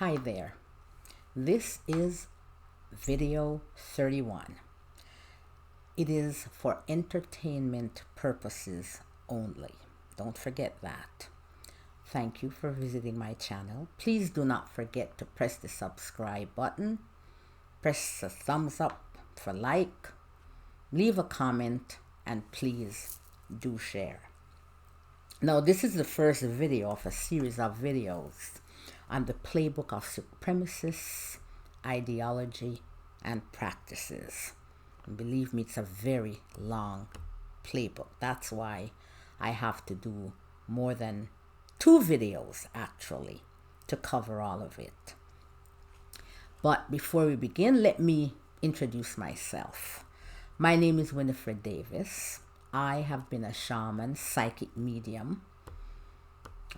Hi there. This is video 31. It is for entertainment purposes only. Don't forget that. Thank you for visiting my channel. Please do not forget to press the subscribe button. Press the thumbs up for like. Leave a comment and please do share. Now, this is the first video of a series of videos on the Playbook of Supremacist ideology and practices. And believe me, it's a very long playbook. That's why I have to do more than 2 videos actually to cover all of it. But before we begin, let me introduce myself. My name is Winifred Davis. I have been a shaman, psychic medium,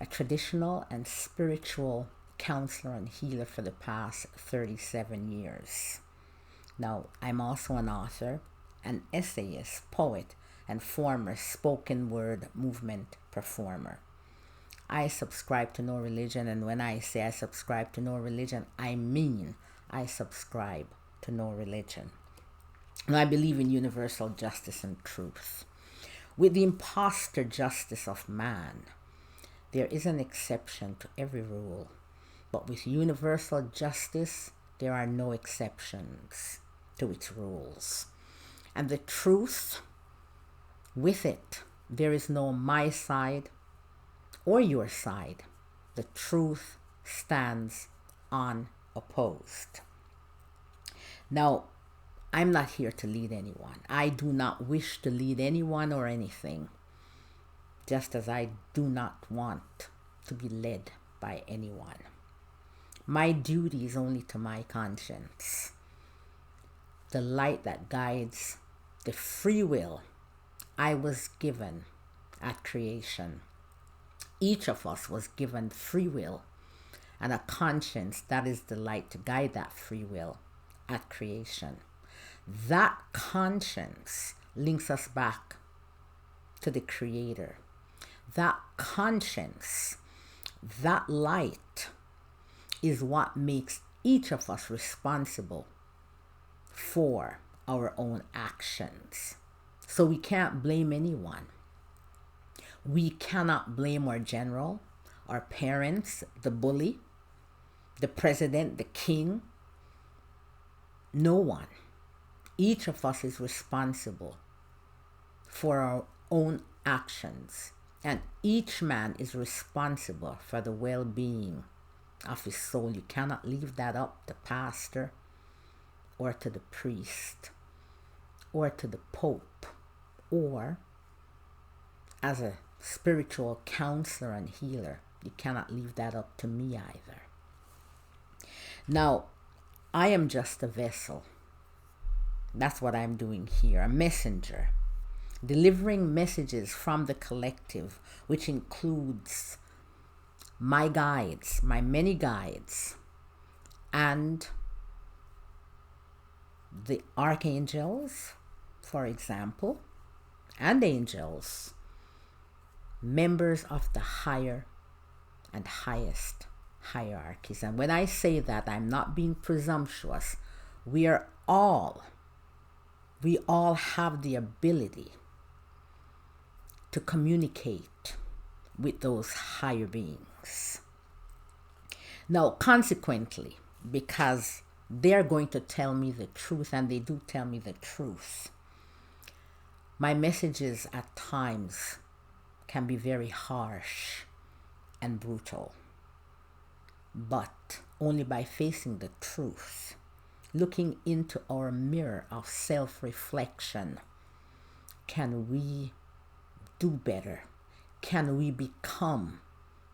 a traditional and spiritual counselor and healer for the past 37 years. Now, I'm also an author, an essayist, poet, and former spoken word movement performer. I subscribe to no religion, and when I say I subscribe to no religion, I mean I subscribe to no religion. And I believe in universal justice and truth. With the imposter justice of man, there is an exception to every rule. But with universal justice, there are no exceptions to its rules. And the truth, with it, there is no my side or your side. The truth stands unopposed. Now, I'm not here to lead anyone. I do not wish to lead anyone or anything, just as I do not want to be led by anyone. My duty is only to my conscience, the light that guides the free will I was given at creation. Each of us was given free will and a conscience that is the light to guide that free will at creation. That conscience links us back to the Creator. That conscience, that light, is what makes each of us responsible for our own actions. So we can't blame anyone. We cannot blame our general, our parents, the bully, the president, the king. No one. Each of us is responsible for our own actions, and each man is responsible for the well-being of his soul. You cannot leave that up to pastor or to the priest or to the pope or as a spiritual counselor and healer. You cannot leave that up to me either. Now, I am just a vessel. That's what I'm doing here, a messenger, delivering messages from the collective, which includes my guides, my many guides, and the archangels, for example, and angels, members of the higher and highest hierarchies. And when I say that, I'm not being presumptuous. We all have the ability to communicate with those higher beings. Now, consequently, because they're going to tell me the truth, and they do tell me the truth, my messages at times can be very harsh and brutal. But only by facing the truth, looking into our mirror of self-reflection, can we do better? Can we become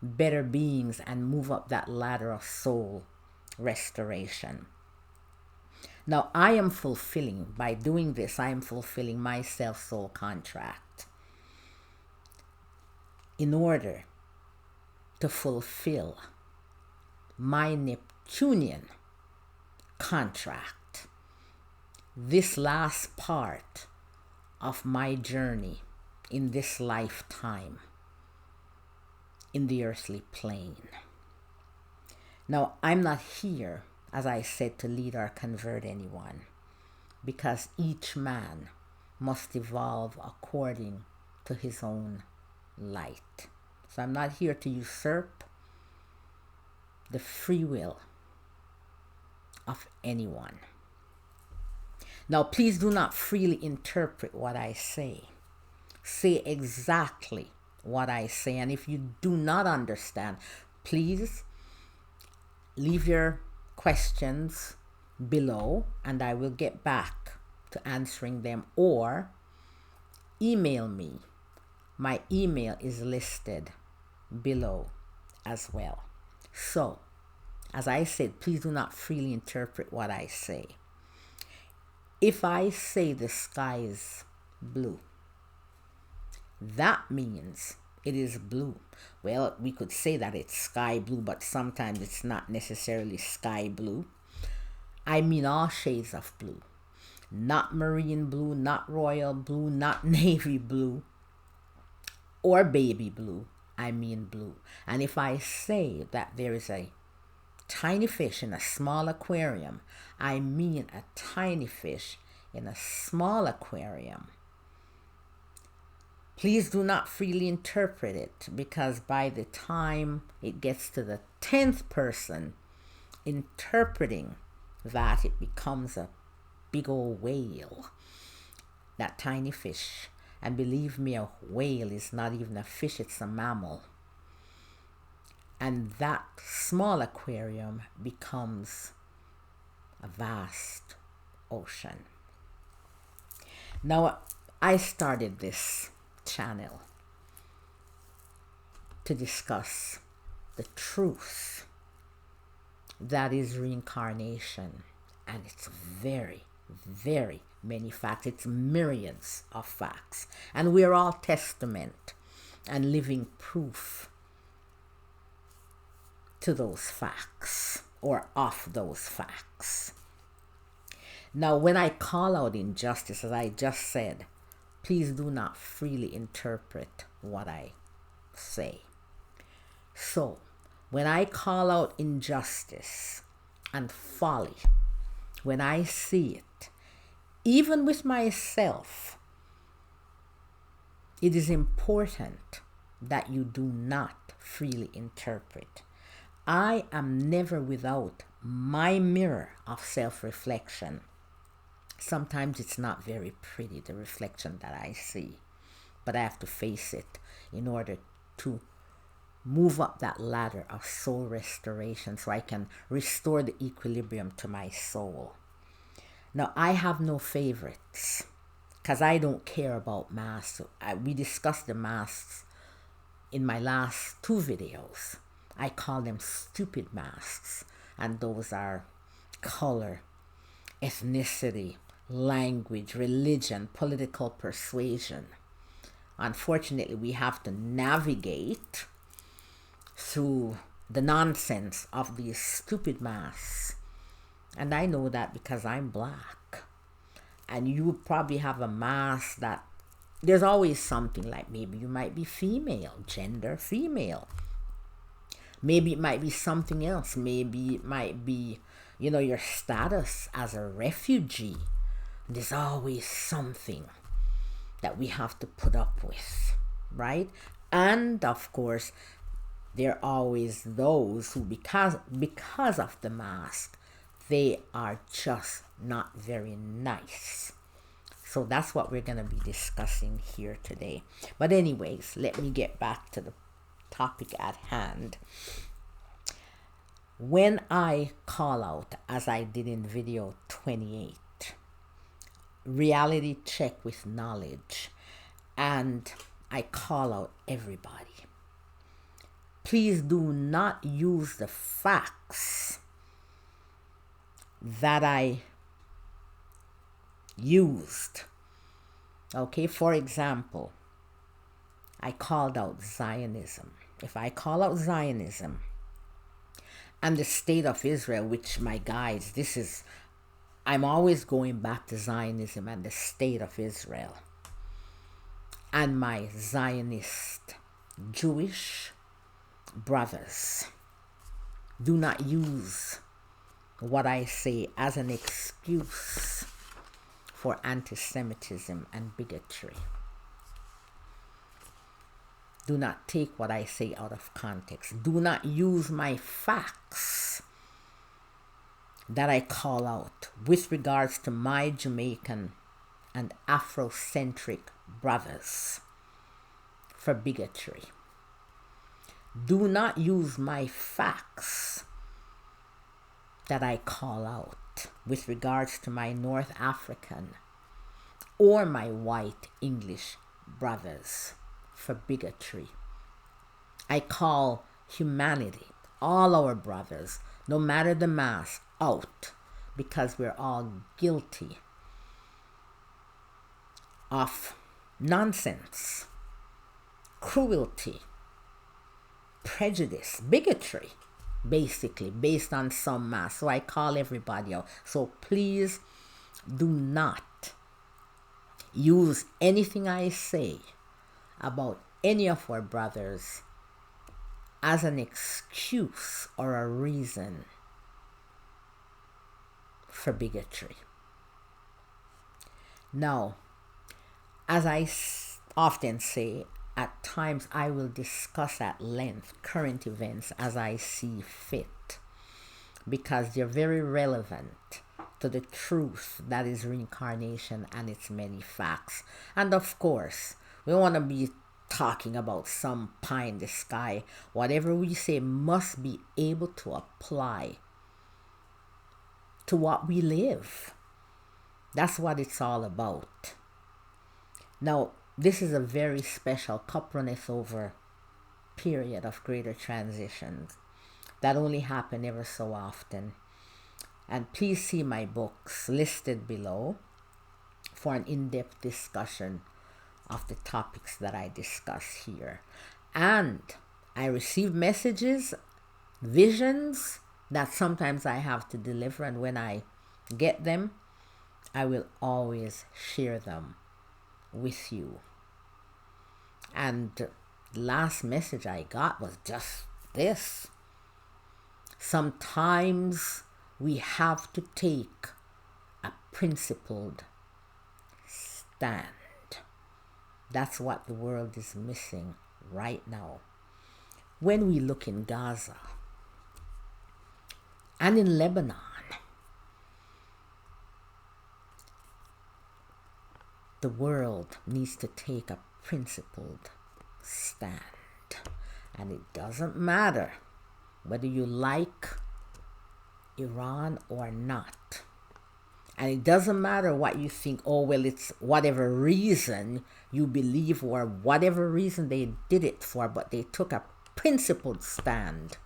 better beings and move up that ladder of soul restoration? Now, I am fulfilling, by doing this, I am fulfilling my self-soul contract in order to fulfill my Neptunian contract, this last part of my journey in this lifetime in the earthly plane. Now, I'm not here, as I said, to lead or convert anyone, because each man must evolve according to his own light. So I'm not here to usurp the free will of anyone. Now, please do not freely interpret what I say. Say exactly what I say. And if you do not understand, please leave your questions below and I will get back to answering them, or email me. My email is listed below as well. So, as I said, please do not freely interpret what I say. If I say the sky is blue, that means it is blue. Well, we could say that it's sky blue, but sometimes it's not necessarily sky blue. I mean all shades of blue. Not marine blue, not royal blue, not navy blue, or baby blue. I mean blue. And if I say that there is a tiny fish in a small aquarium, I mean a tiny fish in a small aquarium. Please do not freely interpret it, because by the time it gets to the 10th person interpreting that, it becomes a big old whale, that tiny fish. And believe me, a whale is not even a fish, it's a mammal. And that small aquarium becomes a vast ocean. Now, I started this channel to discuss the truth that is reincarnation. And it's very, very many facts. It's myriads of facts. And we're all testament and living proof to those facts, or of those facts. Now, when I call out injustice, as I just said, please do not freely interpret what I say. So, when I call out injustice and folly, when I see it, even with myself, it is important that you do not freely interpret. I am never without my mirror of self-reflection. Sometimes it's not very pretty, the reflection that I see, but I have to face it in order to move up that ladder of soul restoration so I can restore the equilibrium to my soul. Now, I have no favorites because I don't care about masks. We discussed the masks in my last 2 videos. I call them stupid masks, and those are color, ethnicity, language, religion, political persuasion. Unfortunately, we have to navigate through the nonsense of these stupid masks. And I know that because I'm black. And you probably have a mask that there's always something, like maybe you might be female, gender female. Maybe it might be something else. Maybe it might be, your status as a refugee. There's always something that we have to put up with, right? And of course, there are always those who, because of the mask, they are just not very nice. So that's what we're going to be discussing here today. But anyways, let me get back to the topic at hand. When I call out, as I did in video 28, reality check with knowledge, and I call out everybody, please do not use the facts that I used. Okay, for example, I called out Zionism. If I call out Zionism and the state of Israel, which, my guys, I'm always going back to Zionism and the state of Israel, and my Zionist Jewish brothers, Do not use what I say as an excuse for anti-Semitism and bigotry. Do not take what I say out of context. Do not use my facts that I call out with regards to my Jamaican and Afrocentric brothers for bigotry. Do not use my facts that I call out with regards to my North African or my white English brothers for bigotry. I call humanity, all our brothers, no matter the mass, out because we're all guilty of nonsense, cruelty, prejudice, bigotry, basically, based on some mass. So I call everybody out. So please do not use anything I say about any of our brothers as an excuse or a reason for bigotry. Now, as I often say, at times I will discuss at length current events as I see fit, because they're very relevant to the truth that is reincarnation and its many facts. And of course, we want to be talking about some pie in the sky. Whatever we say must be able to apply to what we live. That's what it's all about. Now, this is a very special coupleness over period of greater transitions that only happen ever so often. And please see my books listed below for an in-depth discussion of the topics that I discuss here. And I receive messages, visions that sometimes I have to deliver, and when I get them, I will always share them with you. And the last message I got was just this. Sometimes we have to take a principled stand. That's what the world is missing right now. When we look in Gaza and in Lebanon, the world needs to take a principled stand. And it doesn't matter whether you like Iran or not. And it doesn't matter what you think, oh, well, it's whatever reason you believe or whatever reason they did it for, but they took a principled stand.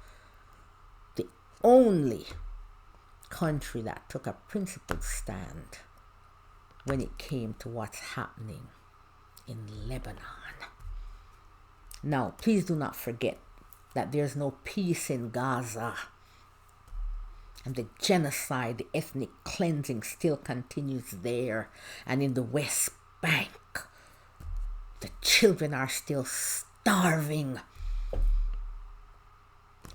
The only country that took a principled stand when it came to what's happening in Lebanon. Now, please do not forget that there's no peace in Gaza. And the genocide, the ethnic cleansing still continues there. And in the West Bank, the children are still starving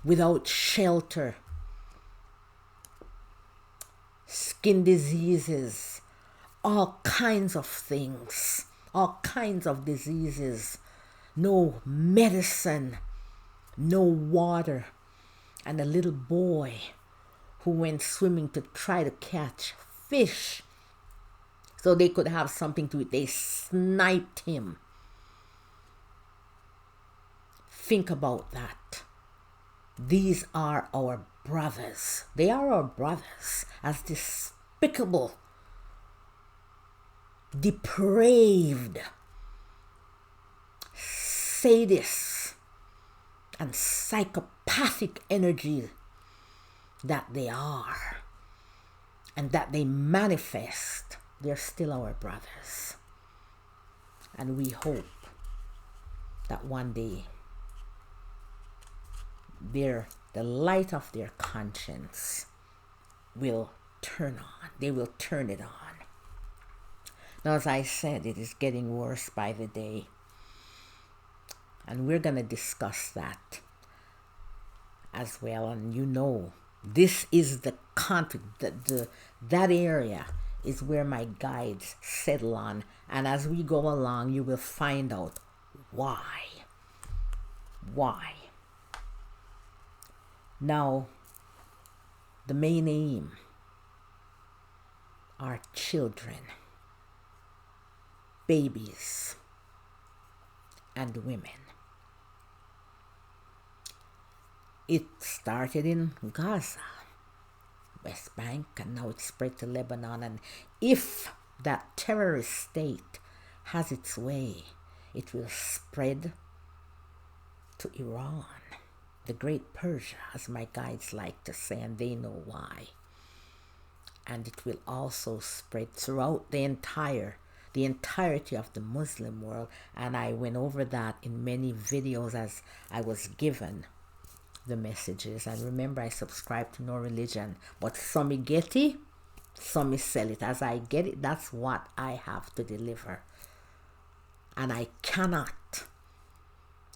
without shelter. Skin diseases, all kinds of things, all kinds of diseases. No medicine, no water. And a little boy who went swimming to try to catch fish so they could have something to eat. They sniped him. Think about that. These are our brothers. They are our brothers. As despicable, depraved, sadists, and psychopathic energy that they are and that they manifest, they're still our brothers. And we hope that one day the light of their conscience will turn on. They will turn it on. Now, as I said, it is getting worse by the day. And we're going to discuss that as well. And you know, this is the conflict, that area is where my guides settle on. And as we go along, you will find out why. Why? Now, the main aim are children, babies, and women. It started in Gaza, West Bank, and now it's spread to Lebanon. And if that terrorist state has its way, it will spread to Iran, the Great Persia, as my guides like to say, and they know why. And it will also spread throughout the entirety of the Muslim world. And I went over that in many videos as I was given the messages. And remember, I subscribe to no religion, but some me get it, some me sell it. As I get it, that's what I have to deliver. And I cannot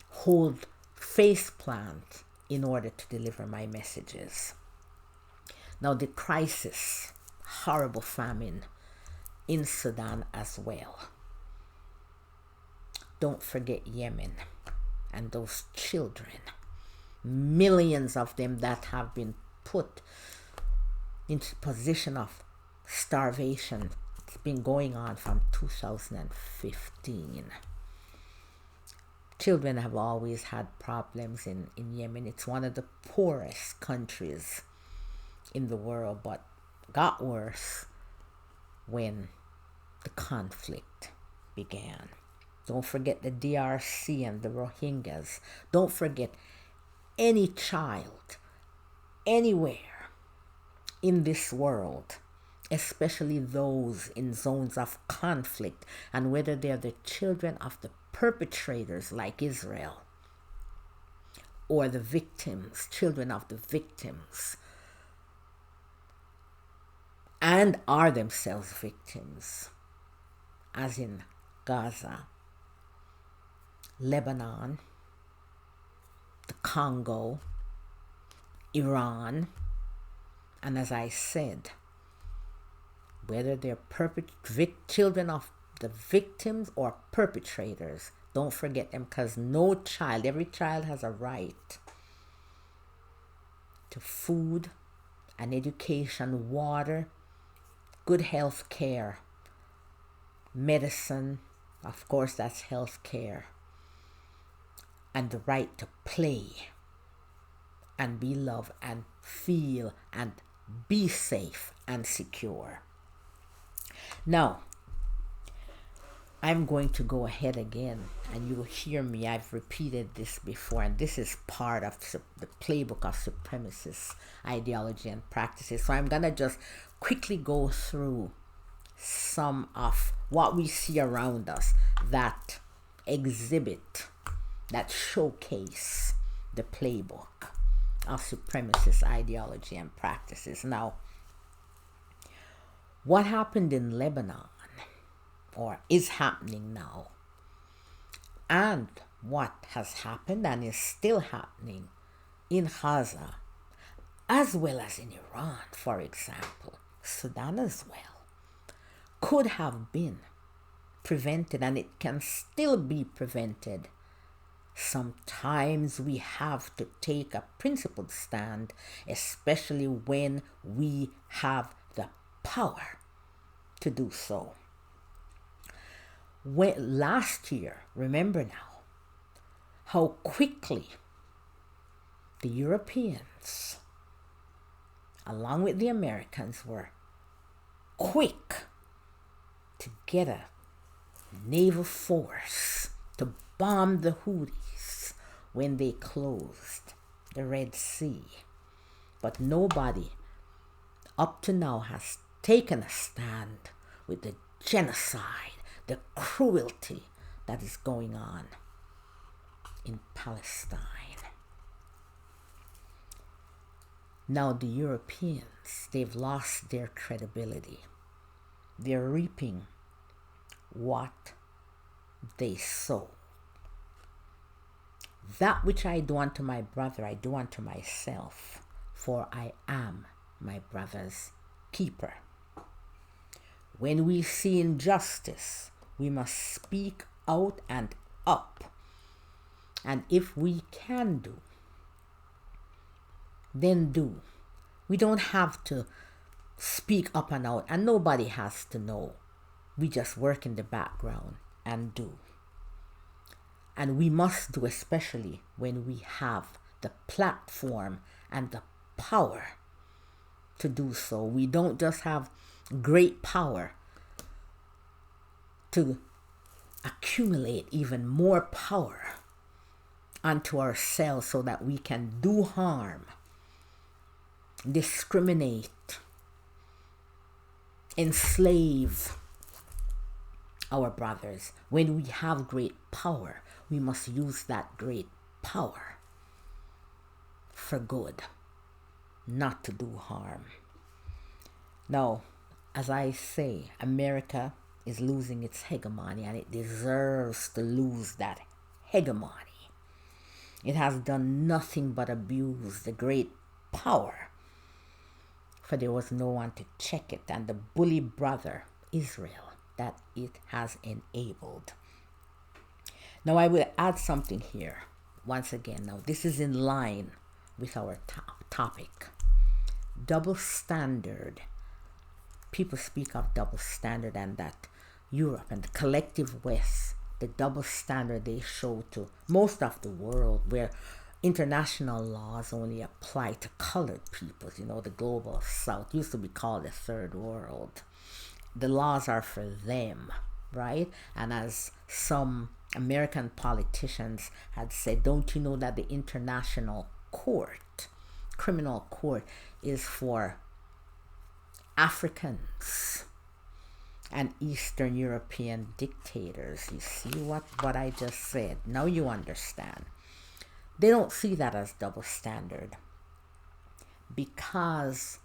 hold face plant in order to deliver my messages. Now, the crisis, horrible famine in Sudan as well. Don't forget Yemen and those children, millions of them that have been put into position of starvation. It's been going on from 2015. Children have always had problems in Yemen. It's one of the poorest countries in the world, but got worse when the conflict began. Don't forget the DRC and the Rohingyas. Don't forget any child anywhere in this world, especially those in zones of conflict, and whether they're the children of the perpetrators like Israel or the victims, children of the victims, and are themselves victims, as in Gaza, Lebanon, the Congo, Iran, and as I said, whether they're children of the victims or perpetrators, don't forget them, because no child, every child has a right to food and education, water, good health care, medicine, of course that's health care, and the right to play and be loved and feel and be safe and secure. Now, I'm going to go ahead again, and you'll hear me. I've repeated this before, and this is part of the Playbook of Supremacist ideology and practices. So I'm going to just quickly go through some of what we see around us that exhibit, that showcase the Playbook of Supremacist ideology and practices. Now, what happened in Lebanon, or is happening now, and what has happened and is still happening in Gaza, as well as in Iran, for example, Sudan as well, could have been prevented, and it can still be prevented. Sometimes we have to take a principled stand, especially when we have the power to do so. Last year, remember now, how quickly the Europeans, along with the Americans, were quick to get a naval force to bomb the Houthis when they closed the Red Sea. But nobody up to now has taken a stand with the genocide, the cruelty that is going on in Palestine. Now the Europeans, they've lost their credibility. They're reaping what they sow. That which I do unto my brother, I do unto myself, for I am my brother's keeper. When we see injustice, we must speak out and up. And if we can do, then do. We don't have to speak up and out, and nobody has to know. We just work in the background and do. And we must do, especially when we have the platform and the power to do so. We don't just have great power to accumulate even more power unto ourselves so that we can do harm, discriminate, enslave our brothers. When we have great power, we must use that great power for good, not to do harm. Now, as I say, America is losing its hegemony, and it deserves to lose that hegemony. It has done nothing but abuse the great power, for there was no one to check it, and the bully brother, Israel, that it has enabled. Now I will add something here, once again. Now this is in line with our topic. Double standard. People speak of double standard, and that Europe and the collective West, the double standard they show to most of the world, where international laws only apply to colored peoples. You know, the global South used to be called the third world. The laws are for them, right? And as some American politicians had said, don't you know that the international court, criminal court, is for Africans and Eastern European dictators? You see what I just said? Now you understand. They don't see that as double standard, because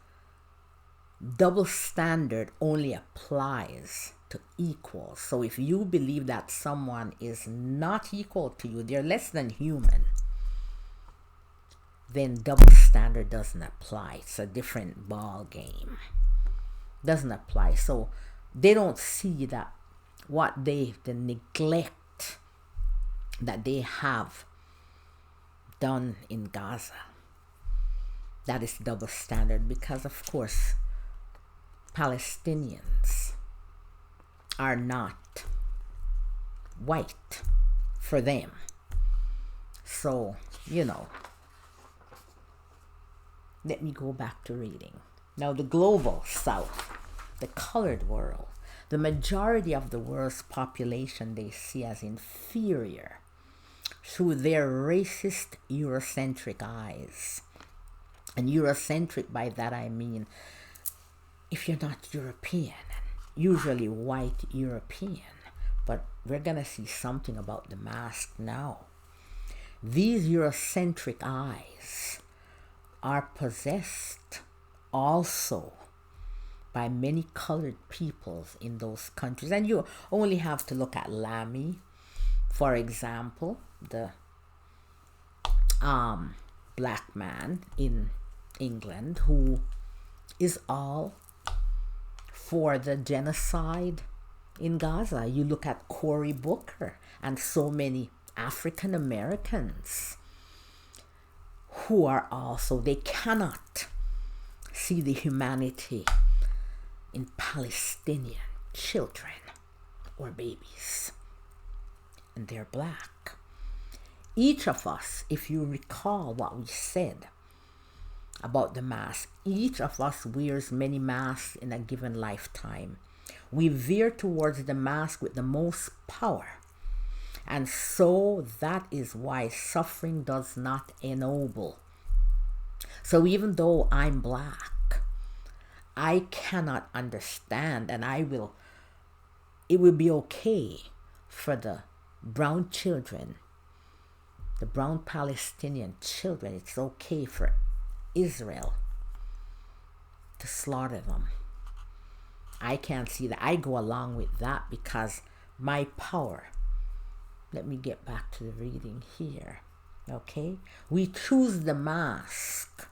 double standard only applies to equals. So if you believe that someone is not equal to you, they're less than human, then double standard doesn't apply. It's a different ball game. Doesn't apply. So they don't see that the neglect that they have done in Gaza, that is double standard, because of course Palestinians are not white for them. So, you know, let me go back to reading. Now, the global South, the colored world, the majority of the world's population they see as inferior through their racist Eurocentric eyes. And Eurocentric, by that I mean, if you're not European, usually white European, but we're gonna see something about the mask now. These Eurocentric eyes are possessed also by many colored peoples in those countries. And you only have to look at Lamy, for example, the black man in England who is all for the genocide in Gaza. You look at Cory Booker and so many African Americans who are also, they cannot see the humanity in Palestinian children or babies, and they're black. Each of us, if you recall what we said about the mask, each of us wears many masks in a given lifetime. We veer towards the mask with the most power, and so that is why suffering does not ennoble. So even though I'm black, I cannot understand, and it will be okay for the brown children, the brown Palestinian children, it's okay for Israel to slaughter them. I can't see that. I go along with that because my power. Let me get back to the reading here. Okay? We choose the mask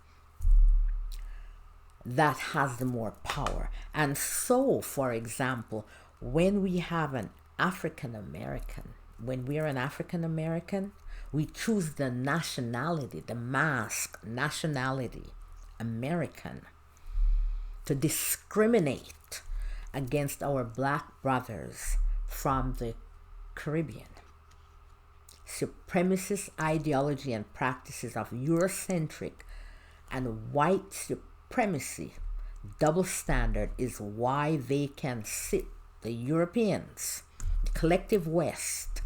that has the more power. And so, for example, when we have an African American, when we're an African American, we choose the nationality, the mask, nationality, American, to discriminate against our black brothers from the Caribbean. Supremacist ideology and practices of Eurocentric and white supremacy double standard is why they can sit, the Europeans, the collective West,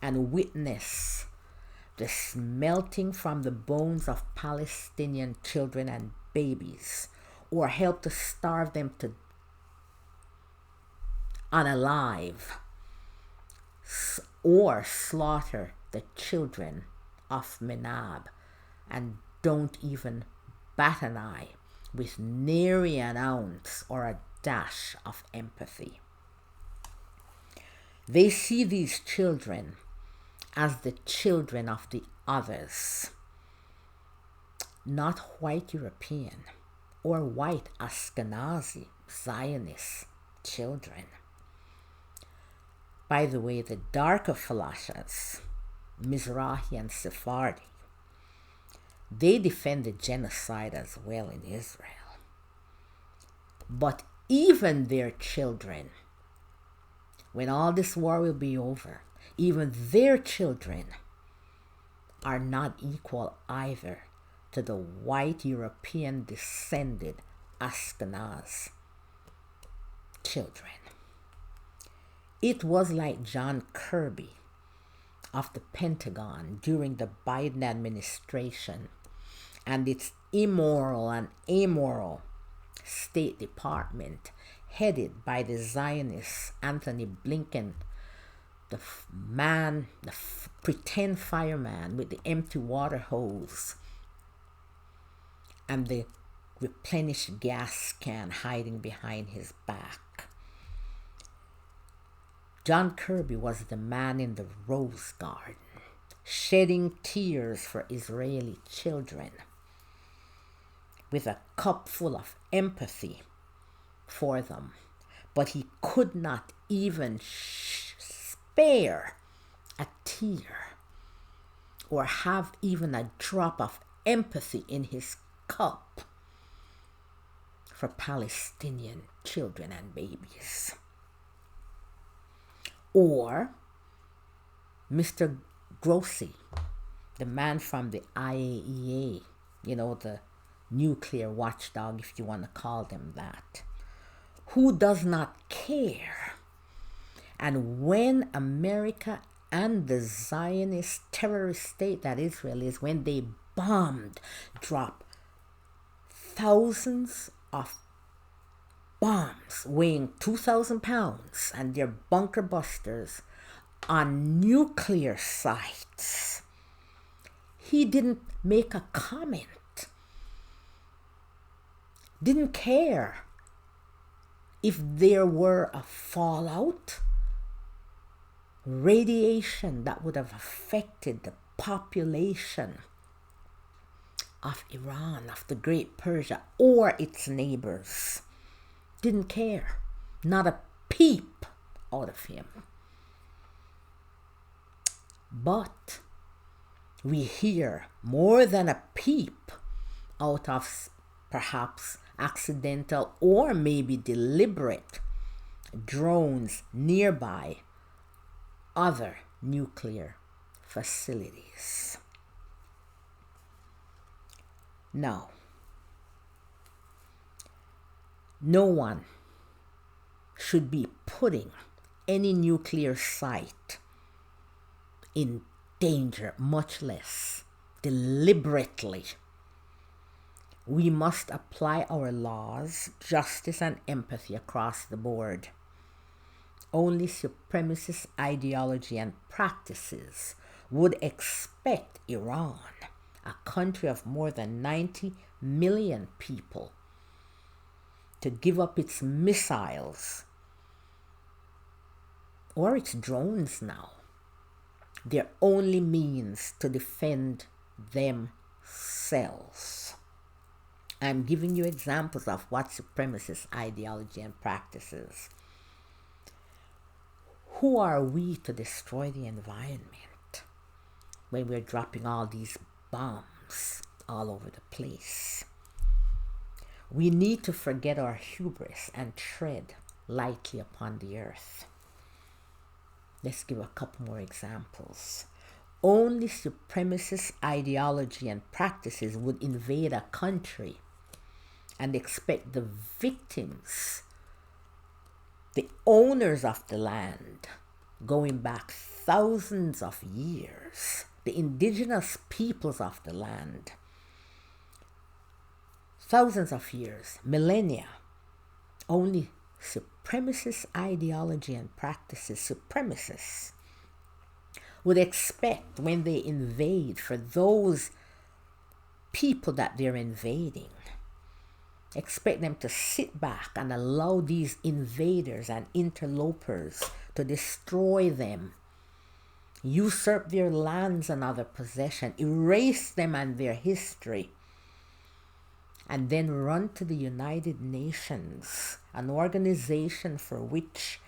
and witness the smelting from the bones of Palestinian children and babies, or help to starve them to unalive, or slaughter the children of Menab, and don't even bat an eye with nary an ounce or a dash of empathy. They see these children as the children of the others, not white European or white Ashkenazi Zionist children. By the way, the darker Falashas, Mizrahi and Sephardi, they defend the genocide as well in Israel. But even their children, when all this war will be over, even their children are not equal either to the white European descended Ashkenaz children. It was like John Kirby of the Pentagon during the Biden administration and its immoral and amoral State Department headed by the Zionist Anthony Blinken, the pretend fireman with the empty water hose and the replenished gas can hiding behind his back. John Kirby was the man in the Rose Garden, shedding tears for Israeli children, with a cup full of empathy for them. But he could not even spare a tear or have even a drop of empathy in his cup for Palestinian children and babies. Or Mr. Grossi, the man from the IAEA, the nuclear watchdog, if you want to call them that, who does not care. And when America and the Zionist terrorist state that Israel is, when they dropped thousands of bombs weighing 2,000 pounds and their bunker busters on nuclear sites, he didn't make a comment, didn't care if there were a fallout, radiation that would have affected the population of Iran, of the Great Persia, or its neighbors. Didn't care. Not a peep out of him. But we hear more than a peep out of perhaps accidental or maybe deliberate drones nearby other nuclear facilities. Now, no one should be putting any nuclear site in danger, much less deliberately. We must apply our laws, justice, and empathy across the board. Only supremacist ideology and practices would expect Iran, a country of more than 90 million people, to give up its missiles or its drones now, their only means to defend themselves. I'm giving you examples of what supremacist ideology and practices. Who are we to destroy the environment when we're dropping all these bombs all over the place? We need to forget our hubris and tread lightly upon the earth. Let's give a couple more examples. Only supremacist ideology and practices would invade a country and expect the victims, the owners of the land, going back thousands of years, the indigenous peoples of the land, thousands of years, millennia. Only supremacist ideology and practices, supremacists, would expect when they invade for those people that they're invading, expect them to sit back and allow these invaders and interlopers to destroy them, usurp their lands and other possession, erase them and their history, and then run to the United Nations, an organization for which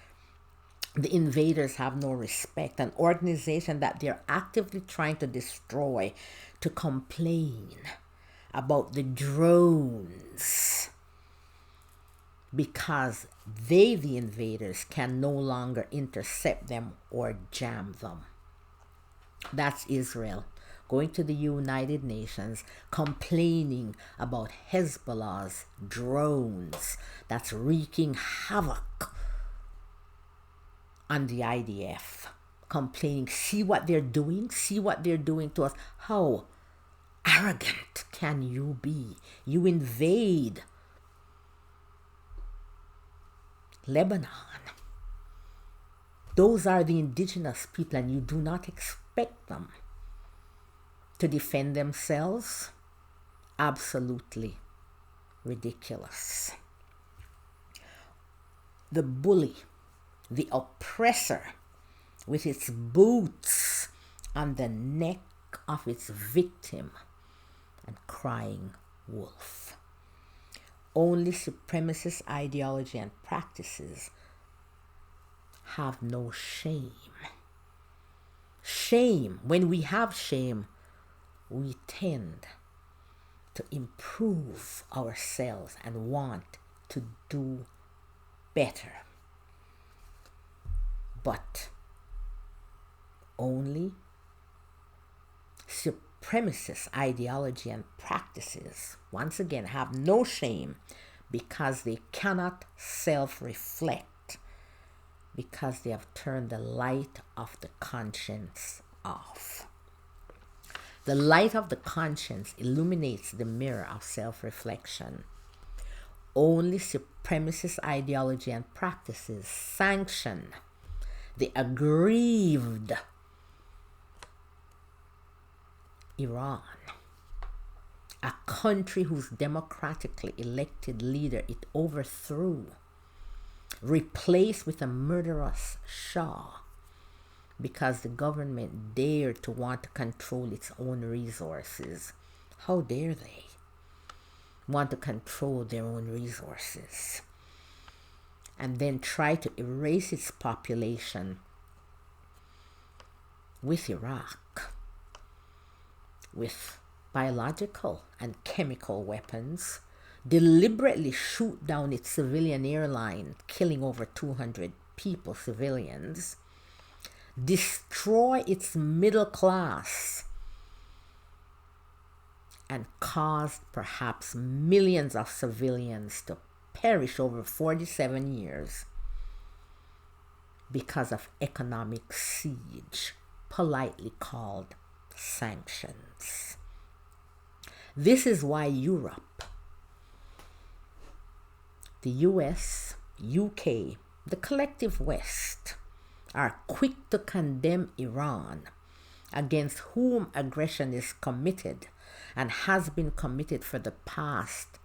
the invaders have no respect, an organization that they're actively trying to destroy, to complain about the drones because they, the invaders, can no longer intercept them or jam them. That's Israel going to the United Nations complaining about Hezbollah's drones that's wreaking havoc on the IDF, complaining, see what they're doing to us. How arrogant can you be? You invade Lebanon. Those are the indigenous people, and you do not expect them to defend themselves? Absolutely ridiculous. The bully, the oppressor, with its boots on the neck of its victim and crying wolf. Only supremacist ideology and practices have no shame. Shame, when we have shame, we tend to improve ourselves and want to do better. But only supremacist ideology and practices, once again, have no shame because they cannot self-reflect, because they have turned the light of the conscience off. The light of the conscience illuminates the mirror of self-reflection. Only supremacist ideology and practices sanction the aggrieved Iran, a country whose democratically elected leader it overthrew, replaced with a murderous Shah, because the government dared to want to control its own resources. How dare they want to control their own resources and then try to erase its population with Iraq, with biological and chemical weapons, deliberately shoot down its civilian airline, killing over 200 people, civilians, destroy its middle class, and caused perhaps millions of civilians to perish over 47 years because of economic siege, politely called sanctions. This is why Europe, the US, UK, the collective West, are quick to condemn Iran, against whom aggression is committed and has been committed for the past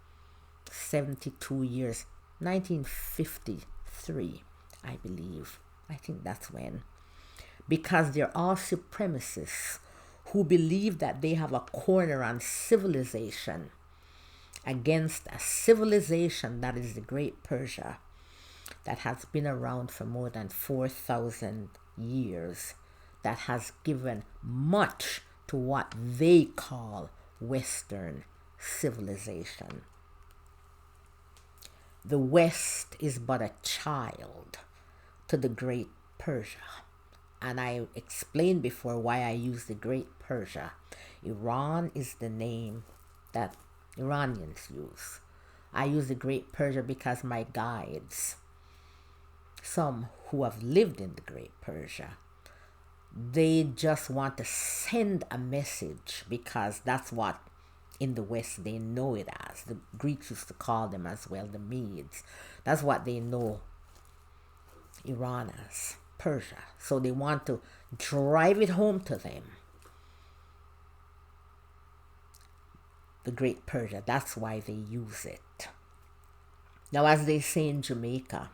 72 years, 1953, I believe. I think that's when. because they're all supremacists who believe that they have a corner on civilization against a civilization that is the Great Persia, that has been around for more than 4,000 years, that has given much to what they call Western civilization. The West is but a child to the Great Persia. And I explained before why I use the Great Persia. Iran is the name that Iranians use. I use the Great Persia because my guides, some who have lived in the Great Persia, they just want to send a message because that's what in the West they know it as. The Greeks used to call them as well the Medes. That's what they know Iran as, Persia. So they want to drive it home to them. The Great Persia, that's why they use it. Now, as they say in Jamaica,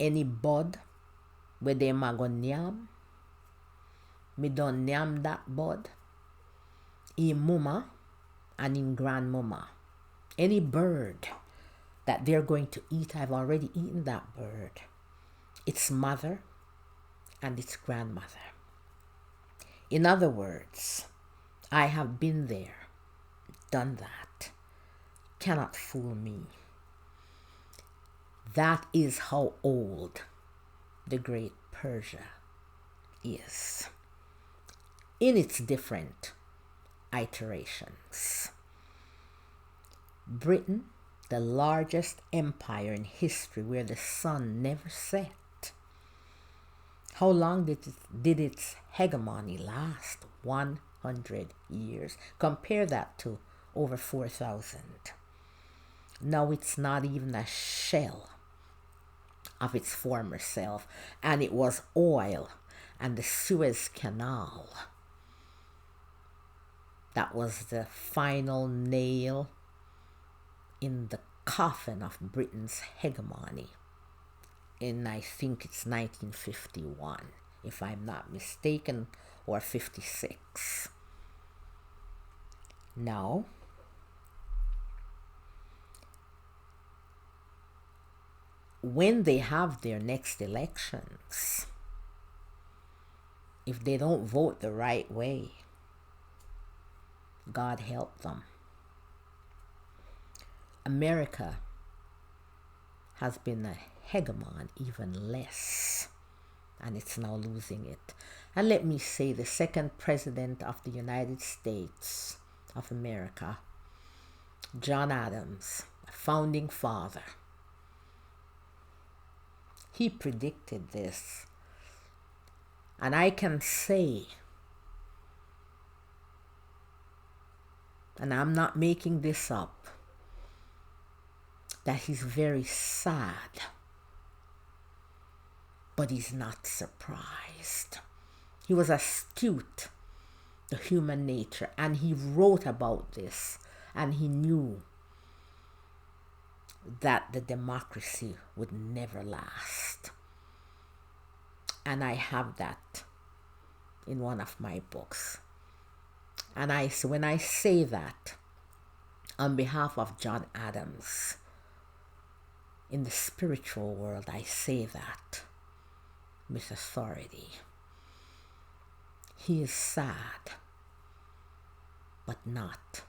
any bud where they mago nyam, me don nyam that bud, in mama and in grandmama. Any bird that they're going to eat, I've already eaten that bird. Its mother and its grandmother. In other words, I have been there, done that. Cannot fool me. That is how old the Great Persia is, in its different iterations. Britain, the largest empire in history where the sun never set. How long did its hegemony last? 100 years. Compare that to over 4,000. Now it's not even a shell of its former self, and it was oil and the Suez Canal that was the final nail in the coffin of Britain's hegemony in, I think it's 1951, if I'm not mistaken, or 56. Now, when they have their next elections, if they don't vote the right way, God help them. America has been a hegemon even less, and it's now losing it. And let me say, the second president of the United States of America, John Adams, founding father, he predicted this. And I can say, and I'm not making this up, that he's very sad, but he's not surprised. He was astute to human nature, and he wrote about this, and he knew that the democracy would never last. And I have that in one of my books. And when I say that on behalf of John Adams, in the spiritual world, I say that with authority. He is sad, but not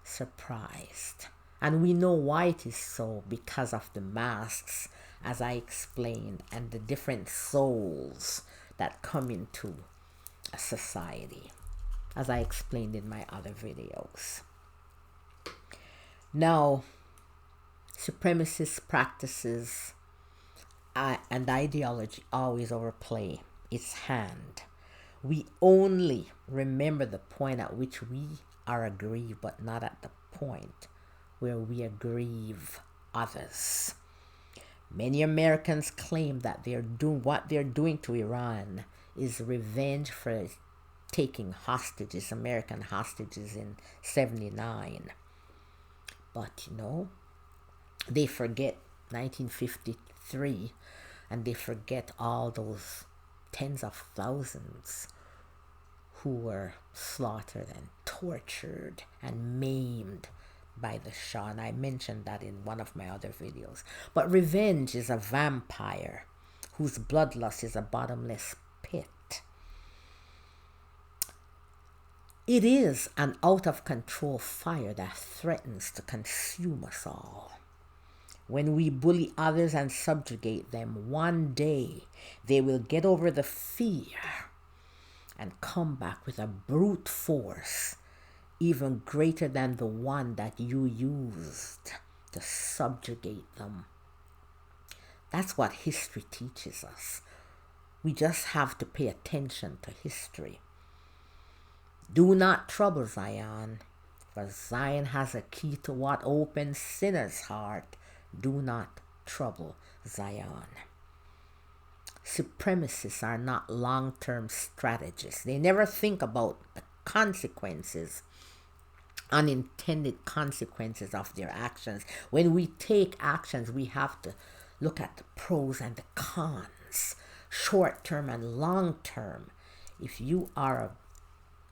surprised. And we know why it is so, because of the masks, as I explained, and the different souls that come into a society, as I explained in my other videos. Now, supremacist practices and ideology always overplay its hand. We only remember the point at which we are aggrieved, but not at the point where we aggrieve others. Many Americans claim that what they're doing to Iran is revenge for taking hostages, American hostages in 1979. But they forget 1953, and they forget all those tens of thousands who were slaughtered and tortured and maimed by the Shah. And I mentioned that in one of my other videos. But revenge is a vampire whose bloodlust is a bottomless pit. It is an out-of-control fire that threatens to consume us all. When we bully others and subjugate them, one day they will get over the fear and come back with a brute force even greater than the one that you used to subjugate them. That's what history teaches us. We just have to pay attention to history. Do not trouble Zion, for Zion has a key to what opens sinners' heart. Do not trouble Zion. Supremacists are not long-term strategists. They never think about the consequences, unintended consequences of their actions. When we take actions, we have to look at the pros and the cons, short-term and long-term. If you are a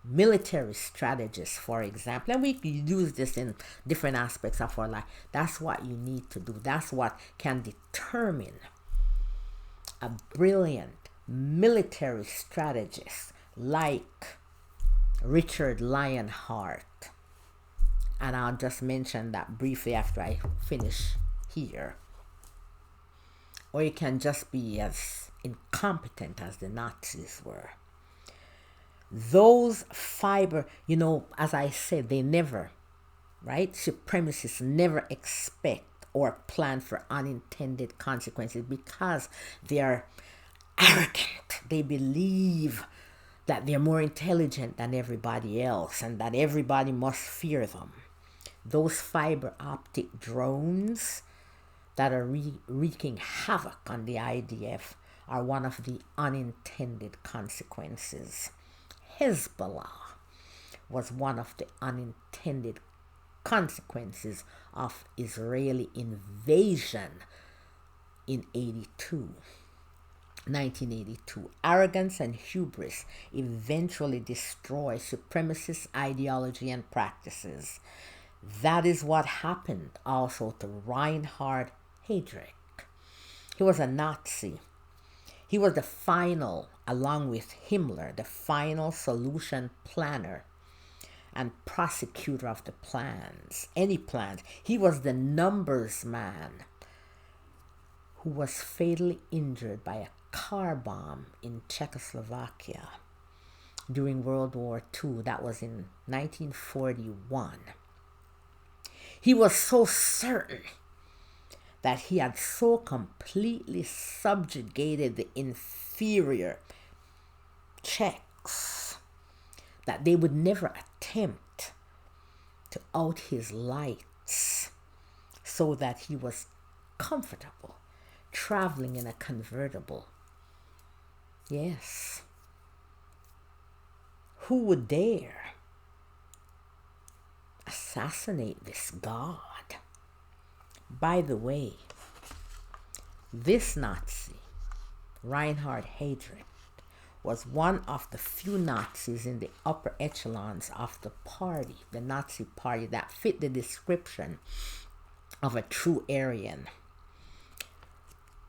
military strategist, for example, and we use this in different aspects of our life, that's what you need to do. That's what can determine a brilliant military strategist like Richard Lionheart. And I'll just mention that briefly after I finish here. Or you can just be as incompetent as the Nazis were. Those fiber, as I said, they never, right? Supremacists never expect or plan for unintended consequences because they are arrogant. They believe that they're more intelligent than everybody else and that everybody must fear them. Those fiber optic drones that are wreaking havoc on the IDF are one of the unintended consequences. Hezbollah was one of the unintended consequences of Israeli invasion in 1982. Arrogance and hubris eventually destroy supremacist ideology and practices. That is what happened also to Reinhard Heydrich. He was a Nazi. He was the final, along with Himmler, the final solution planner and prosecutor of the plans, any plans. He was the numbers man who was fatally injured by a car bomb in Czechoslovakia during World War II. That was in 1941. He was so certain that he had so completely subjugated the inferior Czechs that they would never attempt to out his lights, so that he was comfortable traveling in a convertible. Yes. Who would dare assassinate this god? By the way, this Nazi, Reinhard Heydrich, was one of the few Nazis in the upper echelons of the party, the Nazi party, that fit the description of a true Aryan.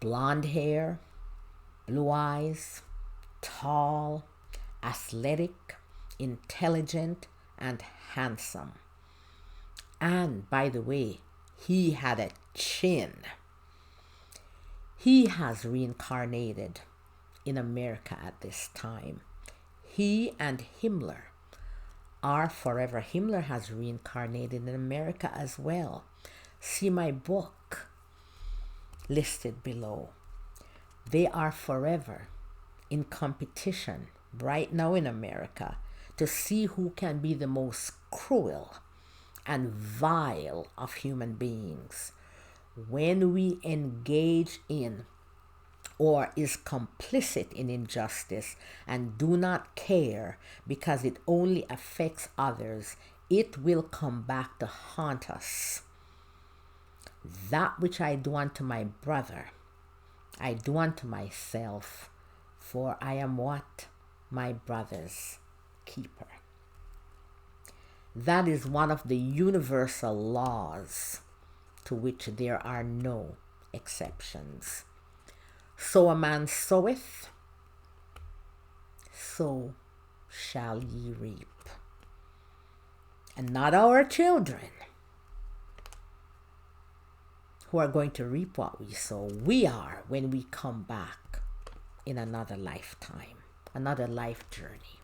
Blonde hair, blue eyes, tall, athletic, intelligent, and handsome. And by the way, he had a chin. He has reincarnated in America at this time. He and Himmler are forever. Himmler has reincarnated in America as well. See my book listed below. They are forever in competition right now in America to see who can be the most cruel and vile of human beings. When we engage in or is complicit in injustice and do not care because it only affects others, it will come back to haunt us. That which I do unto my brother, I do unto myself For I am what? My brother's keeper. That is one of the universal laws to which there are no exceptions. So a man soweth, so shall ye reap. And not our children who are going to reap what we sow. We are when we come back in another lifetime, another life journey.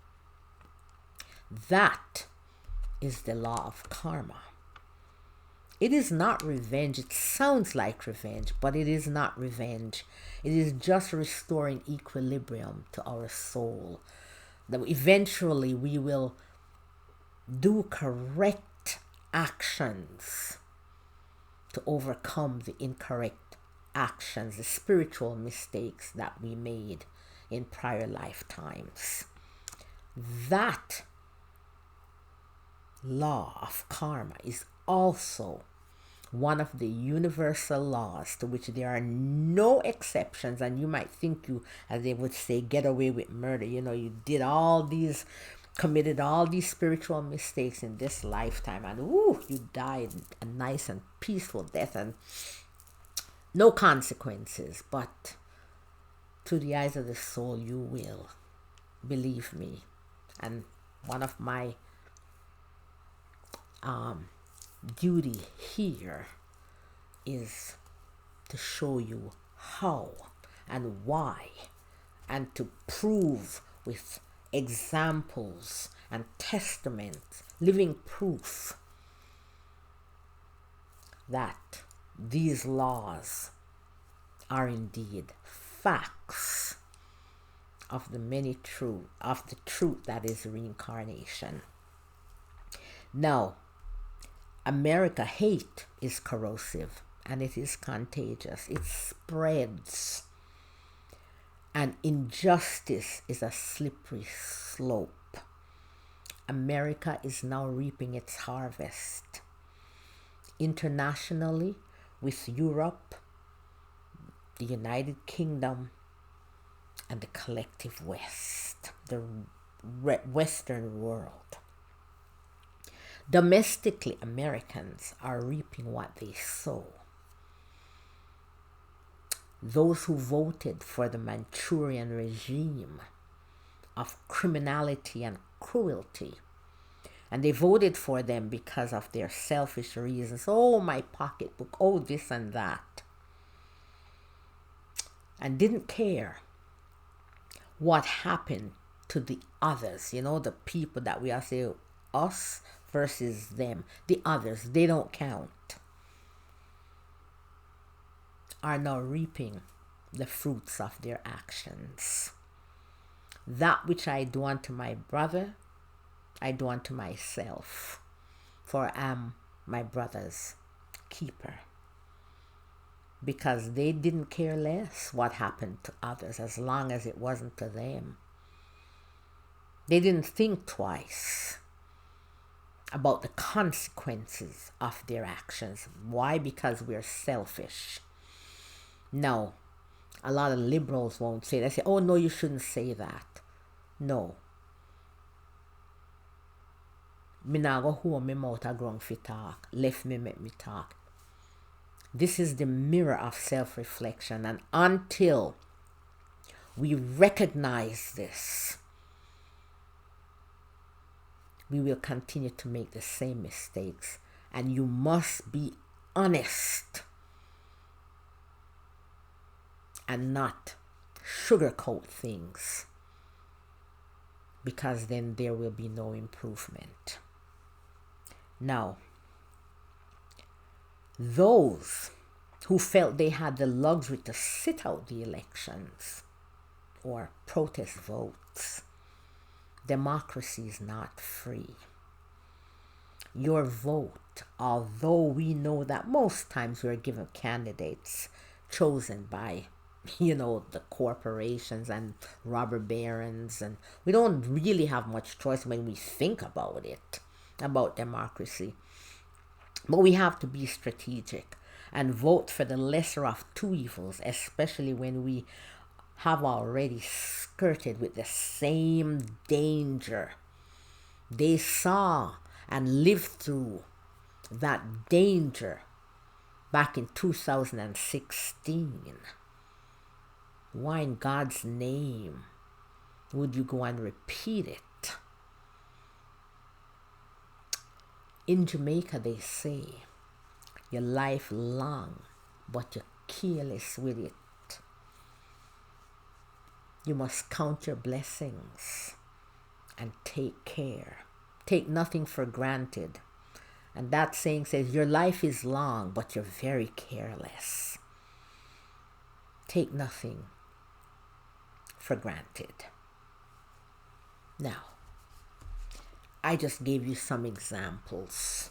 That is the law of karma. It is not revenge. It sounds like revenge, but it is not revenge. It is just restoring equilibrium to our soul. That eventually we will do correct actions to overcome the incorrect actions, the spiritual mistakes that we made in prior lifetimes. That law of karma is also one of the universal laws to which there are no exceptions. And you might think you, as they would say, get away with murder. You know, you did all these, committed all these spiritual mistakes in this lifetime, and you died a nice and peaceful death and no consequences. But to the eyes of the soul, you will. Believe me. And one of my duty here is to show you how and why, and to prove with examples and testaments, living proof, that these laws are indeed facts of the truth that is reincarnation. Now, America hate is corrosive and it is contagious. It spreads. And injustice is a slippery slope. America is now reaping its harvest. Internationally, with Europe, the United Kingdom, and the collective West, the Western world. Domestically, Americans are reaping what they sow. Those who voted for the Manchurian regime of criminality and cruelty, and they voted for them because of their selfish reasons. Oh, my pocketbook, oh, this and that. And didn't care what happened to the others. You know, the people that we are saying, us versus them. The others, they don't count. Are now reaping the fruits of their actions. That which I do unto my brother, I do unto myself, for I am my brother's keeper. Because they didn't care less what happened to others as long as it wasn't to them. They didn't think twice about the consequences of their actions. Why? Because we're selfish. No, a lot of liberals won't say that. They say, oh no, you shouldn't say that. No. Me nah go home, me mouth a grown fi talk. Left me make me talk. This is the mirror of self-reflection. And until we recognize this, we will continue to make the same mistakes. And you must be honest and not sugarcoat things, because then there will be no improvement. Now, those who felt they had the luxury to sit out the elections or protest votes, democracy is not free. Your vote, although we know that most times we're given candidates chosen by, the corporations and robber barons, and we don't really have much choice when we think about it, about democracy. But we have to be strategic and vote for the lesser of two evils, especially when we have already skirted with the same danger. They saw and lived through that danger back in 2016. Why in God's name would you go and repeat it? In Jamaica, they say, your life long, but you're careless with it. You must count your blessings and take care. Take nothing for granted. And that saying says, your life is long, but you're very careless. Take nothing for granted. Now, I just gave you some examples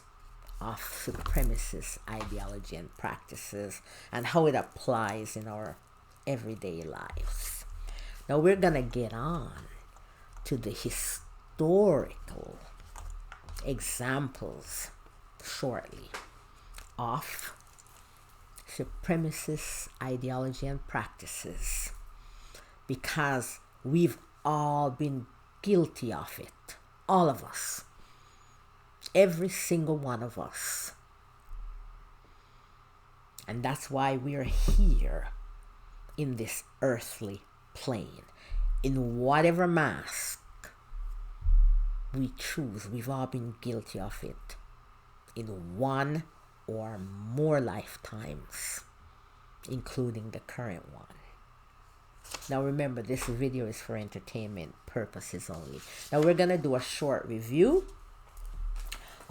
of supremacist ideology and practices and how it applies in our everyday lives. Now we're going to get on to the historical examples shortly of supremacist ideology and practices, because we've all been guilty of it. All of us. Every single one of us. And that's why we're here in this earthly plane. In whatever mask we choose, we've all been guilty of it in one or more lifetimes, including the current one. Now remember, this video is for entertainment purposes only. Now we're going to do a short review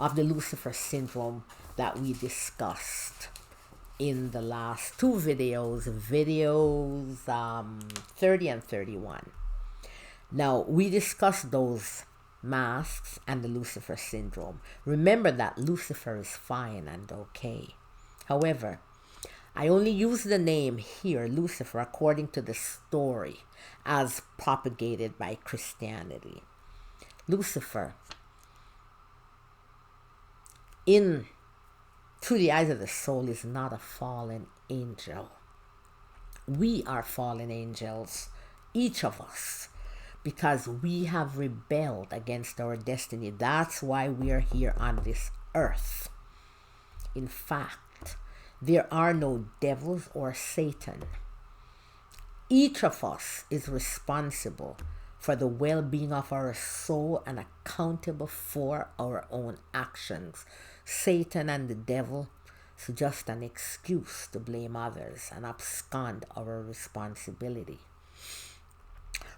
of the Lucifer syndrome that we discussed in the last two videos, 30 and 31. Now we discussed those masks and the Lucifer syndrome. Remember that Lucifer is fine and okay. However, I only use the name here, Lucifer, according to the story as propagated by Christianity. Lucifer, through the eyes of the soul, is not a fallen angel. We are fallen angels, each of us, because we have rebelled against our destiny. That's why we are here on this earth. In fact, there are no devils or Satan. Each of us is responsible for the well-being of our soul and accountable for our own actions. Satan and the devil is just an excuse to blame others and abscond our responsibility.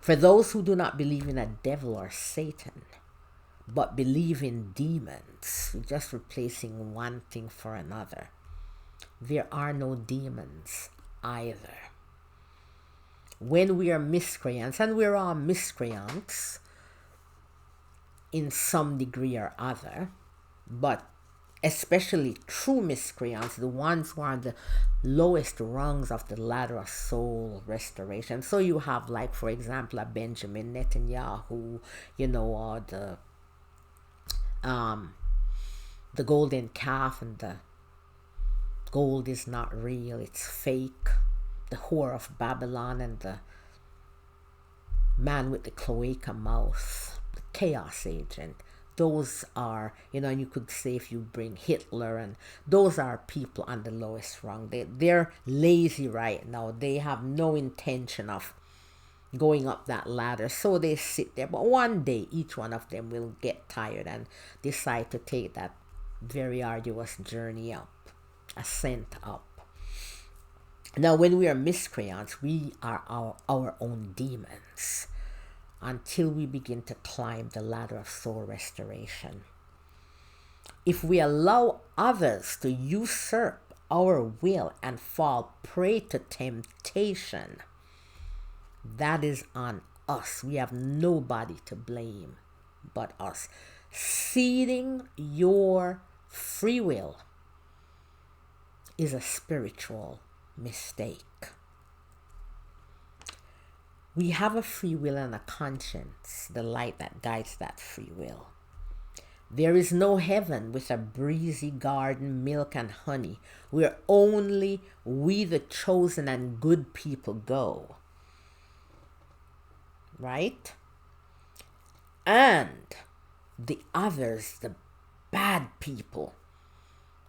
For those who do not believe in a devil or Satan, but believe in demons, just replacing one thing for another, there are no demons either. When we are miscreants, and we're all miscreants in some degree or other, but especially true miscreants, the ones who are on the lowest rungs of the ladder of soul restoration. So you have, like, for example, a Benjamin Netanyahu, or the golden calf and the gold is not real, it's fake. The whore of Babylon and the man with the cloaca mouth, the chaos agent. Those are, and you could say if you bring Hitler, and those are people on the lowest rung. They're lazy right now. They have no intention of going up that ladder. So they sit there. But one day, each one of them will get tired and decide to take that very arduous journey up. Ascent up. Now, when we are miscreants, we are our own demons until we begin to climb the ladder of soul restoration. If we allow others to usurp our will and fall prey to temptation, that is on us. We have nobody to blame but us. Ceding your free will is a spiritual mistake. We have a free will and a conscience, the light that guides that free will. There is no heaven with a breezy garden, milk and honey, where only we the chosen and good people go. right? And the others, the bad people,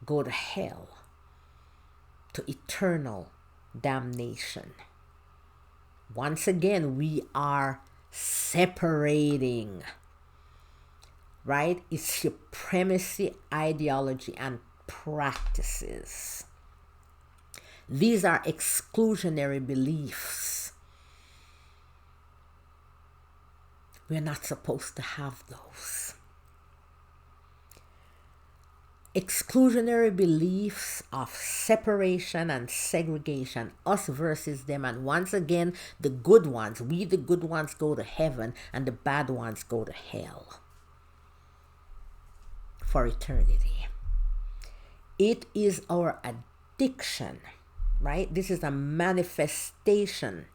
go to hell, to eternal damnation. Once again, we are separating, right? It's supremacy ideology and practices. These are exclusionary beliefs. We're not supposed to have those. Exclusionary beliefs of separation and segregation, us versus them, and once again, the good ones, we the good ones go to heaven and the bad ones go to hell for eternity. It is our addiction, right? This is a manifestation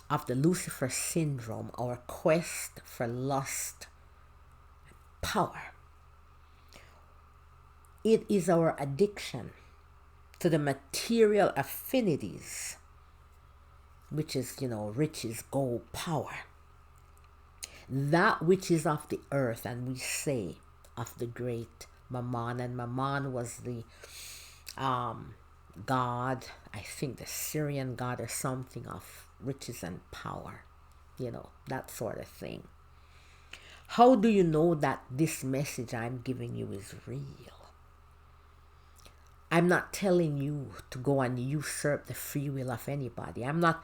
of the Lucifer syndrome, our quest for lust and power. It is our addiction to the material affinities, which is, riches, gold, power. That which is of the earth, and we say of the great Mammon. And Mammon was the god, I think the Syrian god or something, of riches and power, that sort of thing. How do you know that this message I'm giving you is real? I'm not telling you to go and usurp the free will of anybody. I'm not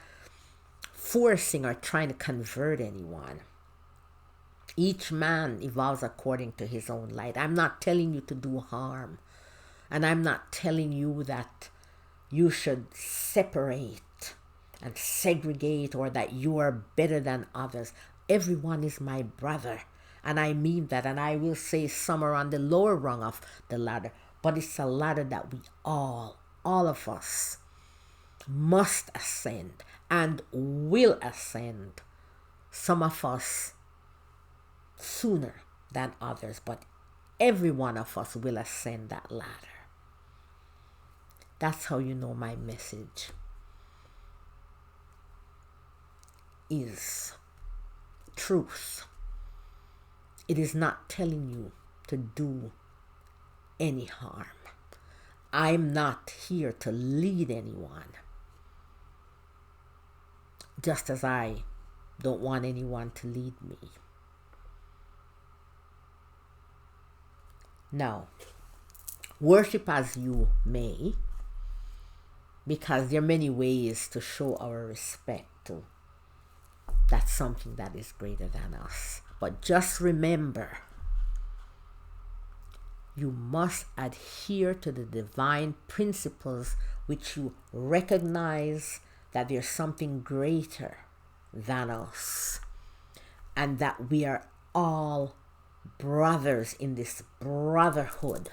forcing or trying to convert anyone. Each man evolves according to his own light. I'm not telling you to do harm. And I'm not telling you that you should separate and segregate or that you are better than others. Everyone is my brother. And I mean that. And I will say some are on the lower rung of the ladder. But it's a ladder that we all of us, must ascend and will ascend. Some of us sooner than others, but every one of us will ascend that ladder. That's how you know my message is truth. It is not telling you to do any harm. I'm not here to lead anyone, just as I don't want anyone to lead me. Now, worship as you may, because there are many ways to show our respect to that's something that is greater than us. But just remember, you must adhere to the divine principles which you recognize that there's something greater than us and that we are all brothers in this brotherhood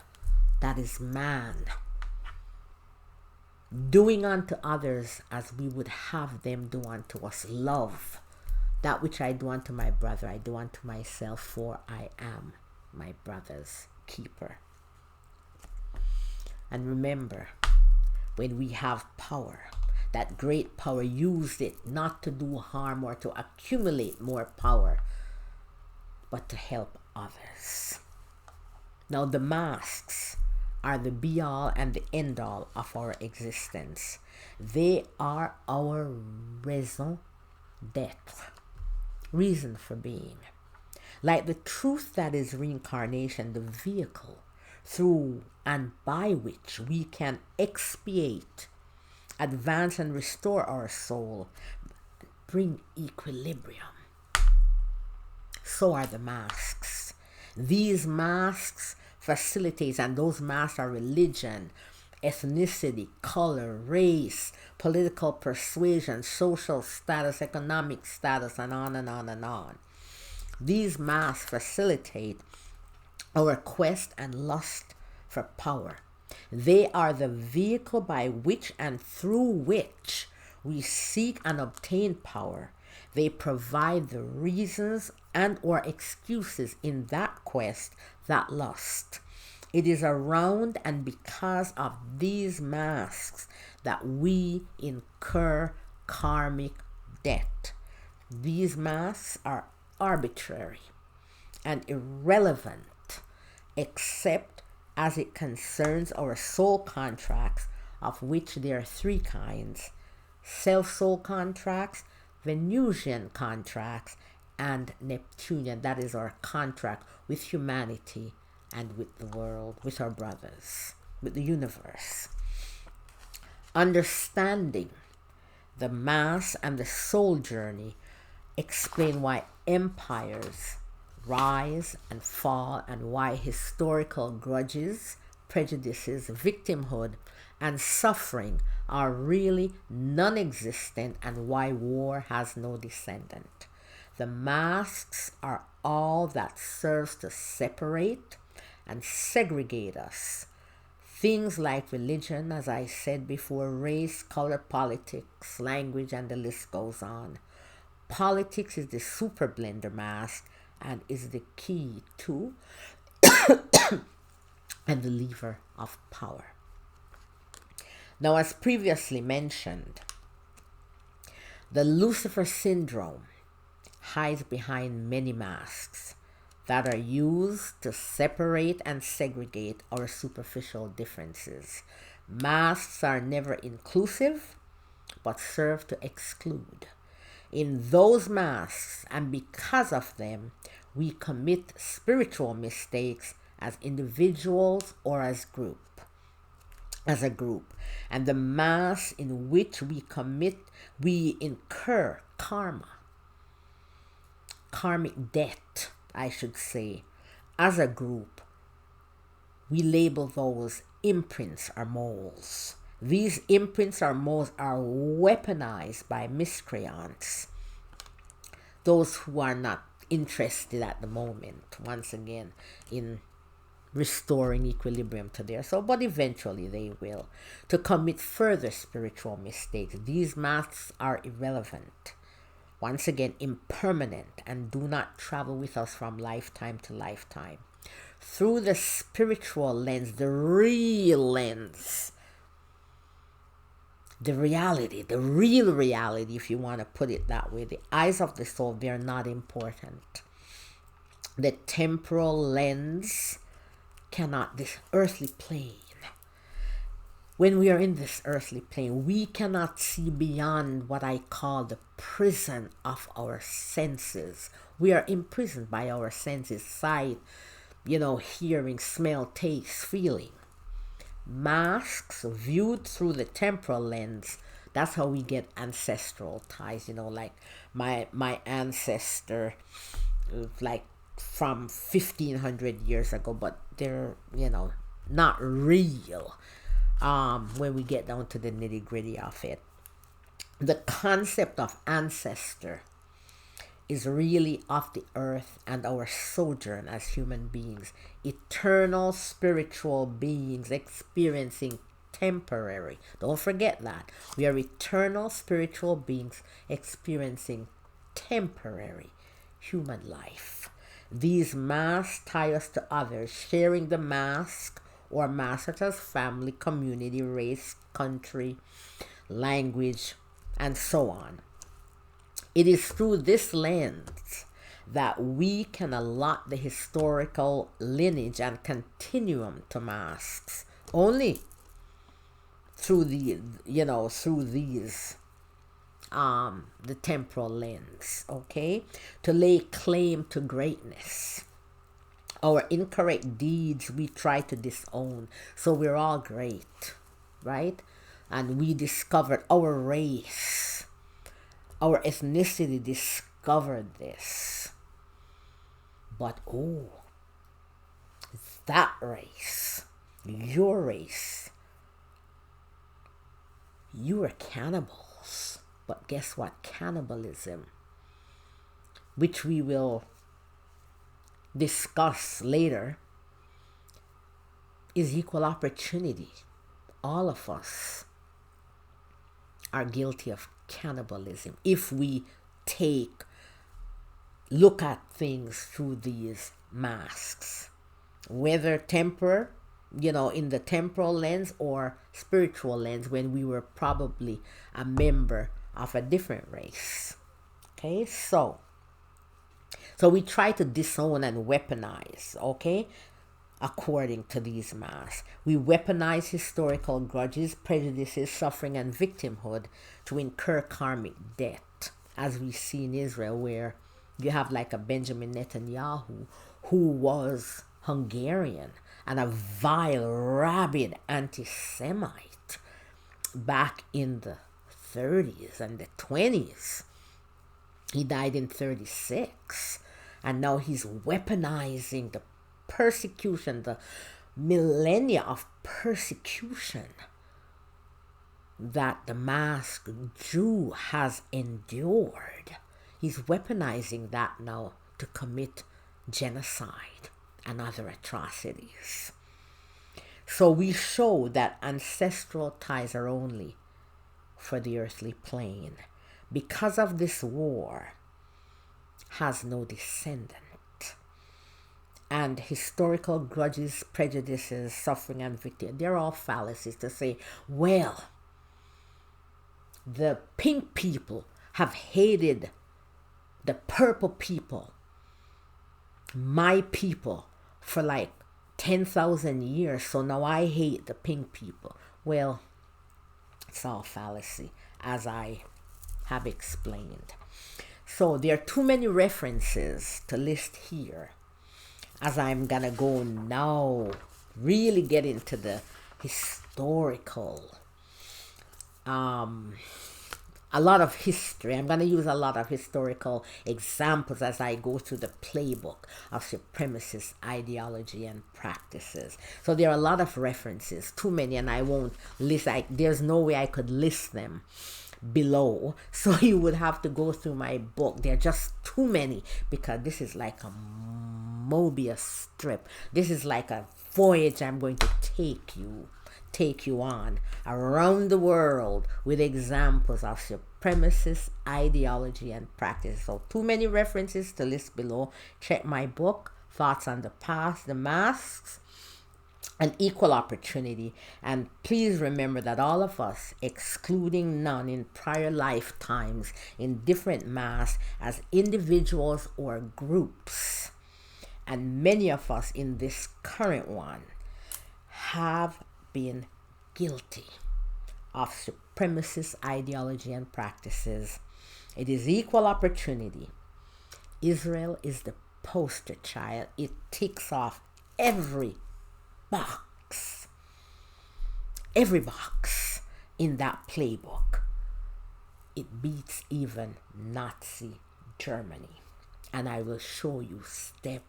that is man, doing unto others as we would have them do unto us. Love. That which I do unto my brother, I do unto myself, for I am my brother's keeper. And remember, when we have power, that great power, use it not to do harm or to accumulate more power, but to help others. Now, the masks are the be-all and the end-all of our existence. They are our raison d'etre, reason for being. Like the truth that is reincarnation, the vehicle through and by which we can expiate, advance and restore our soul, bring equilibrium. So are the masks. These masks facilitate, and those masks are religion, ethnicity, color, race, political persuasion, social status, economic status, and on and on and on. These masks facilitate our quest and lust for power. They are the vehicle by which and through which we seek and obtain power. They provide the reasons and or excuses in that quest, that lust. It is around and because of these masks that we incur karmic debt. These masks are arbitrary and irrelevant except as it concerns our soul contracts, of which there are three kinds: self-soul contracts, Venusian contracts, and Neptunian. That is our contract with humanity and with the world, with our brothers, with the universe. Understanding the mass and the soul journey explain why empires rise and fall, and why historical grudges, prejudices, victimhood, and suffering are really non-existent, and why war has no descendant. The masks are all that serves to separate and segregate us. Things like religion, as I said before, race, color, politics, language, and the list goes on. Politics is the super blender mask and is the key to and the lever of power. Now, as previously mentioned, the Lucifer syndrome hides behind many masks that are used to separate and segregate our superficial differences. Masks are never inclusive, but serve to exclude. In those masks, and because of them, we commit spiritual mistakes as individuals or as a group. And the mass in which we incur karmic debt, I should say, as a group. We label those imprints or moles. These imprints or moles are weaponized by miscreants, those who are not interested at the moment, once again, in restoring equilibrium to their soul, but eventually they will, to commit further spiritual mistakes. These masks are irrelevant, once again, impermanent, and do not travel with us from lifetime to lifetime. Through the spiritual lens, the real lens, the real reality, if you want to put it that way, the eyes of the soul, they're not important. The temporal lens cannot, this earthly plane, when we are in this earthly plane, we cannot see beyond what I call the prison of our senses. We are imprisoned by our senses: sight, hearing, smell, taste, feeling. Masks viewed through the temporal lens, that's how we get ancestral ties. Like my ancestor, like from 1500 years ago, but they're not real when we get down to the nitty-gritty of it. The concept of ancestor is really of the earth and our sojourn as human beings, eternal spiritual beings experiencing temporary. Don't forget that. We are eternal spiritual beings experiencing temporary human life. These masks tie us to others, sharing the mask or masks such as family, community, race, country, language, and so on. It is through this lens that we can allot the historical lineage and continuum to masks. Only through the temporal lens, okay? To lay claim to greatness. Our incorrect deeds we try to disown. So we're all great, right? And we discovered our race, our ethnicity discovered this. But that race, your race, you are cannibals. But guess what? Cannibalism, which we will discuss later, is equal opportunity. All of us are guilty of cannibalism if we look at things through these masks, whether in the temporal lens or spiritual lens, when we were probably a member of a different race. Okay, so we try to disown and weaponize, okay, according to these masks. We weaponize historical grudges, prejudices, suffering, and victimhood to incur karmic debt, as we see in Israel, where you have like a Benjamin Netanyahu who was Hungarian and a vile, rabid anti Semite back in the 30s and the 20s. He died in 36, and now he's weaponizing the persecution, the millennia of persecution that the masked Jew has endured. He's weaponizing that now to commit genocide and other atrocities. So we show that ancestral ties are only for the earthly plane. Because of this war, has no descendant. And historical grudges, prejudices, suffering, and victim, they're all fallacies to say, well, the pink people have hated the purple people, my people, for like 10,000 years, so now I hate the pink people. Well, it's all fallacy, as I have explained. So there are too many references to list here, as I'm gonna go now really get into the historical, a lot of history. I'm going to use a lot of historical examples as I go through the playbook of supremacist ideology and practices. So there are a lot of references, too many, and I won't list. There's no way I could list them below. So you would have to go through my book. There are just too many, because this is like a Mobius strip. This is like a voyage I'm going to take you on around the world with examples of supremacist ideology and practice. So too many references to list below. Check my book, Thoughts on the Past, the Masks, and Equal Opportunity. And please remember that all of us, excluding none, in prior lifetimes, in different masks, as individuals or groups, and many of us in this current one, have been guilty of supremacist ideology and practices. It is equal opportunity. Israel is the poster child. It ticks off every box in that playbook. It beats even Nazi Germany, and I will show you step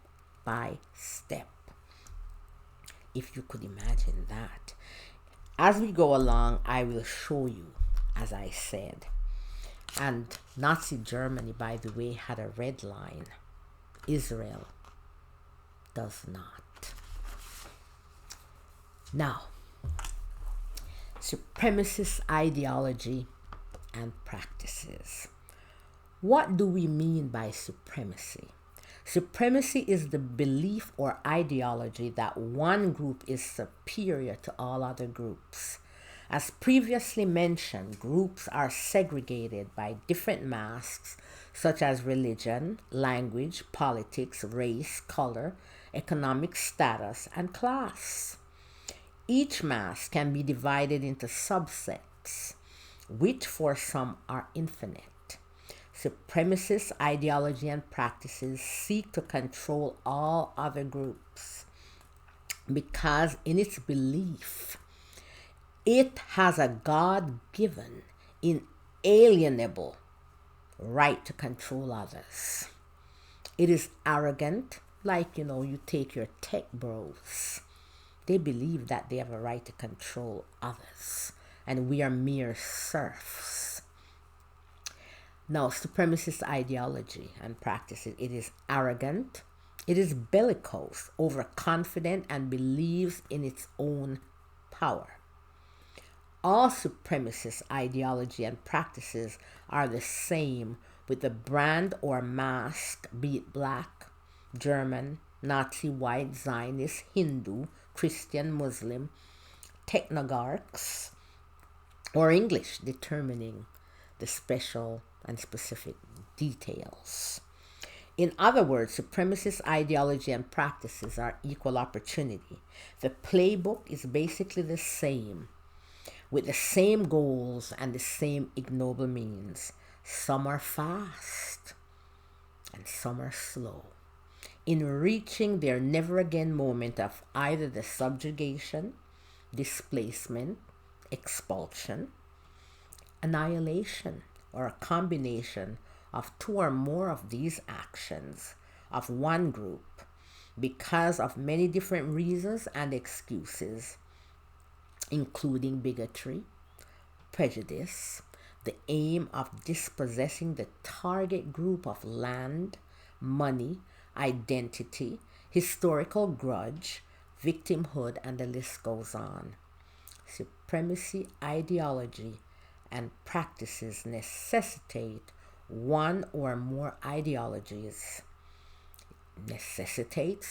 by step, if you could imagine that. As we go along, I will show you, as I said. And Nazi Germany, by the way, had a red line. Israel does not. Now, supremacist ideology and practices. What do we mean by supremacy? Supremacy is the belief or ideology that one group is superior to all other groups. As previously mentioned, groups are segregated by different masks such as religion, language, politics, race, color, economic status, and class. Each mask can be divided into subsets, which for some are infinite. Supremacist ideology and practices seek to control all other groups because in its belief, it has a God-given, inalienable right to control others. It is arrogant, like, you take your tech bros. They believe that they have a right to control others, and we are mere serfs. Now, supremacist ideology and practices, it is arrogant, it is bellicose, overconfident, and believes in its own power. All supremacist ideology and practices are the same, with the brand or mask, be it black, German, Nazi, white, Zionist, Hindu, Christian, Muslim, technocrats, or English, determining the special and specific details. In other words, supremacist ideology and practices are equal opportunity. The playbook is basically the same, with the same goals and the same ignoble means. Some are fast and some are slow in reaching their never again moment of either the subjugation, displacement, expulsion, annihilation, or a combination of two or more of these actions of one group because of many different reasons and excuses, including bigotry, prejudice, the aim of dispossessing the target group of land, money, identity, historical grudge, victimhood, and the list goes on. Supremacy ideology and practices necessitate one or more ideologies,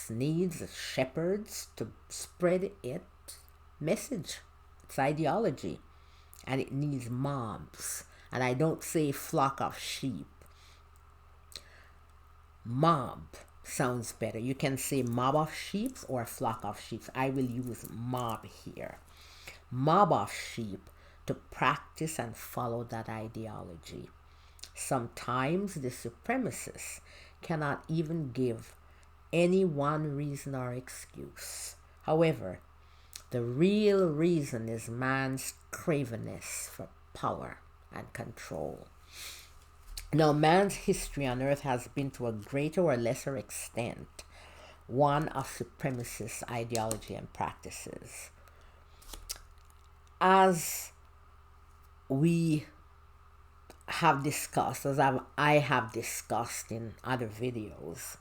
needs shepherds to spread its message, its ideology, and it needs mobs. And I don't say flock of sheep. Mob sounds better. You can say mob of sheep or flock of sheep. I will use mob here. Mob of sheep to practice and follow that ideology. Sometimes the supremacists cannot even give any one reason or excuse. However, the real reason is man's cravenness for power and control. Now, man's history on earth has been, to a greater or lesser extent, one of supremacist ideology and practices. As we have discussed, as I have discussed in other videos,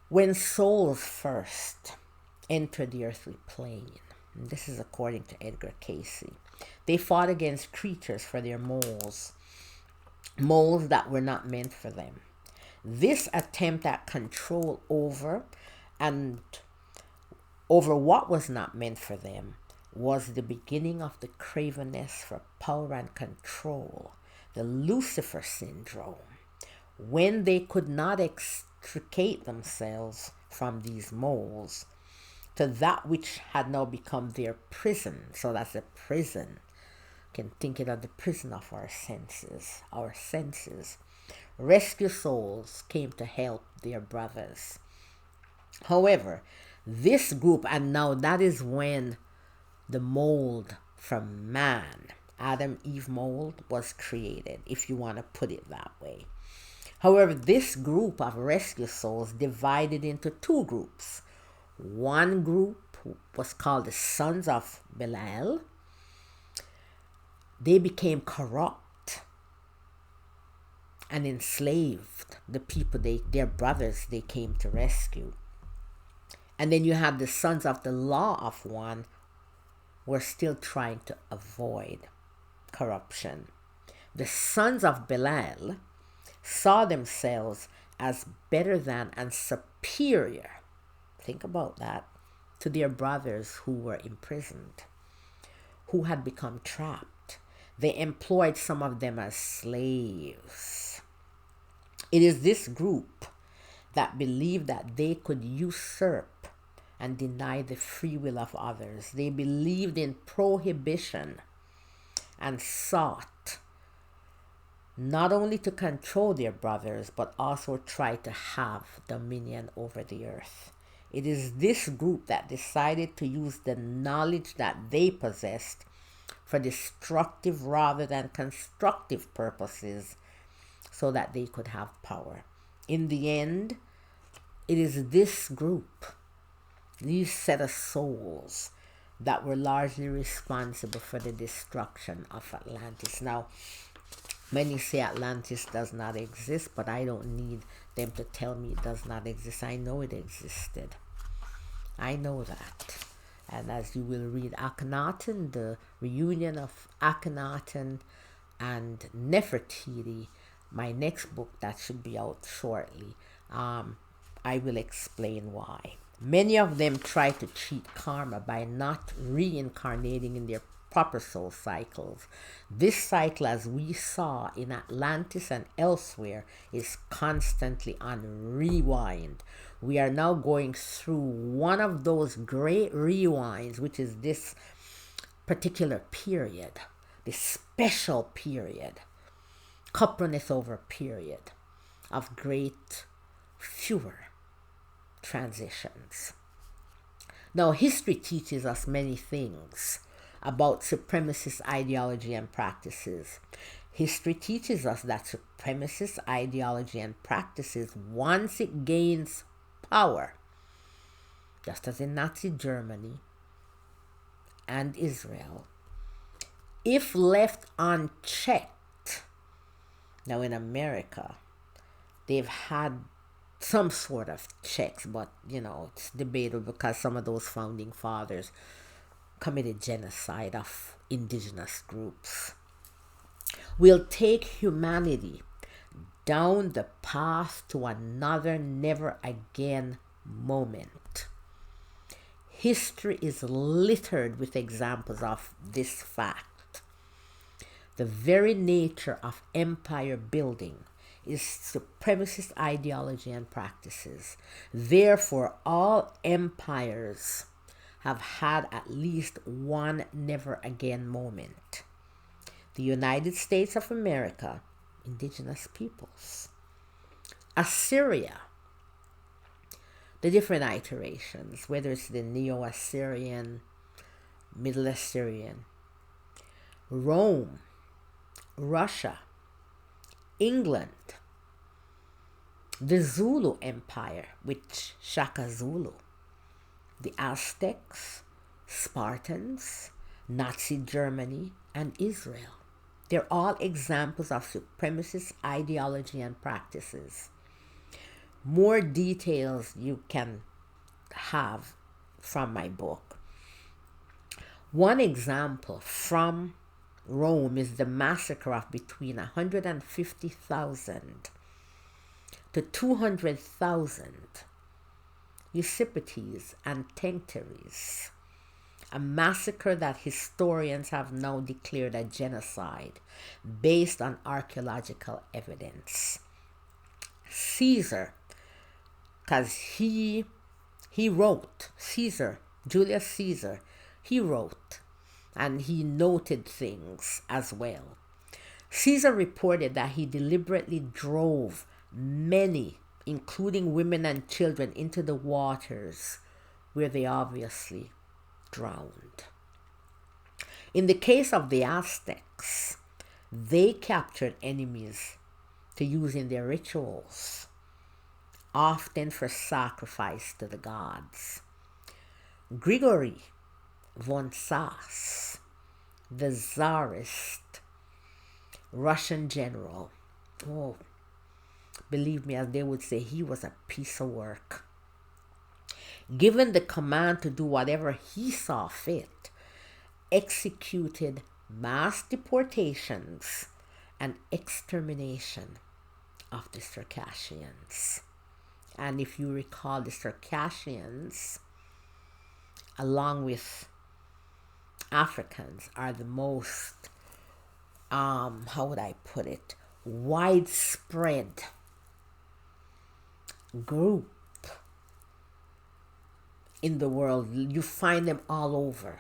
when souls first enter the earthly plane, and this is according to Edgar Cayce, they fought against creatures for their moles that were not meant for them. This attempt at control over what was not meant for them was the beginning of the cravenness for power and control, the Lucifer syndrome, when they could not extricate themselves from these moles to that which had now become their prison. So that's a prison. You can think it of the prison of our senses. Rescue souls came to help their brothers. However, this group, and now that is when the mold from man, Adam Eve mold, was created, if you want to put it that way. However, this group of rescue souls divided into two groups. One group was called the Sons of Belial. They became corrupt and enslaved the people, their brothers they came to rescue. And then you have the Sons of the Law of One, were still trying to avoid corruption. The Sons of Belial saw themselves as better than and superior, think about that, to their brothers who were imprisoned, who had become trapped. They employed some of them as slaves. It is this group that believed that they could usurp and deny the free will of others. They believed in prohibition and sought not only to control their brothers, but also try to have dominion over the earth. It is this group that decided to use the knowledge that they possessed for destructive rather than constructive purposes so that they could have power. In the end, it is this group, these set of souls, that were largely responsible for the destruction of Atlantis. Now, many say Atlantis does not exist, but I don't need them to tell me it does not exist. I know it existed. I know that. And as you will read Akhenaten, the reunion of Akhenaten and Nefertiti, my next book that should be out shortly, I will explain why. Many of them try to cheat karma by not reincarnating in their proper soul cycles. This cycle, as we saw in Atlantis and elsewhere, is constantly on rewind. We are now going through one of those great rewinds, which is this particular period, this special period, coupleness over period of great fewer transitions. Now, history teaches us many things about supremacist ideology and practices. History teaches us that supremacist ideology and practices, once it gains power, just as in Nazi Germany and Israel, if left unchecked, now in America, they've had some sort of checks, but it's debatable because some of those founding fathers committed genocide of indigenous groups, will take humanity down the path to another never again moment. History is littered with examples of this fact. The very nature of empire building is supremacist ideology and practices. Therefore, all empires have had at least one never again moment. The United States of America, indigenous peoples. Assyria, the different iterations, whether it's the Neo-Assyrian, Middle Assyrian, Rome, Russia, England, the Zulu Empire, which Shaka Zulu, the Aztecs, Spartans, Nazi Germany, and Israel. They're all examples of supremacist ideology and practices. More details you can have from my book. One example from Rome is the massacre of between 150,000 to 200,000 Usipetes and Tencteres, a massacre that historians have now declared a genocide based on archaeological evidence. Caesar, because he wrote, Julius Caesar, he wrote, and he noted things as well. Caesar reported that he deliberately drove many, including women and children, into the waters where they obviously drowned. In the case of the Aztecs, they captured enemies to use in their rituals, often for sacrifice to the gods. Grigory von Sass, the Tsarist Russian general, believe me, as they would say, he was a piece of work. Given the command to do whatever he saw fit, executed mass deportations and extermination of the Circassians. And if you recall, the Circassians, along with Africans, are the most, widespread group in the world. You find them all over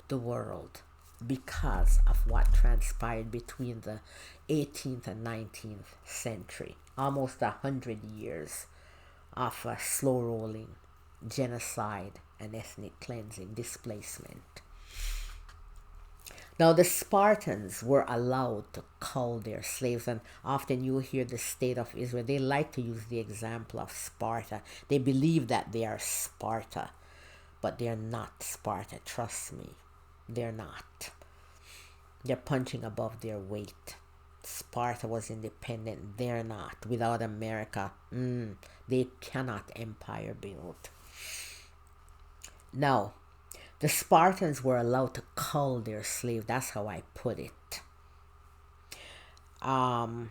the world because of what transpired between the 18th and 19th century. Almost 100 years of a slow-rolling genocide and ethnic cleansing, displacement. Now, the Spartans were allowed to cull their slaves, and often you hear the state of Israel. They like to use the example of Sparta. They believe that they are Sparta, but they're not Sparta. Trust me, they're not. They're punching above their weight. Sparta was independent. They're not. Without America, they cannot empire build. Now, the Spartans were allowed to cull their slaves. That's how I put it. The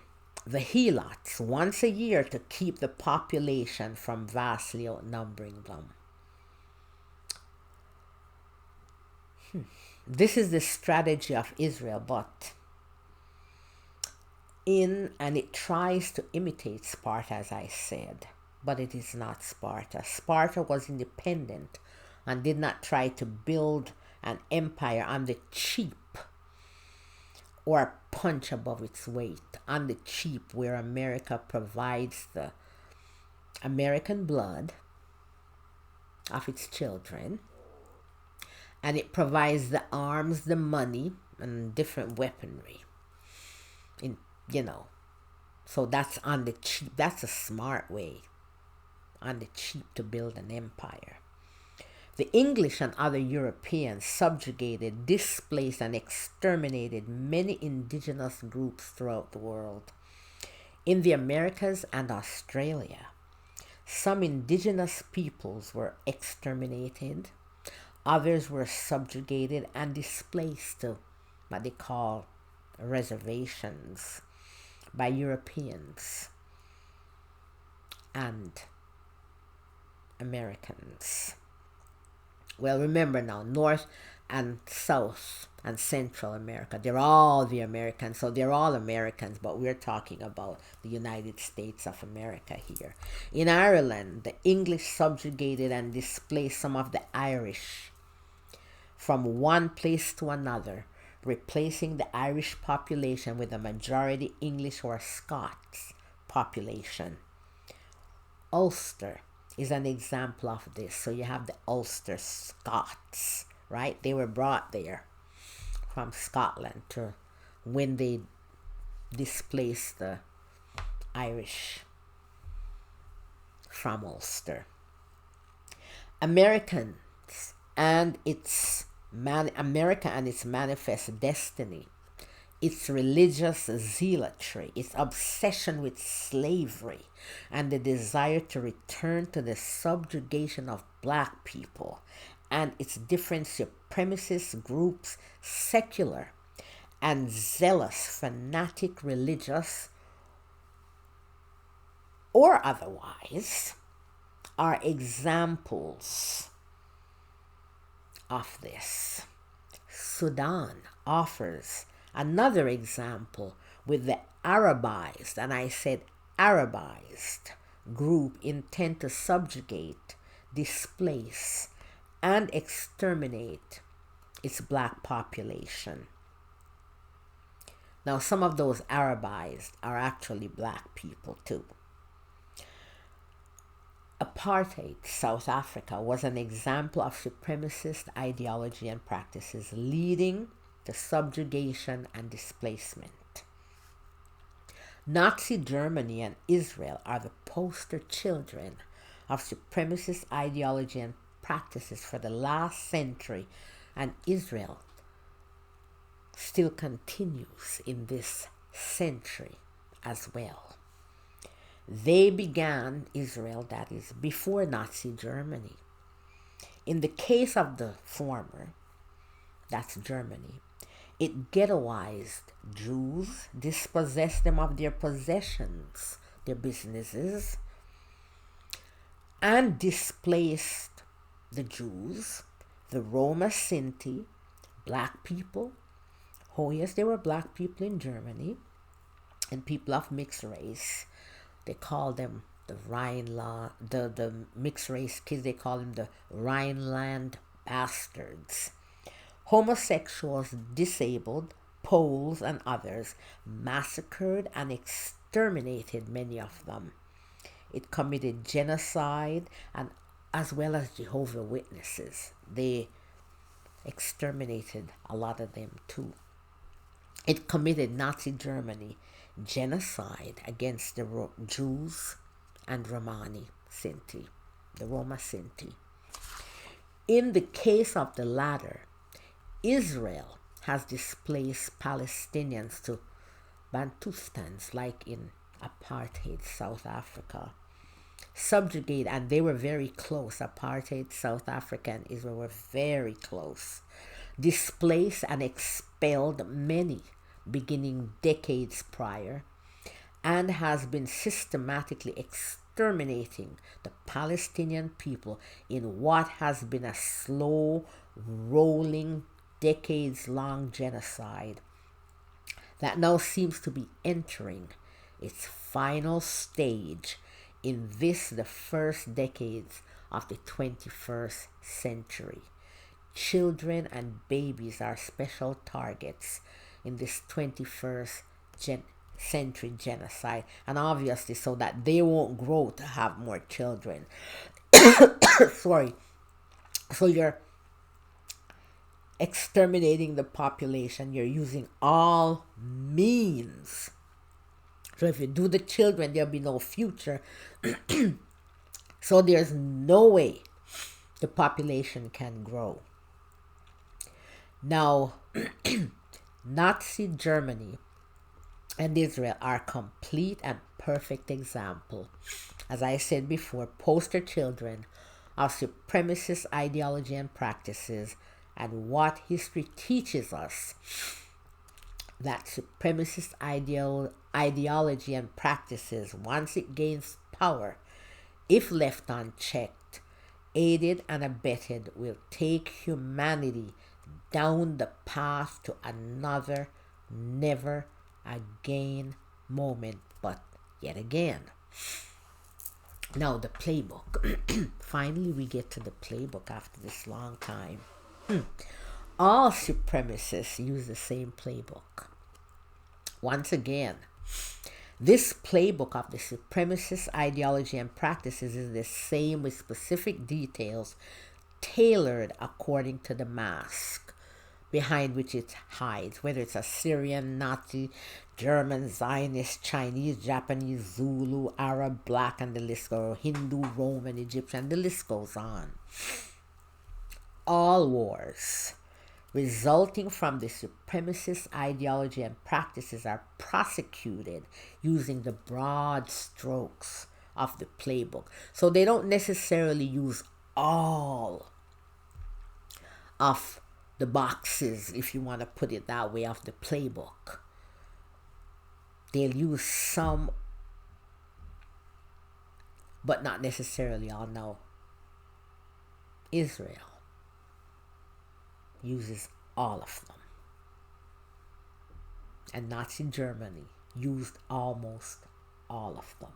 helots, once a year, to keep the population from vastly outnumbering them. This is the strategy of Israel, and it tries to imitate Sparta, as I said, but it is not Sparta. Sparta was independent and did not try to build an empire on the cheap or punch above its weight, on the cheap, where America provides the American blood of its children, and it provides the arms, the money, and different weaponry. So that's on the cheap. That's a smart way, on the cheap, to build an empire. The English and other Europeans subjugated, displaced, and exterminated many indigenous groups throughout the world. In the Americas and Australia, some indigenous peoples were exterminated, others were subjugated and displaced to what they call reservations by Europeans and Americans. Well, remember now, North and South and Central America, they're all the Americans, so they're all Americans, but we're talking about the United States of America here. In Ireland, the English subjugated and displaced some of the Irish from one place to another, replacing the Irish population with a majority English or Scots population. Ulster is an example of this. So you have the Ulster Scots, right? They were brought there from Scotland when they displaced the Irish from Ulster. America and its manifest destiny, its religious zealotry, its obsession with slavery, and the desire to return to the subjugation of black people, and its different supremacist groups, secular and zealous, fanatic, religious, or otherwise, are examples of this. Sudan offers another example with the Arabized, and I said Arabized, group intent to subjugate, displace, and exterminate its black population. Now, some of those Arabized are actually black people too. Apartheid South Africa was an example of supremacist ideology and practices leading to subjugation and displacement. Nazi Germany and Israel are the poster children of supremacist ideology and practices for the last century, and Israel still continues in this century as well. They began, Israel that is, before Nazi Germany. In the case of the former, that's Germany, it ghettoized Jews, dispossessed them of their possessions, their businesses, and displaced the Jews, the Roma Sinti, black people. Oh yes, there were black people in Germany, and people of mixed race. They call them the Rhineland, the mixed race kids, they call them the Rhineland bastards. Homosexuals, disabled, Poles, and others massacred and exterminated many of them. It committed genocide, and as well as Jehovah's Witnesses. They exterminated a lot of them too. It committed, Nazi Germany, genocide against the Jews and Romani Sinti, the Roma Sinti. In the case of the latter, Israel has displaced Palestinians to Bantustans, like in apartheid South Africa. Subjugate, and they were very close. Apartheid South Africa and Israel were very close. Displaced and expelled many beginning decades prior, and has been systematically exterminating the Palestinian people in what has been a slow rolling decades-long genocide that now seems to be entering its final stage in the first decades of the 21st century. Children and babies are special targets in this 21st century genocide, and obviously so that they won't grow to have more children. Sorry. So you're exterminating the population, you're using all means. So if you do the children, there'll be no future. So there's no way the population can grow. Now, Nazi Germany and Israel are complete and perfect example, as I said before, poster children of supremacist ideology and practices, and what history teaches us, that supremacist ideology and practices, once it gains power, if left unchecked, aided and abetted, will take humanity down the path to another never again moment, but yet again. Now the playbook. Finally we get to the playbook after this long time. All supremacists use the same playbook. Once again, this playbook of the supremacist ideology and practices is the same with specific details tailored according to the mask behind which it hides, whether it's Assyrian, Nazi, German, Zionist, Chinese, Japanese, Zulu, Arab, Black, and the list goes, Hindu, Roman, Egyptian, the list goes on. All wars resulting from the supremacist ideology and practices are prosecuted using the broad strokes of the playbook. So they don't necessarily use all of the boxes, if you want to put it that way, of the playbook. They'll use some, but not necessarily all. Now, Israel uses all of them. And Nazi Germany used almost all of them.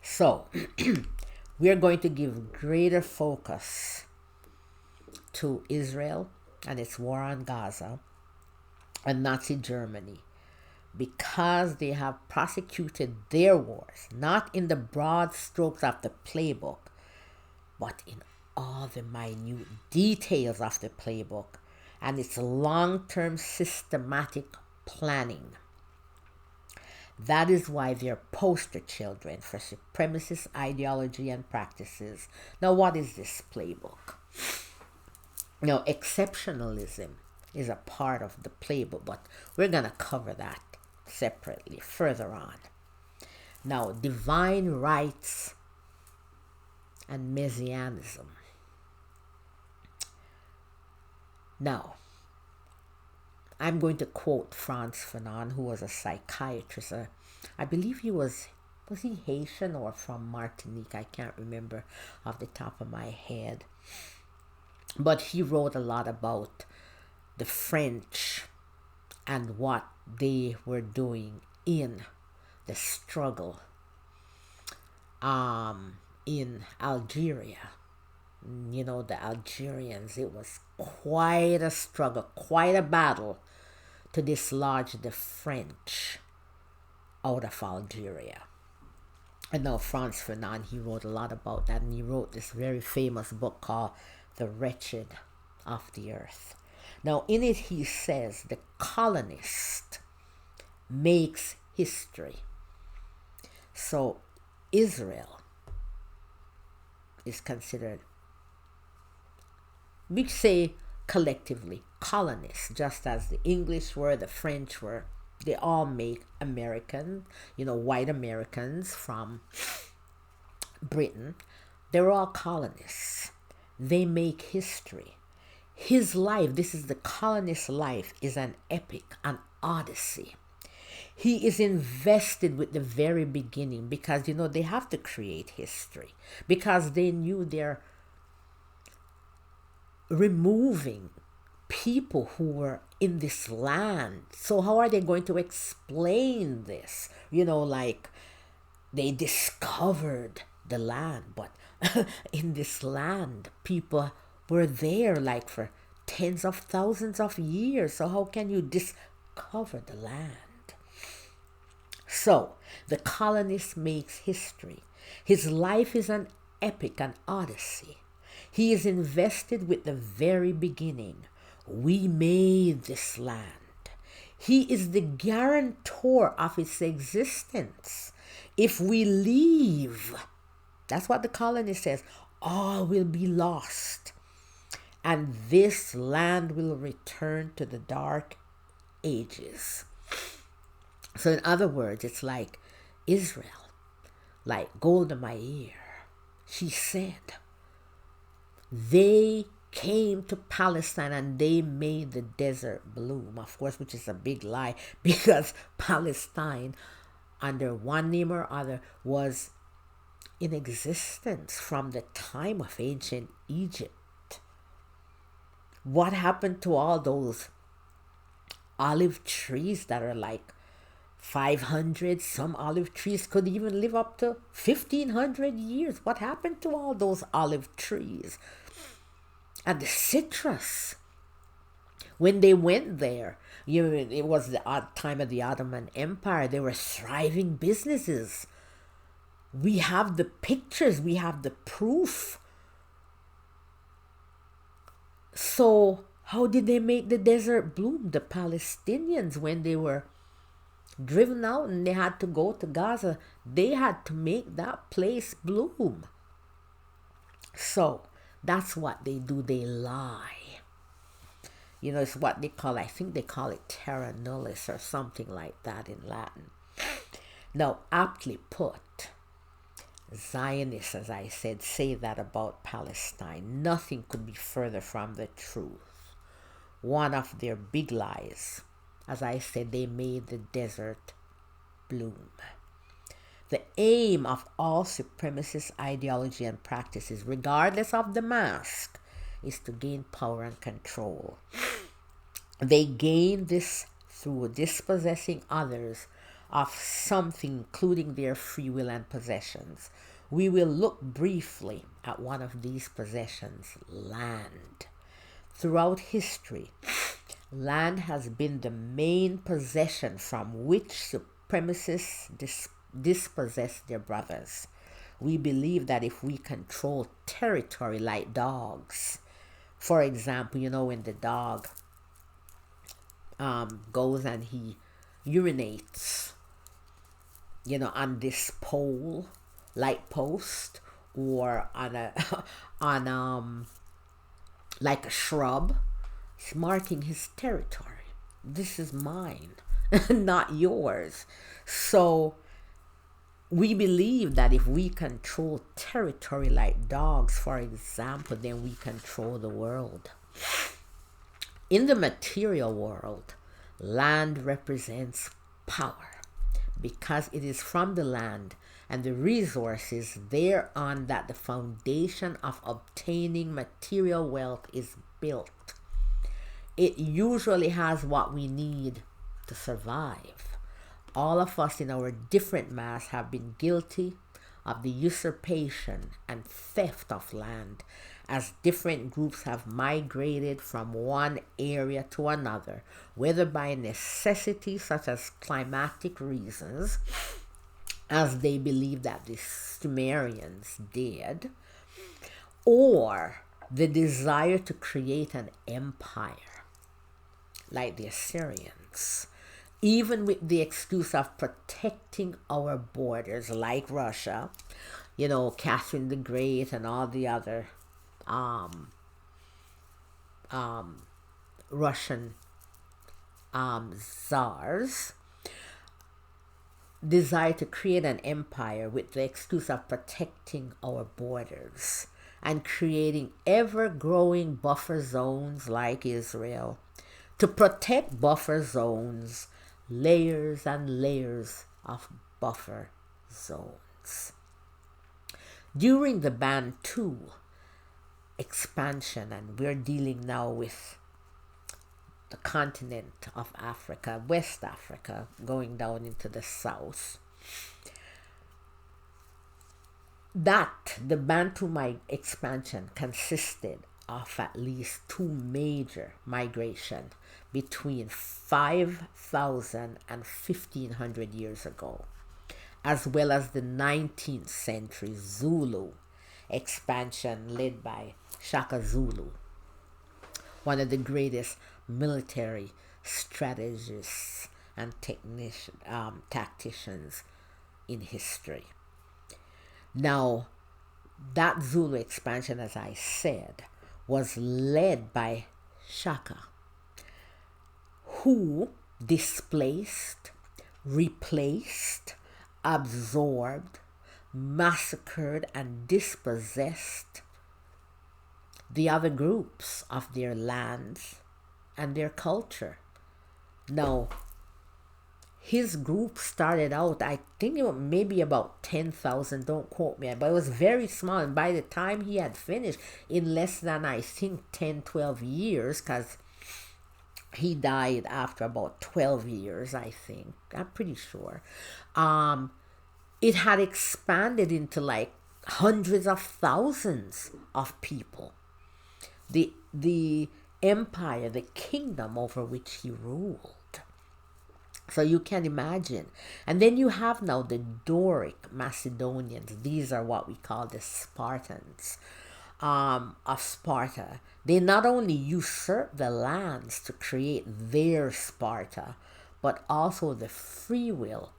So, we are going to give greater focus to Israel and its war on Gaza and Nazi Germany, because they have prosecuted their wars, not in the broad strokes of the playbook, but in all the minute details of the playbook and its long-term systematic planning. That is why they're poster children for supremacist ideology and practices. Now, what is this playbook? Now, exceptionalism is a part of the playbook, but we're going to cover that separately further on. Now, divine rights and messianism. Now, I'm going to quote Frantz Fanon, who was a psychiatrist. I believe he was he Haitian or from Martinique? I can't remember off the top of my head. But he wrote a lot about the French and what they were doing in the struggle in Algeria. You know, the Algerians, it was quite a struggle, quite a battle to dislodge the French out of Algeria. And now Frantz Fanon, he wrote a lot about that, and he wrote this very famous book called The Wretched of the Earth. Now, in it he says the colonist makes history. So Israel is considered, we say collectively, colonists, just as the English were, the French were. They all make American, white Americans from Britain. They're all colonists. They make history. His life, this is the colonist's life, is an epic, an odyssey. He is invested with the very beginning because, they have to create history because they knew they're removing people who were in this land. So how are they going to explain this? Like they discovered the land, but in this land, people were there like for tens of thousands of years. So how can you discover the land? So the colonist makes history. His life is an epic, an odyssey. He is invested with the very beginning. We made this land. He is the guarantor of its existence. If we leave, that's what the colonist says, all will be lost. And this land will return to the dark ages. So in other words, it's like Israel, like Golda Meir. She said, they came to Palestine and they made the desert bloom, of course, which is a big lie, because Palestine, under one name or other, was in existence from the time of ancient Egypt. What happened to all those olive trees that are like 500? Some olive trees could even live up to 1,500 years. What happened to all those olive trees? And the citrus, when they went there, it was the time of the Ottoman Empire. They were thriving businesses. We have the pictures, we have the proof. So how did they make the desert bloom? The Palestinians, when they were driven out and they had to go to Gaza, they had to make that place bloom. So that's what they do. They lie. It's what they call, I think they call it terra nullius or something like that in Latin. Now, aptly put, Zionists, as I said, say that about Palestine. Nothing could be further from the truth. One of their big lies, as I said, they made the desert bloom. The aim of all supremacist ideology and practices, regardless of the mask, is to gain power and control. They gain this through dispossessing others of something, including their free will and possessions. We will look briefly at one of these possessions, land. Throughout history, land has been the main possession from which supremacists dispossess their brothers. We believe that if we control territory like dogs, for example, when the dog goes and he urinates, on this light post, or on like a shrub, he's marking his territory. This is mine, not yours. So we believe that if we control territory like dogs, for example, then we control the world. In the material world, land represents power because it is from the land and the resources thereon that the foundation of obtaining material wealth is built. It usually has what we need to survive. All of us in our different masks have been guilty of the usurpation and theft of land as different groups have migrated from one area to another, whether by necessity such as climatic reasons, as they believe that the Sumerians did, or the desire to create an empire like the Assyrians, even with the excuse of protecting our borders like Russia, Catherine the Great and all the other Russian czars desire to create an empire with the excuse of protecting our borders and creating ever-growing buffer zones like Israel. To protect buffer zones, layers and layers of buffer zones. During the Bantu expansion, and we're dealing now with the continent of Africa, West Africa, going down into the south, that the Bantu expansion consisted of at least two major migration between 5,000 and 1,500 years ago, as well as the 19th century Zulu expansion led by Shaka Zulu, one of the greatest military strategists and tacticians in history. Now, that Zulu expansion, as I said, was led by Shaka, who displaced, replaced, absorbed, massacred, and dispossessed the other groups of their lands and their culture. Now, his group started out, I think it was maybe about 10,000, don't quote me, but it was very small. And by the time he had finished, in less than, I think, 10, 12 years, because he died after about 12 years, I think. I'm pretty sure. It had expanded into like hundreds of thousands of people. The empire, the kingdom over which he ruled. So you can imagine. And then you have now the Doric Macedonians. These are what we call the Spartans of Sparta. They not only usurped the lands to create their Sparta, but also the free will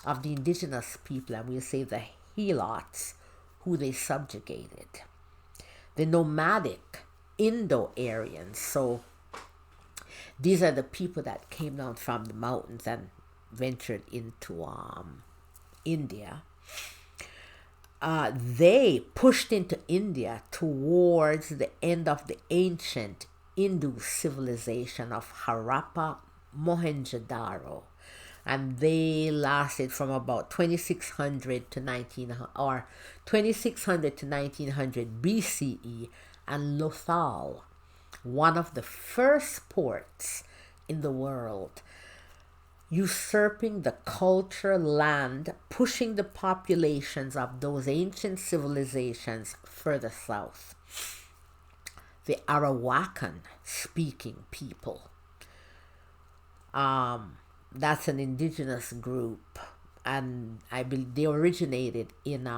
of the indigenous people, and we'll say the Helots, who they subjugated. The nomadic Indo-Aryans, so these are the people that came down from the mountains and ventured into India. They pushed into India towards the end of the ancient Hindu civilization of Harappa, Mohenjo-daro, and they lasted from about 2600 to 1900 BCE, and Lothal, one of the first ports in the world, usurping the culture, land, pushing the populations of those ancient civilizations further south. The Arawakan speaking people. That's an indigenous group, and I believe they originated in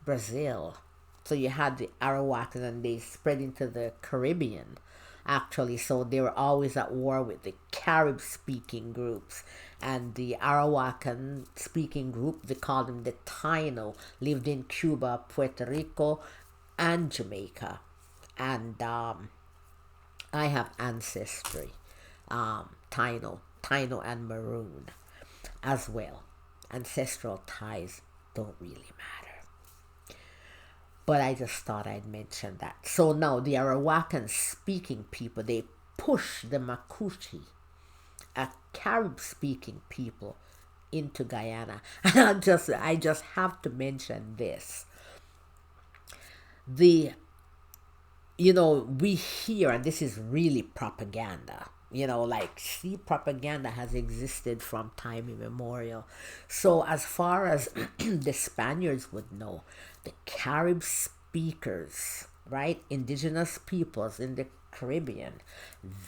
Brazil. So you had the Arawakans, and they spread into the Caribbean, actually. So they were always at war with the Carib-speaking groups. And the Arawakan-speaking group, they called them the Taino, lived in Cuba, Puerto Rico, and Jamaica. And I have ancestry, Taino and Maroon as well. Ancestral ties don't really matter. But I just thought I'd mention that. So now the Arawakan-speaking people, they push the Makushi, a Carib-speaking people, into Guyana. And I just have to mention this. We hear, and this is really propaganda, propaganda has existed from time immemorial. So as far as the Spaniards would know, the Carib speakers, right, indigenous peoples in the Caribbean,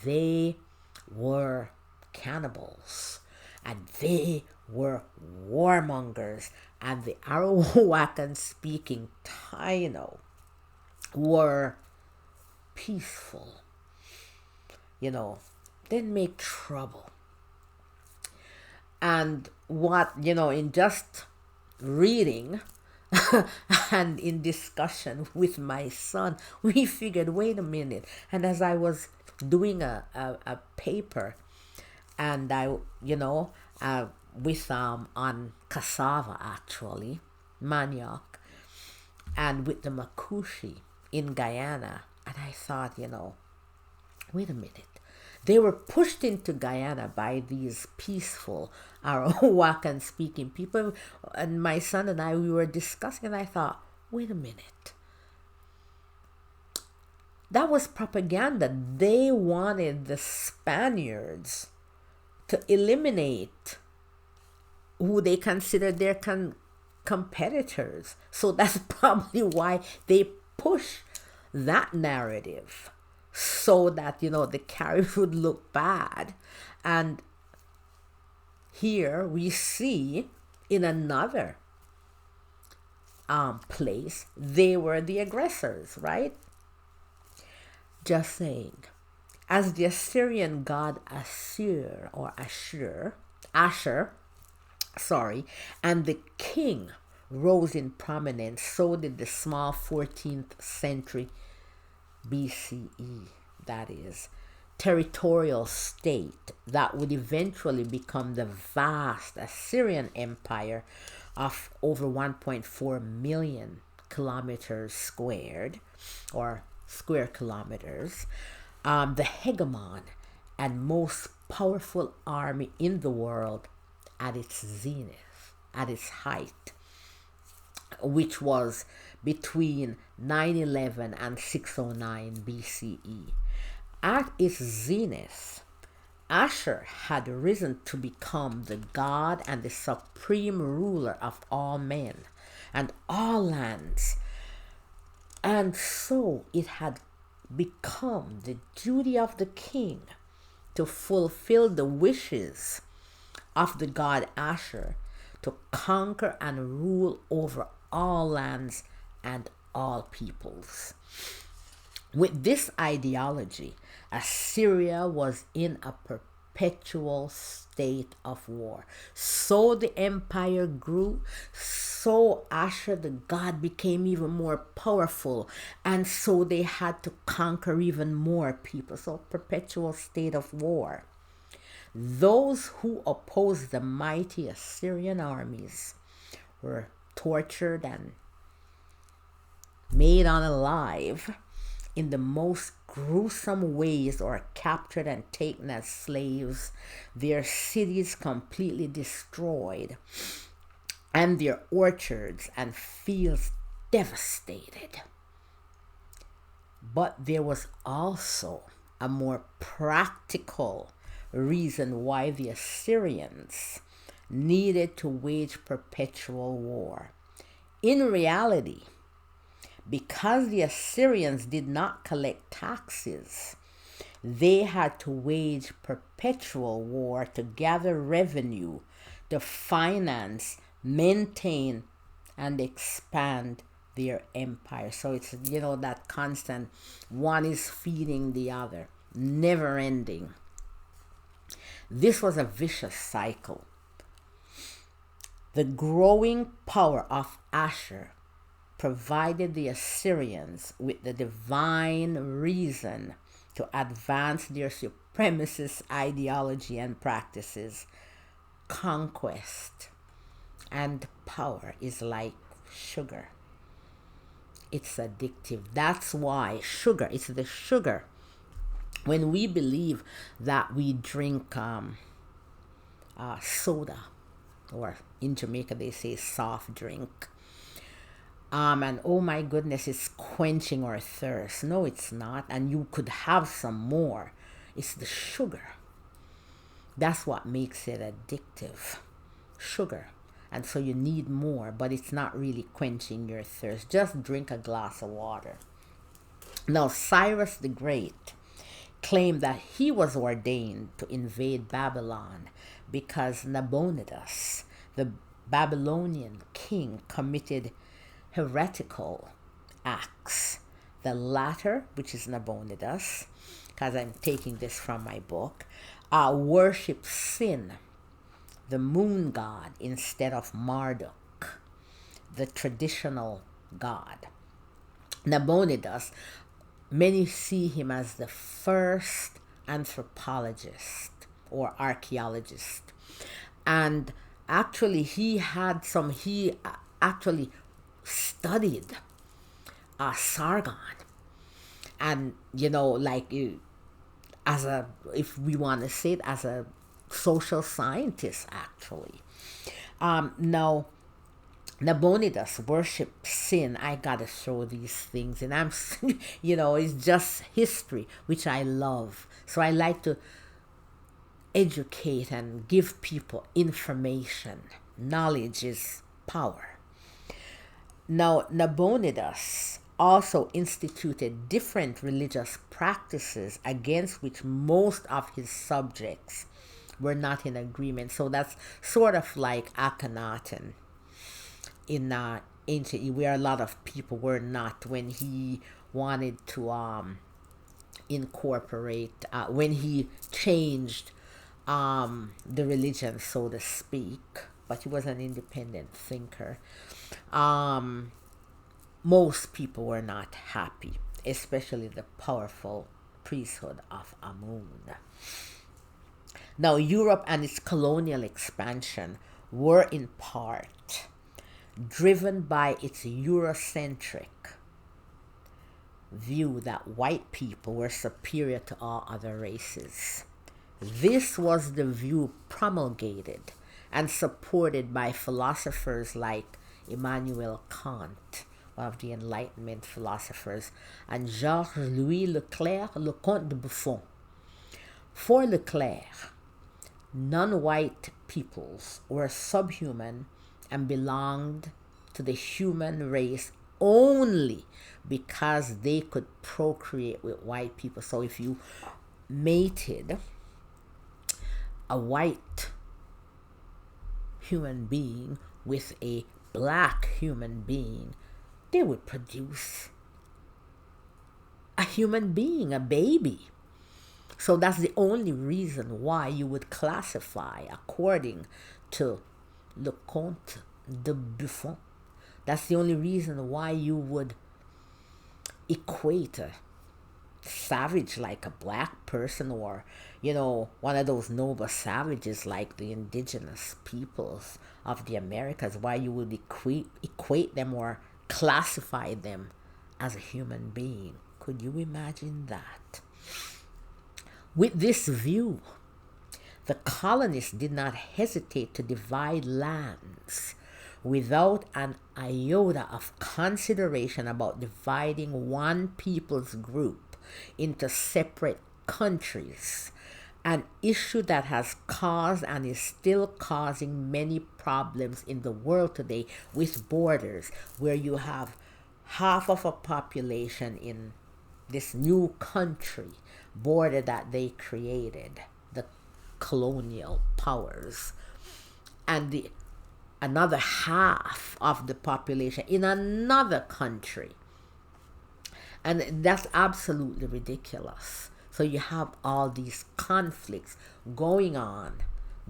they were cannibals, and they were warmongers, and the Arawakan-speaking Taino were peaceful, didn't make trouble. And what, in just reading and in discussion with my son, we figured, wait a minute. And as I was doing a paper, and I, with on cassava, actually, manioc, and with the Makushi in Guyana, and I thought, wait a minute. They were pushed into Guyana by these peaceful Arawakan-speaking people, and my son and I, we were discussing, and I thought, wait a minute. That was propaganda. They wanted the Spaniards to eliminate who they considered their competitors. So that's probably why they push that narrative, so that, the Caribs would look bad. And here we see in another place, they were the aggressors, right? Just saying. As the Assyrian god Asher, and the king rose in prominence, so did the small 14th century BCE, that is, territorial state that would eventually become the vast Assyrian Empire of over 1.4 million kilometers squared, or square kilometers, the hegemon and most powerful army in the world at its zenith, at its height, which was between 911 and 609 BCE. At its zenith, Asher had risen to become the god and the supreme ruler of all men and all lands. And so it had become the duty of the king to fulfill the wishes of the god Asher, to conquer and rule over all lands and all peoples. With this ideology, Assyria was in a perpetual state of war. So the empire grew, so Asher the god became even more powerful, and so they had to conquer even more people. So perpetual state of war. Those who opposed the mighty Assyrian armies were tortured and made unalive in the most gruesome ways, or captured and taken as slaves, their cities completely destroyed, and their orchards and fields devastated. But there was also a more practical reason why the Assyrians needed to wage perpetual war. In reality, because the Assyrians did not collect taxes, they had to wage perpetual war to gather revenue, to finance, maintain, and expand their empire. So it's, that constant, one is feeding the other, never ending. This was a vicious cycle. The growing power of Asher provided the Assyrians with the divine reason to advance their supremacist ideology and practices. Conquest and power is like sugar. It's addictive. That's why sugar, it's the sugar. When we believe that we drink soda, or in Jamaica they say soft drink, and oh my goodness, it's quenching our thirst. No, it's not. And you could have some more. It's the sugar. That's what makes it addictive. Sugar. And so you need more, but it's not really quenching your thirst. Just drink a glass of water. Now, Cyrus the Great claimed that he was ordained to invade Babylon because Nabonidus, the Babylonian king, committed heretical acts. The latter, which is Nabonidus, because I'm taking this from my book, worship Sin, the moon god, instead of Marduk, the traditional god. Nabonidus, many see him as the first anthropologist or archaeologist. And actually he actually studied Sargon, and as a, if we want to say it, as a social scientist actually. Now Nabonidus worship sin. I gotta show these things, and I'm, it's just history, which I love. So I like to educate and give people information. Knowledge is power. Now, Nabonidus also instituted different religious practices against which most of his subjects were not in agreement. So that's sort of like Akhenaten in ancient, where a lot of people were not, when he wanted to incorporate, when he changed the religion, so to speak, but he was an independent thinker. Most people were not happy, especially the powerful priesthood of Amun. Now, Europe and its colonial expansion were in part driven by its Eurocentric view that white people were superior to all other races. This was the view promulgated and supported by philosophers like Immanuel Kant, one of the Enlightenment philosophers, and Georges-Louis Leclerc, Le Comte de Buffon. For Leclerc, non-white peoples were subhuman and belonged to the human race only because they could procreate with white people. So if you mated a white human being with a black human being, they would produce a human being, a baby. So that's the only reason why you would classify, according to Le Comte de Buffon, that's the only reason why you would equate a savage like a black person, or one of those noble savages like the indigenous peoples of the Americas, why you would equate them or classify them as a human being. Could you imagine that? With this view, the colonists did not hesitate to divide lands without an iota of consideration about dividing one people's group into separate countries, an issue that has caused and is still causing many problems in the world today, with borders where you have half of a population in this new country border that they created, the colonial powers, and another half of the population in another country. And that's absolutely ridiculous. So you have all these conflicts going on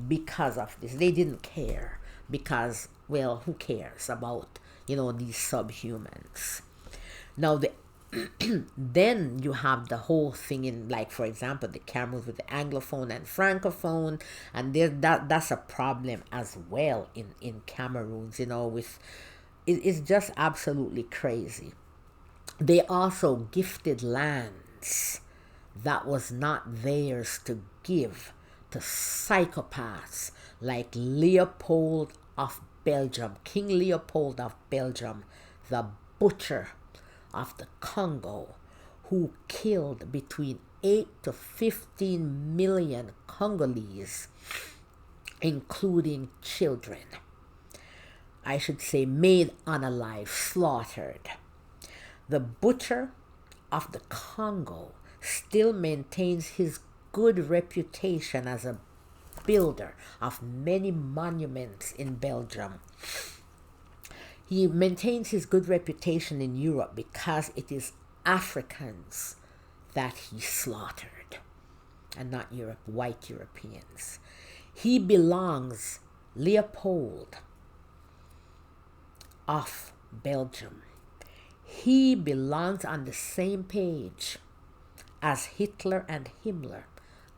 because of this. They didn't care because, well, who cares about, these subhumans? Now, then you have the whole thing in, like, for example, the Cameroons with the Anglophone and Francophone, and that's a problem as well in Cameroons, with, it's just absolutely crazy. They also gifted lands that was not theirs to give to psychopaths like Leopold of Belgium, King Leopold of Belgium, the butcher of the Congo, who killed between 8 to 15 million Congolese, including children. I should say made unalive, slaughtered. The butcher of the Congo still maintains his good reputation as a builder of many monuments in Belgium. He maintains his good reputation in Europe because it is Africans that he slaughtered, and not white Europeans. He belongs, Leopold of Belgium, he belongs on the same page as Hitler and Himmler,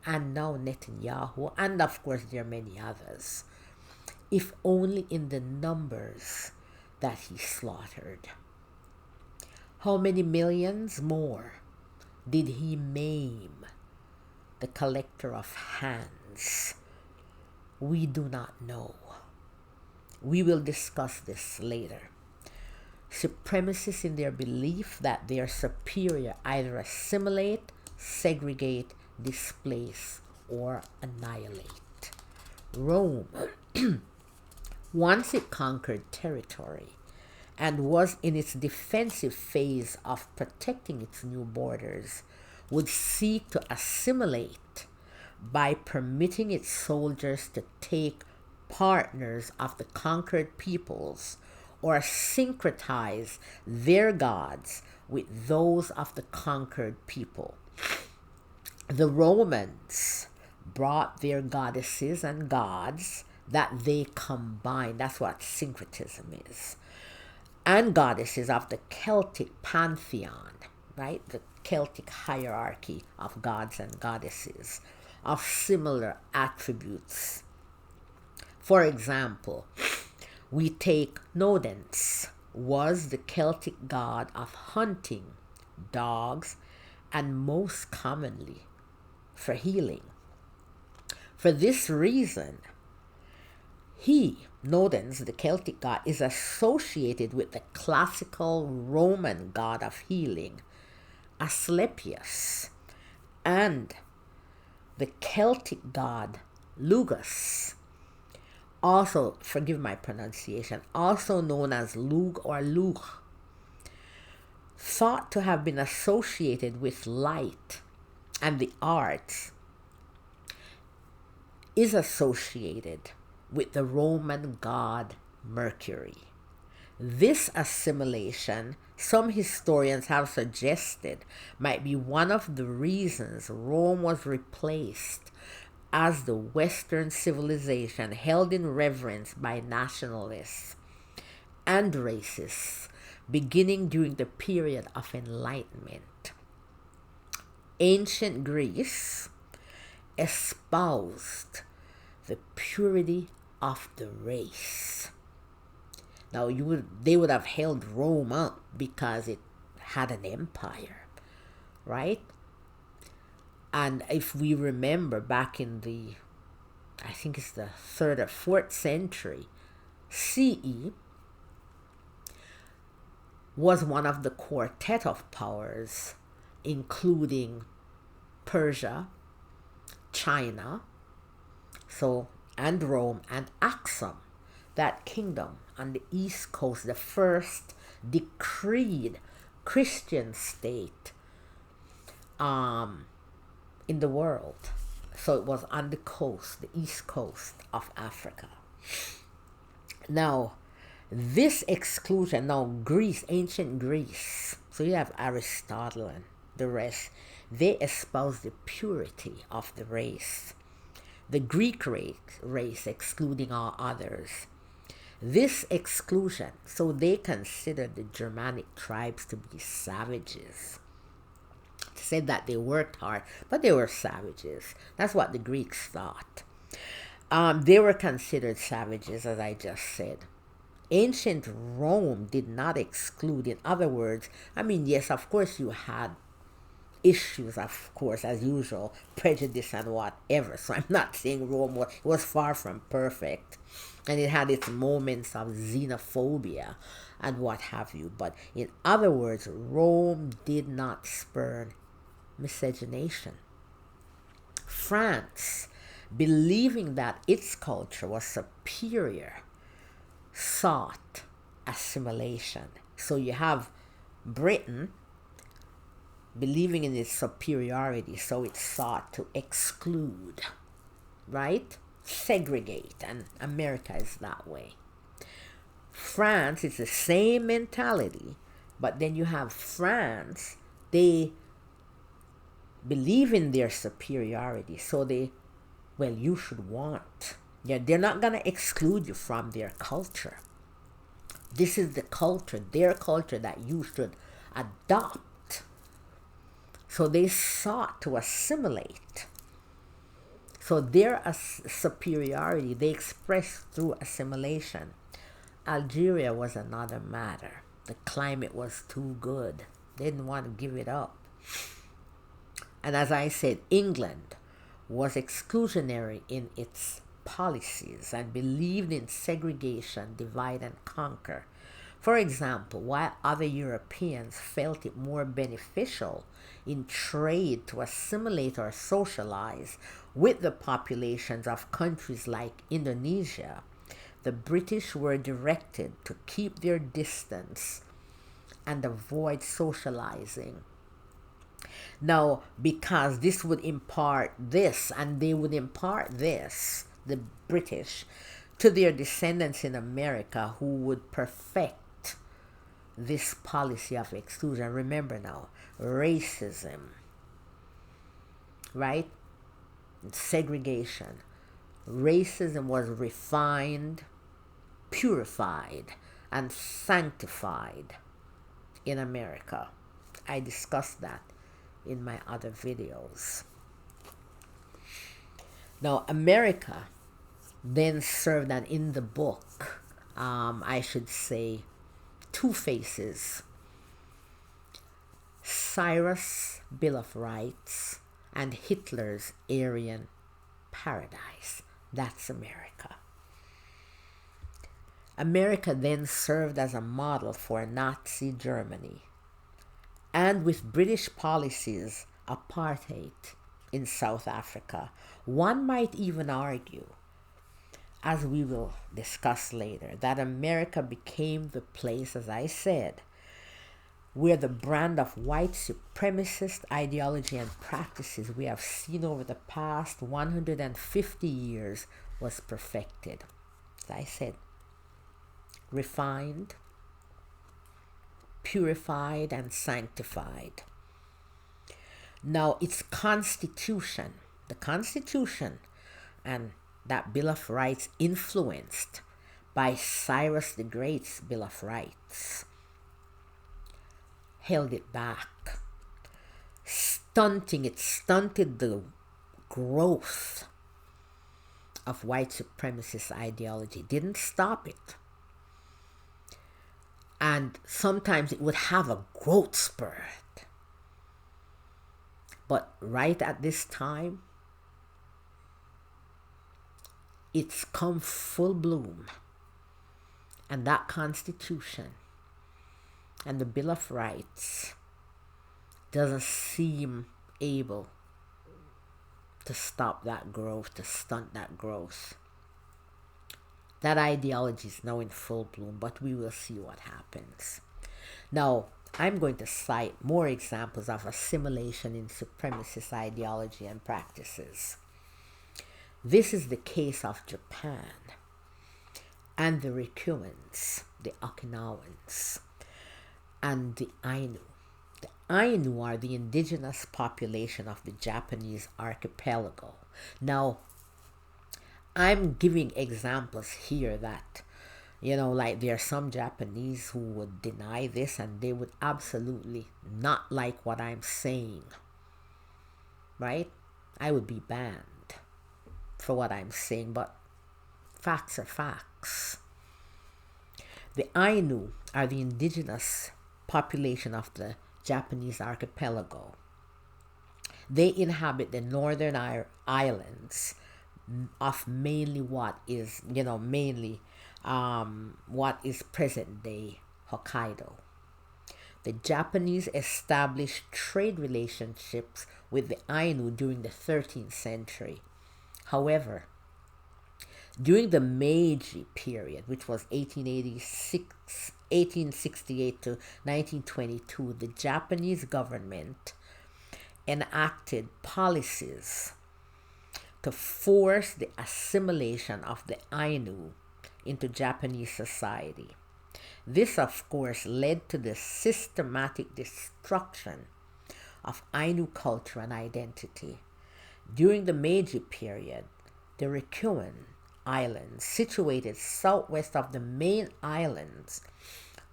and now Netanyahu, and of course there are many others, if only in the numbers that he slaughtered. How many millions more did he maim, the collector of hands? We do not know. We will discuss this later. Supremacists in their belief that they are superior either assimilate, segregate, displace, or annihilate. Rome, once it conquered territory and was in its defensive phase of protecting its new borders, would seek to assimilate by permitting its soldiers to take partners of the conquered peoples or syncretize their gods with those of the conquered people. The Romans brought their goddesses and gods that they combined. That's what syncretism is. And goddesses of the Celtic pantheon, right? The Celtic hierarchy of gods and goddesses of similar attributes. For example, we take Nodens, was the Celtic god of hunting, dogs, and most commonly for healing. For this reason, he, Nodens, the Celtic god, is associated with the classical Roman god of healing, Asclepius, and the Celtic god Lugus, also, forgive my pronunciation, also known as Lug or Lug, thought to have been associated with light and the arts, is associated with the Roman god Mercury. This assimilation, some historians have suggested, might be one of the reasons Rome was replaced as the Western civilization held in reverence by nationalists and racists beginning during the period of Enlightenment. Ancient Greece espoused the purity of the race. Now they would have held Rome up because it had an empire, right? And if we remember back in the, I think it's the 3rd or 4th century CE, was one of the quartet of powers, including Persia, China, and Rome, and Axum, that kingdom on the east coast, the first decreed Christian state in the world. So it was on the coast, the east coast of Africa. Now, this exclusion, Greece, ancient Greece, so you have Aristotle and the rest, they espouse the purity of the race. The Greek race excluding all others. This exclusion, so they considered the Germanic tribes to be savages. Said that they worked hard, but they were savages. That's what the Greeks thought. They were considered savages, as I just said. Ancient Rome did not exclude. In other words, yes, of course you had issues, of course, as usual, prejudice and whatever. So I'm not saying Rome was far from perfect. And it had its moments of xenophobia and what have you. But in other words, Rome did not spurn miscegenation. France, believing that its culture was superior, sought assimilation. So you have Britain believing in its superiority, so it sought to exclude, right? Segregate, and America is that way. France is the same mentality, but then you have France, they believe in their superiority, so you should want. Yeah, they're not going to exclude you from their culture. This is the culture, their culture, that you should adopt. So they sought to assimilate. So their superiority, they expressed through assimilation. Algeria was another matter. The climate was too good. They didn't want to give it up. And as I said, England was exclusionary in its policies and believed in segregation, divide, and conquer. For example, while other Europeans felt it more beneficial in trade to assimilate or socialize with the populations of countries like Indonesia, the British were directed to keep their distance and avoid socializing. Now, because this would impart this, and they would impart this, the British, to their descendants in America who would perfect this policy of exclusion. Remember now, racism, right? Segregation. Racism was refined, purified, and sanctified in America. I discussed that in my other videos. Now, America then served, and in the book, I should say, two faces: Cyrus' Bill of Rights and Hitler's Aryan Paradise. That's America. America then served as a model for Nazi Germany, and with British policies, apartheid in South Africa. One might even argue, as we will discuss later, that America became the place, as I said, where the brand of white supremacist ideology and practices we have seen over the past 150 years was perfected. As I said, refined, purified, and sanctified. Now, its constitution, the Constitution, and that Bill of Rights influenced by Cyrus the Great's Bill of Rights, held it back, stunted the growth of white supremacist ideology, didn't stop it. And sometimes it would have a growth spurt. But right at this time, it's come full bloom. And that Constitution and the Bill of Rights doesn't seem able to stop that growth, to stunt that growth. That ideology is now in full bloom, but we will see what happens. Now, I'm going to cite more examples of assimilation in supremacist ideology and practices. This is the case of Japan and the Ryukyuans, the Okinawans, and the Ainu. The Ainu are the indigenous population of the Japanese archipelago. Now, I'm giving examples here that, like there are some Japanese who would deny this and they would absolutely not like what I'm saying, right? I would be banned for what I'm saying, but facts are facts. The Ainu are the indigenous population of the Japanese archipelago. They inhabit the northern islands of mainly what is present day Hokkaido. The Japanese established trade relationships with the Ainu during the 13th century. However, during the Meiji period, which was 1868 to 1922, the Japanese government enacted policies to force the assimilation of the Ainu into Japanese society. This, of course, led to the systematic destruction of Ainu culture and identity. During the Meiji period, the Ryukyuan Islands, situated southwest of the main islands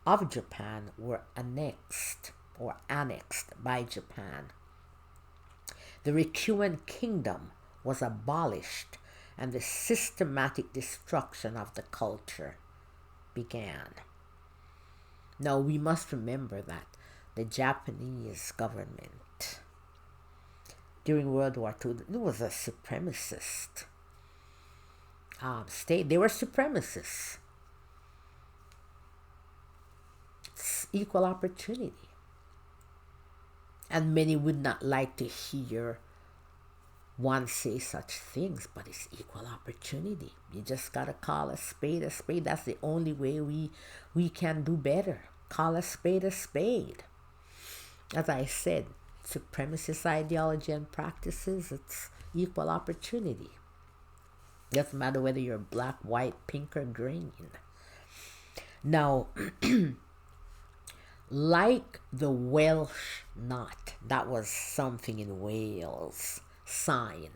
of Japan, were annexed by Japan. The Ryukyuan kingdom was abolished and the systematic destruction of the culture began. Now, we must remember that the Japanese government during World War II, it was a supremacist state. They were supremacists. It's equal opportunity. And many would not like to hear one say such things, but it's equal opportunity. You just gotta call a spade a spade. That's the only way we can do better. Call a spade a spade. As I said, supremacist ideology and practices, it's equal opportunity. Doesn't matter whether you're black, white, pink, or green. Now, like the Welsh knot, that was something in Wales, sign.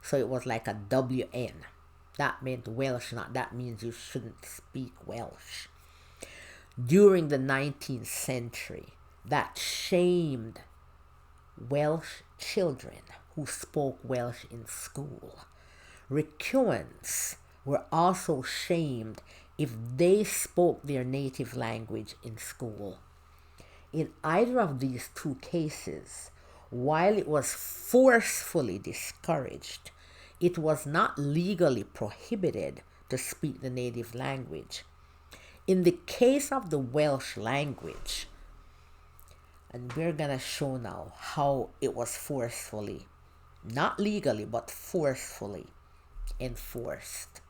So it was like a WN. That meant Welsh knot. That means you shouldn't speak Welsh. During the 19th century, that shamed Welsh children who spoke Welsh in school. Recusants were also shamed if they spoke their native language in school. In either of these two cases, while it was forcefully discouraged, it was not legally prohibited to speak the native language. In the case of the Welsh language, and we're going to show now how it was forcefully, not legally, but forcefully enforced.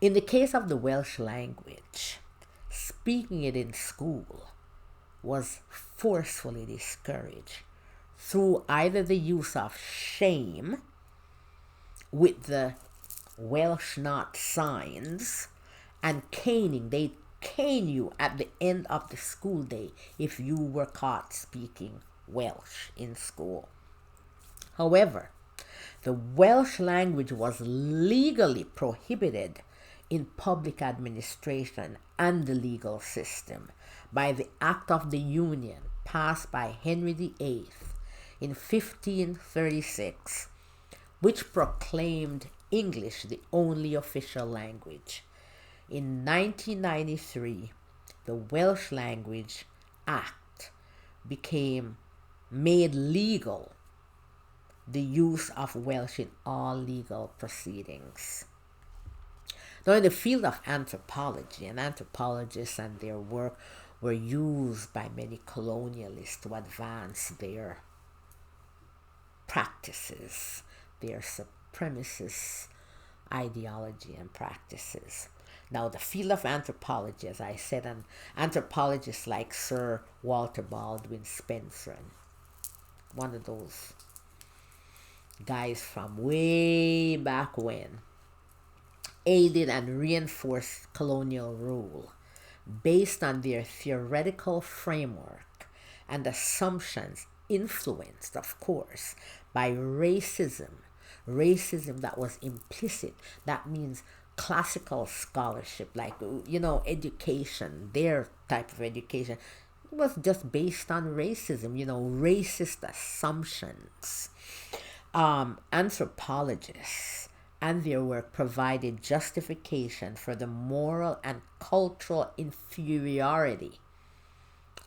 In the case of the Welsh language, speaking it in school was forcefully discouraged through either the use of shame with the Welsh knot signs and caning. They cane you at the end of the school day if you were caught speaking Welsh in school. However, the Welsh language was legally prohibited in public administration and the legal system by the Act of the Union passed by Henry VIII in 1536, which proclaimed English the only official language. In 1993, the Welsh Language Act made legal the use of Welsh in all legal proceedings. Now, in the field of anthropology, and anthropologists and their work were used by many colonialists to advance their practices, their supremacist ideology and practices. Now, the field of anthropology, as I said, and anthropologists like Sir Walter Baldwin Spencer, and one of those guys from way back when, aided and reinforced colonial rule based on their theoretical framework and assumptions, influenced, of course, by racism that was implicit. That means classical scholarship, like, education, their type of education, was just based on racism, racist assumptions. Anthropologists and their work provided justification for the moral and cultural inferiority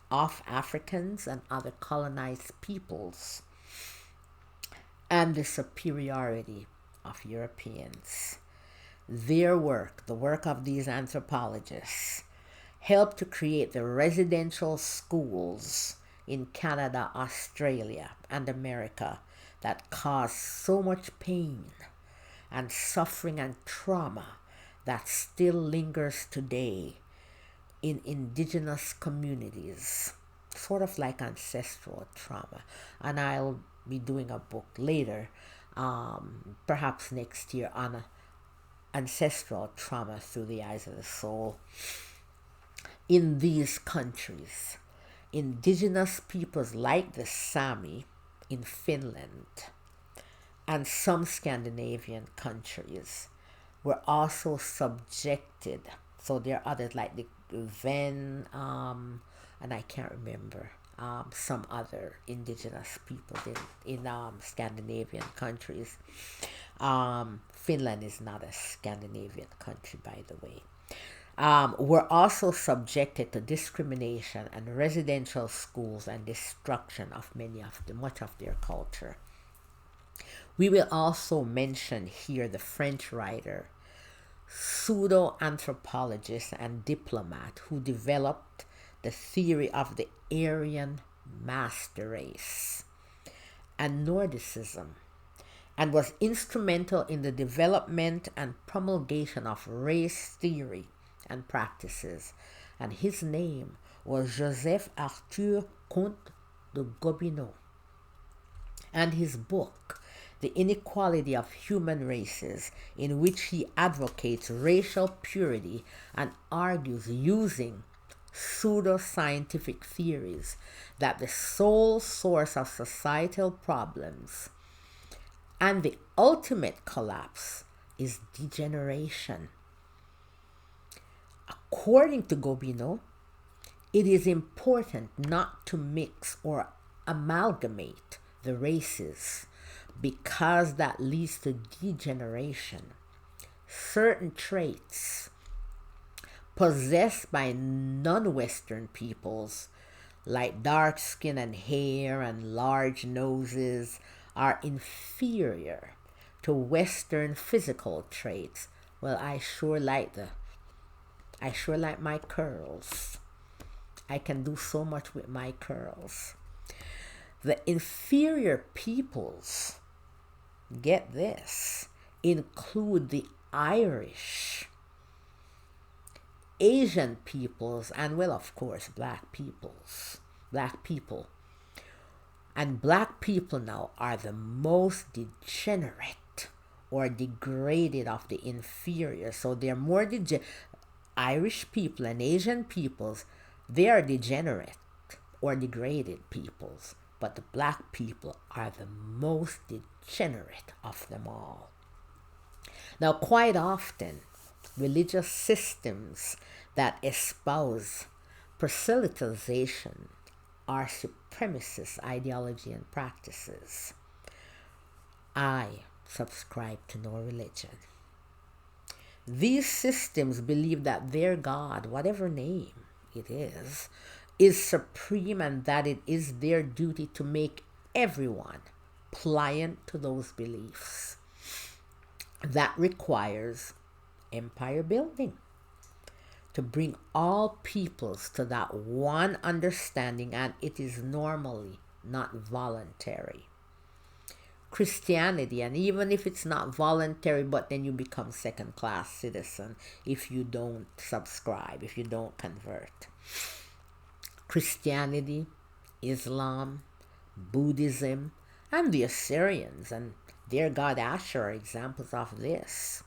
of Africans and other colonized peoples and the superiority of Europeans. Their work, the work of these anthropologists, helped to create the residential schools in Canada, Australia, and America that caused so much pain and suffering and trauma that still lingers today in indigenous communities, sort of like ancestral trauma. And I'll be doing a book later, perhaps next year, on ancestral trauma through the eyes of the soul. In these countries, indigenous peoples like the Sami in Finland and some Scandinavian countries were also subjected. So there are others like the Ven, and I can't remember, some other indigenous people in Scandinavian countries. Finland is not a Scandinavian country, by the way. Were also subjected to discrimination and residential schools and destruction of much of their culture. We will also mention here the French writer, pseudo-anthropologist and diplomat who developed the theory of the Aryan master race and Nordicism, and was instrumental in the development and promulgation of race theory and practices. And his name was Joseph Arthur Comte de Gobineau. And his book, The Inequality of Human Races, in which he advocates racial purity and argues using pseudo-scientific theories that the sole source of societal problems and the ultimate collapse is degeneration. According to Gobineau, it is important not to mix or amalgamate the races because that leads to degeneration. Certain traits possessed by non-Western peoples, like dark skin and hair and large noses, are inferior to Western physical traits. Well, I sure like my curls. I can do so much with my curls. The inferior peoples, get this, include the Irish, Asian peoples, and well, of course, black people. And black people now are the most degenerate or degraded of the inferior. So they're more Irish people and Asian peoples, they are degenerate or degraded peoples. But the black people are the most degenerate of them all. Now, quite often, religious systems that espouse proselytization are supremacist ideology and practices. I subscribe to no religion. These systems believe that their God, whatever name it is supreme and that it is their duty to make everyone pliant to those beliefs. That requires empire building to bring all peoples to that one understanding, and it is normally not voluntary. Christianity, and even if it's not voluntary, but then you become second-class citizen if you don't subscribe, if you don't convert. Christianity, Islam, Buddhism, and the Assyrians and their god Asher are examples of this.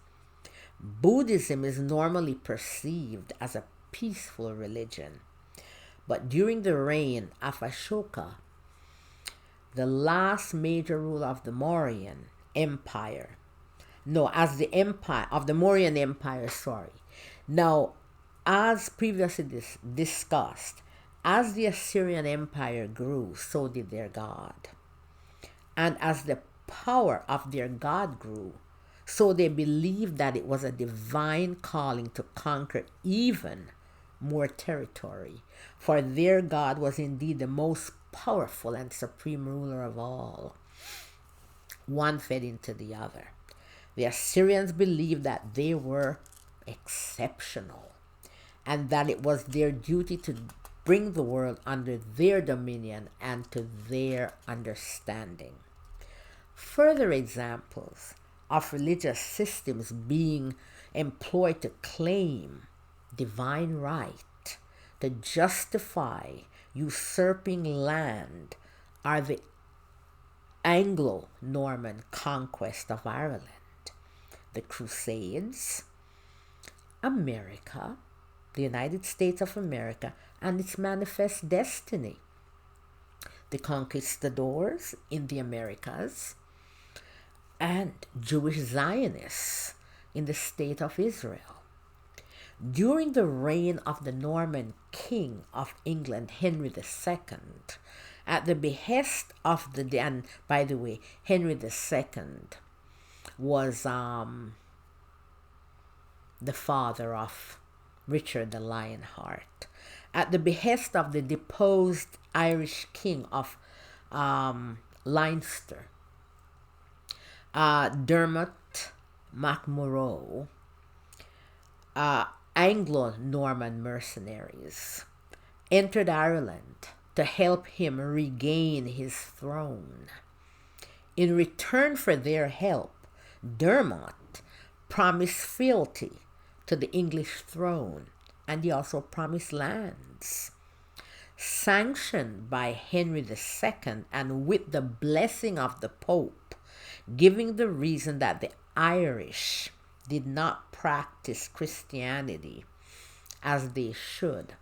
Buddhism is normally perceived as a peaceful religion, but during the reign of Ashoka, the last major ruler of the Mauryan Empire, Now, as previously discussed, as the Assyrian Empire grew, so did their god. And as the power of their god grew, so they believed that it was a divine calling to conquer even more territory, for their god was indeed the most powerful and supreme ruler of all. One fed into the other. The Assyrians believed that they were exceptional and that it was their duty to bring the world under their dominion and to their understanding. Further examples of religious systems being employed to claim divine right, to justify usurping land, are the Anglo-Norman conquest of Ireland, the Crusades, America, the United States of America, and its manifest destiny, the conquistadors in the Americas, and Jewish Zionists in the state of Israel. During the reign of the Norman King of England, Henry II, at the behest of and by the way, Henry II was the father of Richard the Lionheart. At the behest of the deposed Irish king of Leinster, Dermot MacMurrough, Anglo-Norman mercenaries, entered Ireland to help him regain his throne. In return for their help, Dermot promised fealty to the English throne, and he also promised lands. Sanctioned by Henry II and with the blessing of the Pope, giving the reason that the Irish did not practice Christianity as they should,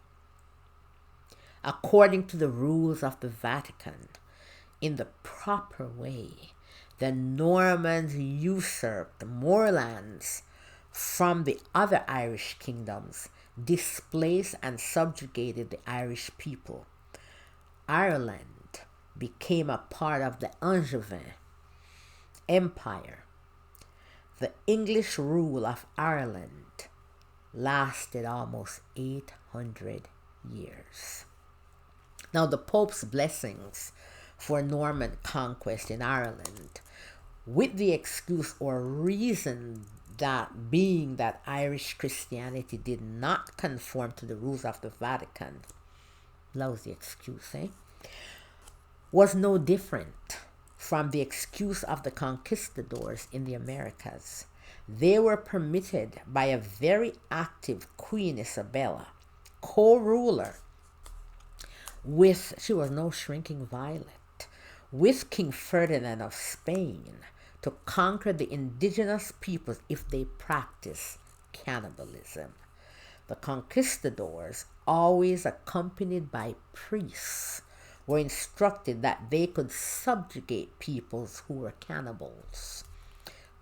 according to the rules of the Vatican, in the proper way, the Normans usurped more lands from the other Irish kingdoms, displaced and subjugated the Irish people. Ireland became a part of the Angevin Empire. The English rule of Ireland lasted almost 800 years. Now, the Pope's blessings for Norman conquest in Ireland, with the excuse or reason that being that Irish Christianity did not conform to the rules of the Vatican, lousy excuse, was no different from the excuse of the conquistadors in the Americas. They were permitted by a very active Queen Isabella, co-ruler with, she was no shrinking violet, with King Ferdinand of Spain, to conquer the indigenous peoples if they practiced cannibalism. The conquistadors, always accompanied by priests, were instructed that they could subjugate peoples who were cannibals.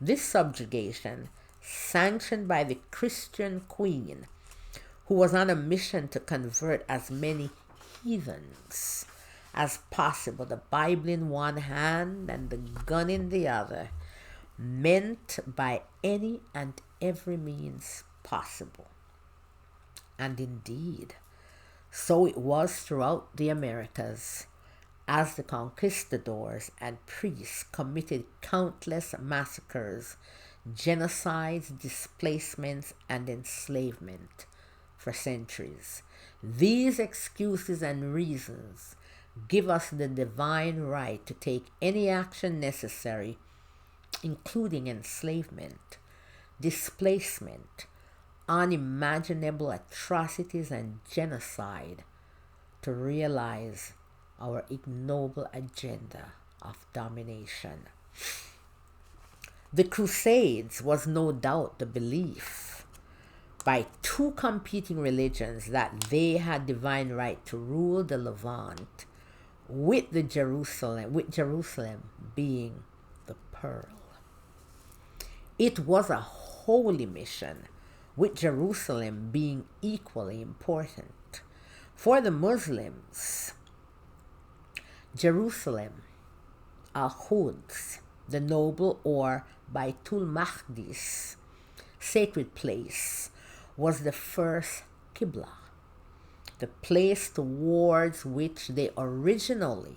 This subjugation, sanctioned by the Christian queen, who was on a mission to convert as many heathens as possible, the Bible in one hand and the gun in the other, meant by any and every means possible. And indeed, so it was throughout the Americas, as the conquistadors and priests committed countless massacres, genocides, displacements, and enslavement for centuries. These excuses and reasons give us the divine right to take any action necessary, including enslavement, displacement, unimaginable atrocities, and genocide, to realize our ignoble agenda of domination. The Crusades was no doubt the belief by two competing religions that they had divine right to rule the Levant, with Jerusalem being the pearl. It was a holy mission, with Jerusalem being equally important. For the Muslims, Jerusalem, Al-Quds, the noble or Baitul Maqdis, sacred place, was the first Qibla, the place towards which they originally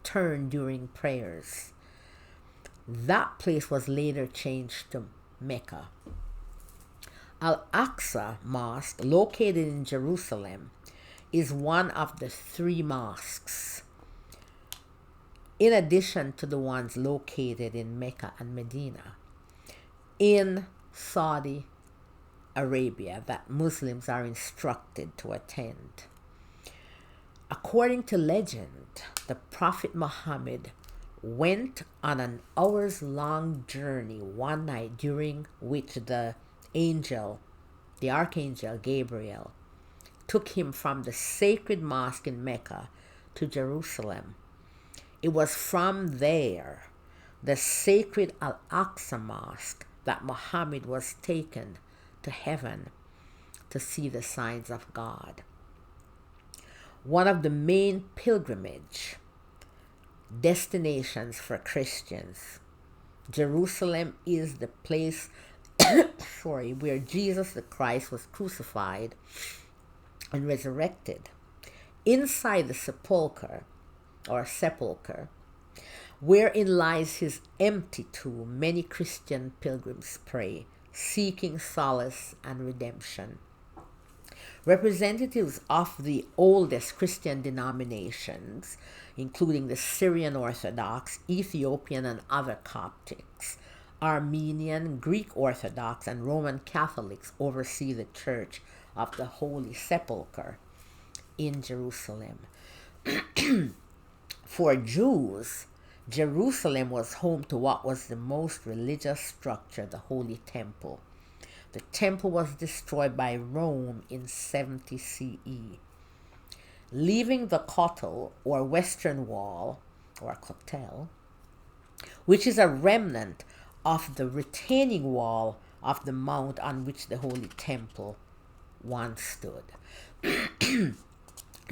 turned during prayers. That place was later changed to Mecca. Al-Aqsa Mosque, located in Jerusalem, is one of the three mosques, in addition to the ones located in Mecca and Medina, in Saudi Arabia, that Muslims are instructed to attend. According to legend, the Prophet Muhammad went on an hours-long journey one night, during which the archangel Gabriel, took him from the sacred mosque in Mecca to Jerusalem. It was from there, the sacred Al-Aqsa Mosque, that Muhammad was taken to heaven to see the signs of God. One of the main pilgrimage destinations for Christians, Jerusalem is the place where Jesus the Christ was crucified and resurrected. Inside the sepulcher, Wherein lies his empty tomb, many Christian pilgrims pray, seeking solace and redemption. Representatives of the oldest Christian denominations, including the Syrian Orthodox, Ethiopian and other Coptics, Armenian, Greek Orthodox, and Roman Catholics oversee the Church of the Holy Sepulchre in Jerusalem. For Jews, Jerusalem was home to what was the most religious structure, the Holy Temple. The temple was destroyed by Rome in 70 CE. Leaving the Kotel, or Western Wall, or Kotel, which is a remnant of the retaining wall of the mount on which the Holy Temple once stood.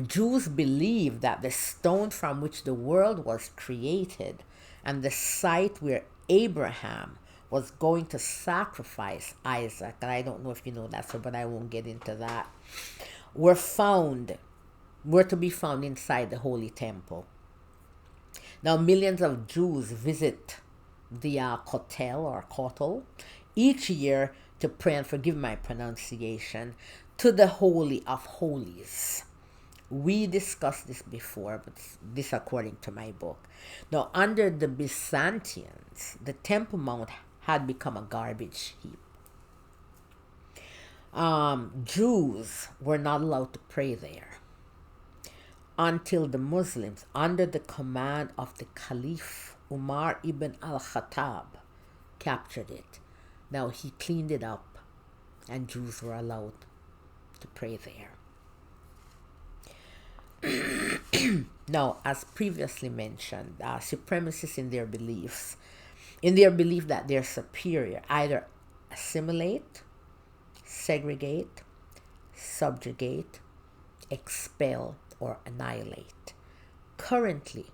Jews believed that the stone from which the world was created and the site where Abraham was going to sacrifice Isaac, and I don't know if you know that, so but I won't get into that, were to be found inside the Holy Temple. Now, millions of Jews visit the Kotel each year to pray, and forgive my pronunciation, to the Holy of Holies. We discussed this before, but this according to my book. Now, under the Byzantines, the Temple Mount had become a garbage heap. Jews were not allowed to pray there until the Muslims, under the command of the Caliph Umar ibn al-Khattab, captured it. Now he cleaned it up and Jews were allowed to pray there. Now, as previously mentioned, supremacists in their belief that they're superior, either assimilate, segregate, subjugate, expel, or annihilate. Currently,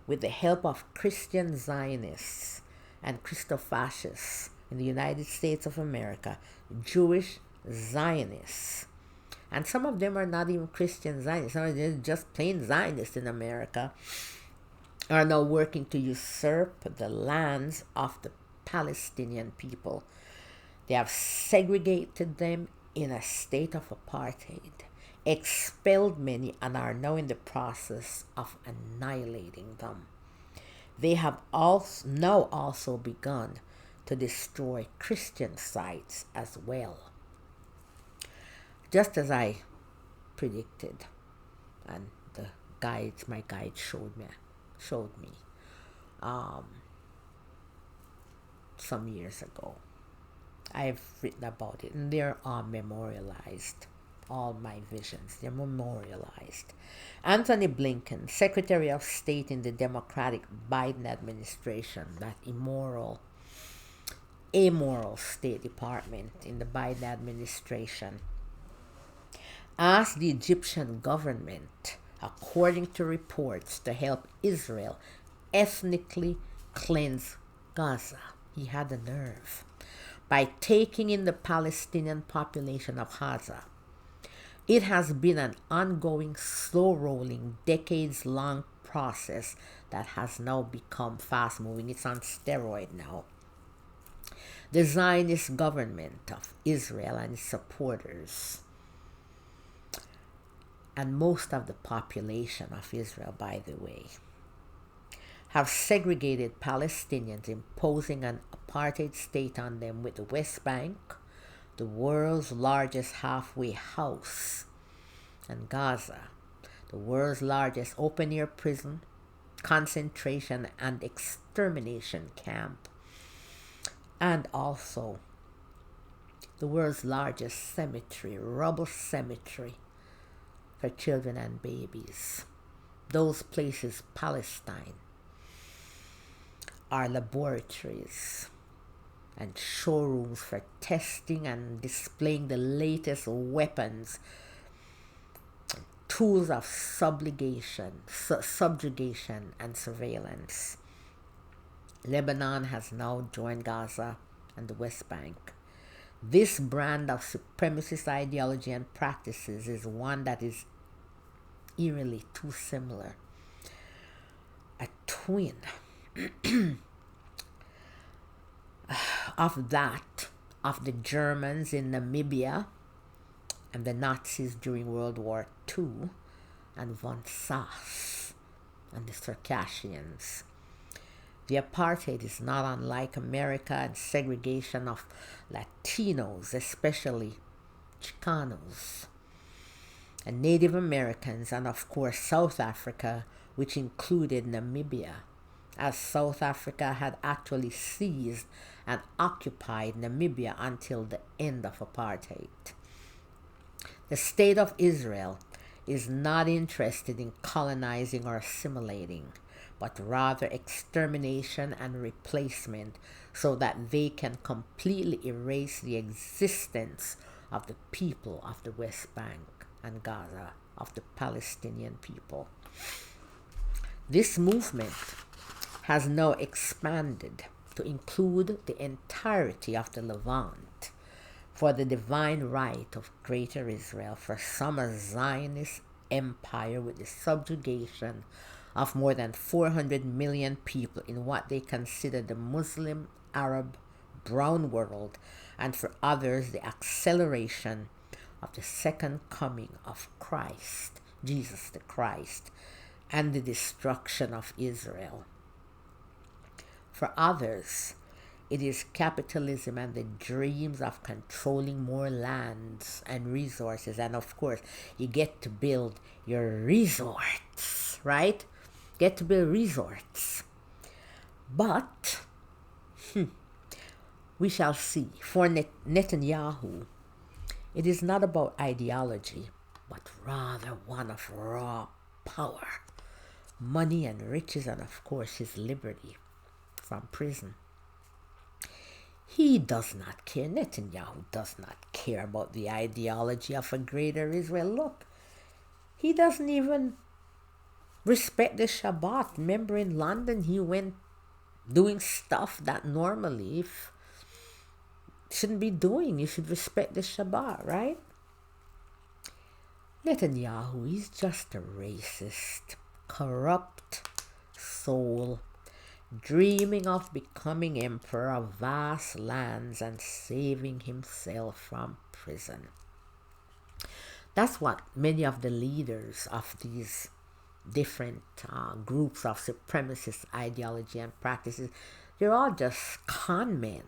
with the help of Christian Zionists and Christofascists in the United States of America, Jewish Zionists, and some of them are not even Christian Zionists, some of them are just plain Zionists in America, are now working to usurp the lands of the Palestinian people. They have segregated them in a state of apartheid, expelled many, and are now in the process of annihilating them. They have also begun to destroy Christian sites as well. Just as I predicted, and my guide showed me some years ago. I've written about it, and they're memorialized. All my visions, they're memorialized. Anthony Blinken, Secretary of State in the Democratic Biden administration, that amoral State Department in the Biden administration, asked the Egyptian government, according to reports, to help Israel ethnically cleanse Gaza. He had the nerve. By taking in the Palestinian population of Gaza. It has been an ongoing, slow-rolling, decades-long process that has now become fast-moving. It's on steroid now. The Zionist government of Israel and its supporters, and most of the population of Israel, by the way, have segregated Palestinians, imposing an apartheid state on them with the West Bank, the world's largest halfway house, and Gaza, the world's largest open-air prison, concentration and extermination camp, and also the world's largest cemetery, rubble cemetery for children and babies. Those places, Palestine, are laboratories and showrooms for testing and displaying the latest weapons, tools of subjugation and surveillance. Lebanon has now joined Gaza and the West Bank. This brand of supremacist ideology and practices is one that is eerily too similar. A twin of that, of the Germans in Namibia and the Nazis during World War II, and von Sass and the Circassians. The apartheid is not unlike America and segregation of Latinos, especially Chicanos, and Native Americans, and of course South Africa, which included Namibia, as South Africa had actually seized and occupied Namibia until the end of apartheid. The State of Israel is not interested in colonizing or assimilating, but rather extermination and replacement so that they can completely erase the existence of the people of the West Bank and Gaza, of the Palestinian people. This movement has now expanded to include the entirety of the Levant for the divine right of Greater Israel, for some a Zionist empire with the subjugation of more than 400 million people in what they consider the Muslim, Arab, brown world, and for others the acceleration of the second coming of Christ, Jesus the Christ, and the destruction of Israel. For others, it is capitalism and the dreams of controlling more lands and resources. And of course, you get to build your resorts, right? Get to build resorts. But we shall see. For Netanyahu, it is not about ideology, but rather one of raw power, money and riches, and of course his liberty from prison. He does not care. Netanyahu does not care about the ideology of a greater Israel. Look, he doesn't even respect the Shabbat. Remember, in London, he went doing stuff that normally shouldn't be doing. You should respect the Shabbat, right? Netanyahu is just a racist, corrupt soul, dreaming of becoming emperor of vast lands and saving himself from prison. That's what many of the leaders of these different groups of supremacist ideology and practices, they're all just con men.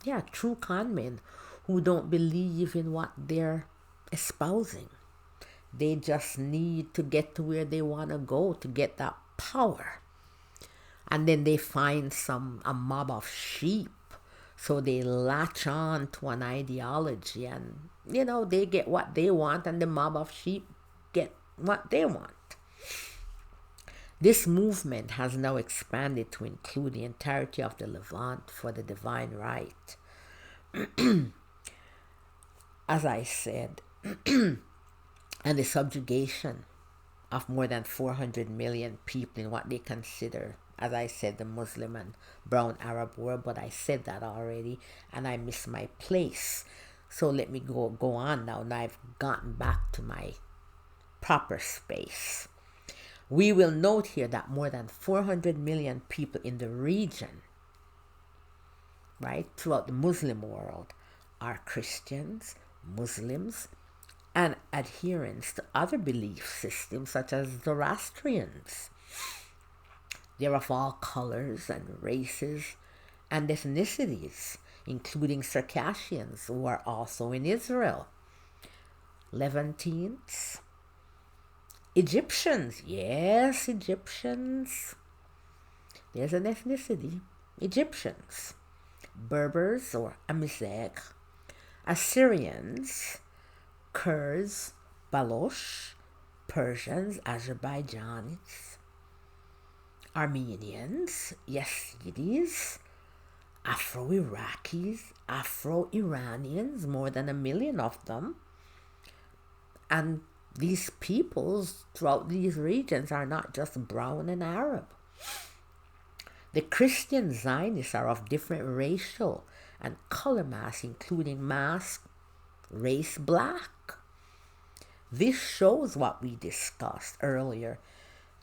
Yeah, true con men who don't believe in what they're espousing. They just need to get to where they want to go to get that power. And then they find a mob of sheep. So they latch on to an ideology and, they get what they want and the mob of sheep get what they want. This movement has now expanded to include the entirety of the Levant for the divine right. As I said, and the subjugation of more than 400 million people in what they consider, as I said, the Muslim and brown Arab world, but I said that already and I missed my place. So let me go on now. Now I've gotten back to my proper space. We will note here that more than 400 million people in the region, right, throughout the Muslim world, are Christians, Muslims, and adherents to other belief systems such as Zoroastrians. They're of all colors and races and ethnicities, including Circassians, who are also in Israel, Levantines, Egyptians. Yes, Egyptians. There's an ethnicity. Egyptians, Berbers or Amazigh, Assyrians, Kurds, Baloch, Persians, Azerbaijanis, Armenians, Yazidis, Afro-Iraqis, Afro-Iranians, more than 1 million of them. And these peoples throughout these regions are not just brown and Arab. The Christian Zionists are of different racial and color mass, including mass race black. This shows what we discussed earlier,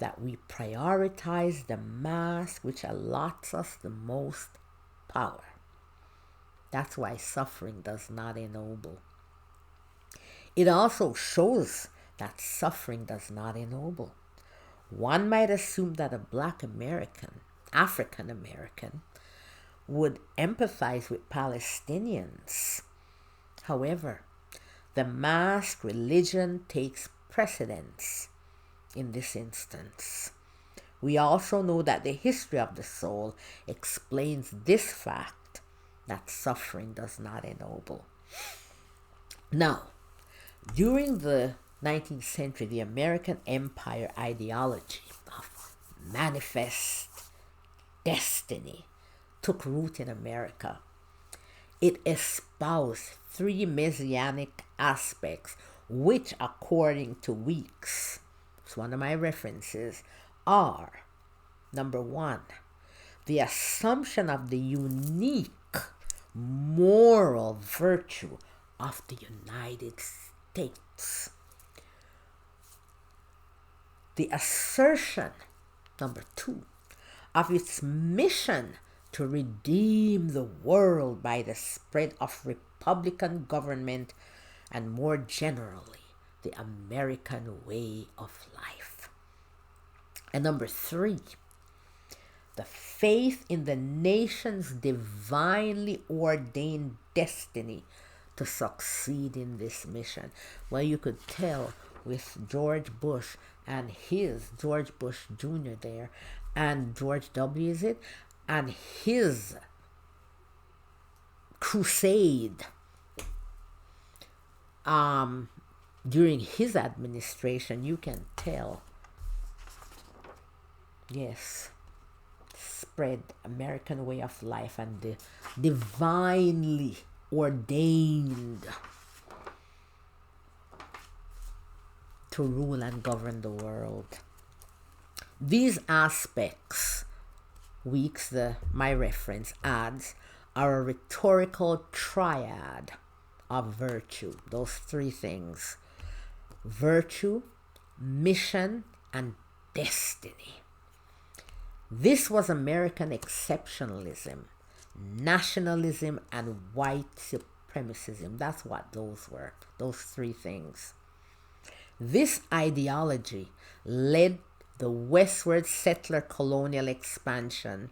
that we prioritize the mass which allots us the most power. That's why suffering does not ennoble. It also shows that suffering does not ennoble. One might assume that a Black American, African American, would empathize with Palestinians. However, the masked religion takes precedence in this instance. We also know that the history of the soul explains this fact, that suffering does not ennoble. Now, during the 19th century, the American Empire ideology of manifest destiny took root in America. It espoused three messianic aspects, which, according to Weeks, it's one of my references, are: number one, the assumption of the unique moral virtue of the United States. The assertion, number two, of its mission to redeem the world by the spread of Republican government and, more generally, the American way of life. And number three, the faith in the nation's divinely ordained destiny to succeed in this mission. Well, you could tell with George Bush and his, George Bush Jr. there, and George W., is it? And his crusade during his administration, you can tell, yes, spread American way of life and the divinely ordained to rule and govern the world. These aspects, Weeks, my reference, adds, are a rhetorical triad of virtue. Those three things: virtue, mission, and destiny. This was American exceptionalism, nationalism, and white supremacism. That's what those were, those three things. This ideology led the westward settler colonial expansion,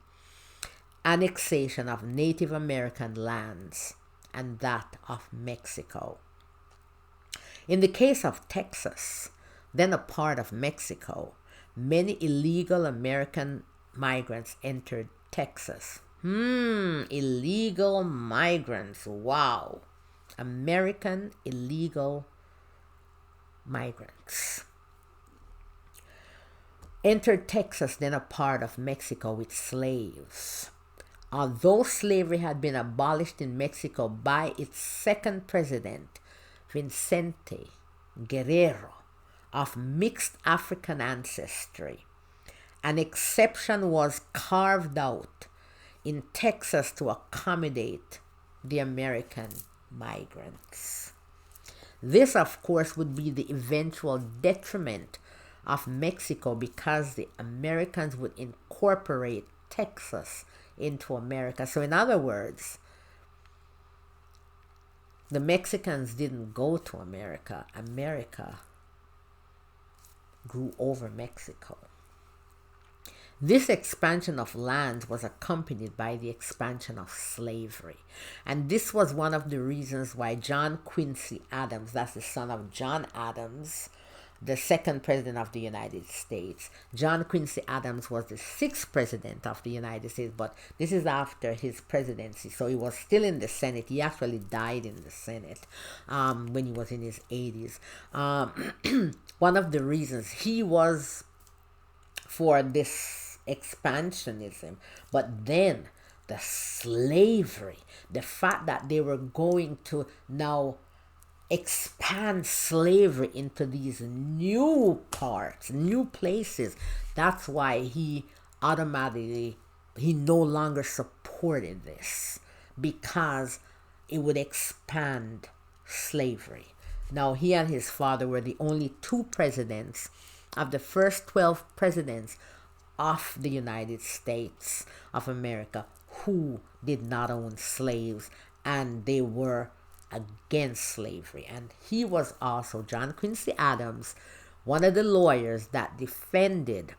annexation of Native American lands, and that of Mexico. In the case of Texas, then a part of Mexico, many illegal American migrants entered Texas. Illegal migrants, wow. American illegal migrants entered Texas, then a part of Mexico, with slaves. Although slavery had been abolished in Mexico by its second president, Vicente Guerrero, of mixed African ancestry, an exception was carved out in Texas to accommodate the American migrants. This, of course, would be the eventual detriment of Mexico, because the Americans would incorporate Texas into America. So in other words, the Mexicans didn't go to America. America grew over Mexico. This expansion of lands was accompanied by the expansion of slavery. And this was one of the reasons why John Quincy Adams, that's the son of John Adams, the second president of the United States. John Quincy Adams was the sixth president of the United States, but this is after his presidency, so he was still in the Senate. He actually died in the Senate when he was in his 80s. One of the reasons he was for this expansionism, but then the slavery, the fact that they were going to now expand slavery into these new parts, new places. That's why he no longer supported this, because it would expand slavery. Now, he and his father were the only two presidents of the first 12 presidents of the United States of America who did not own slaves, and they were against slavery. And he was also, John Quincy Adams, one of the lawyers that defended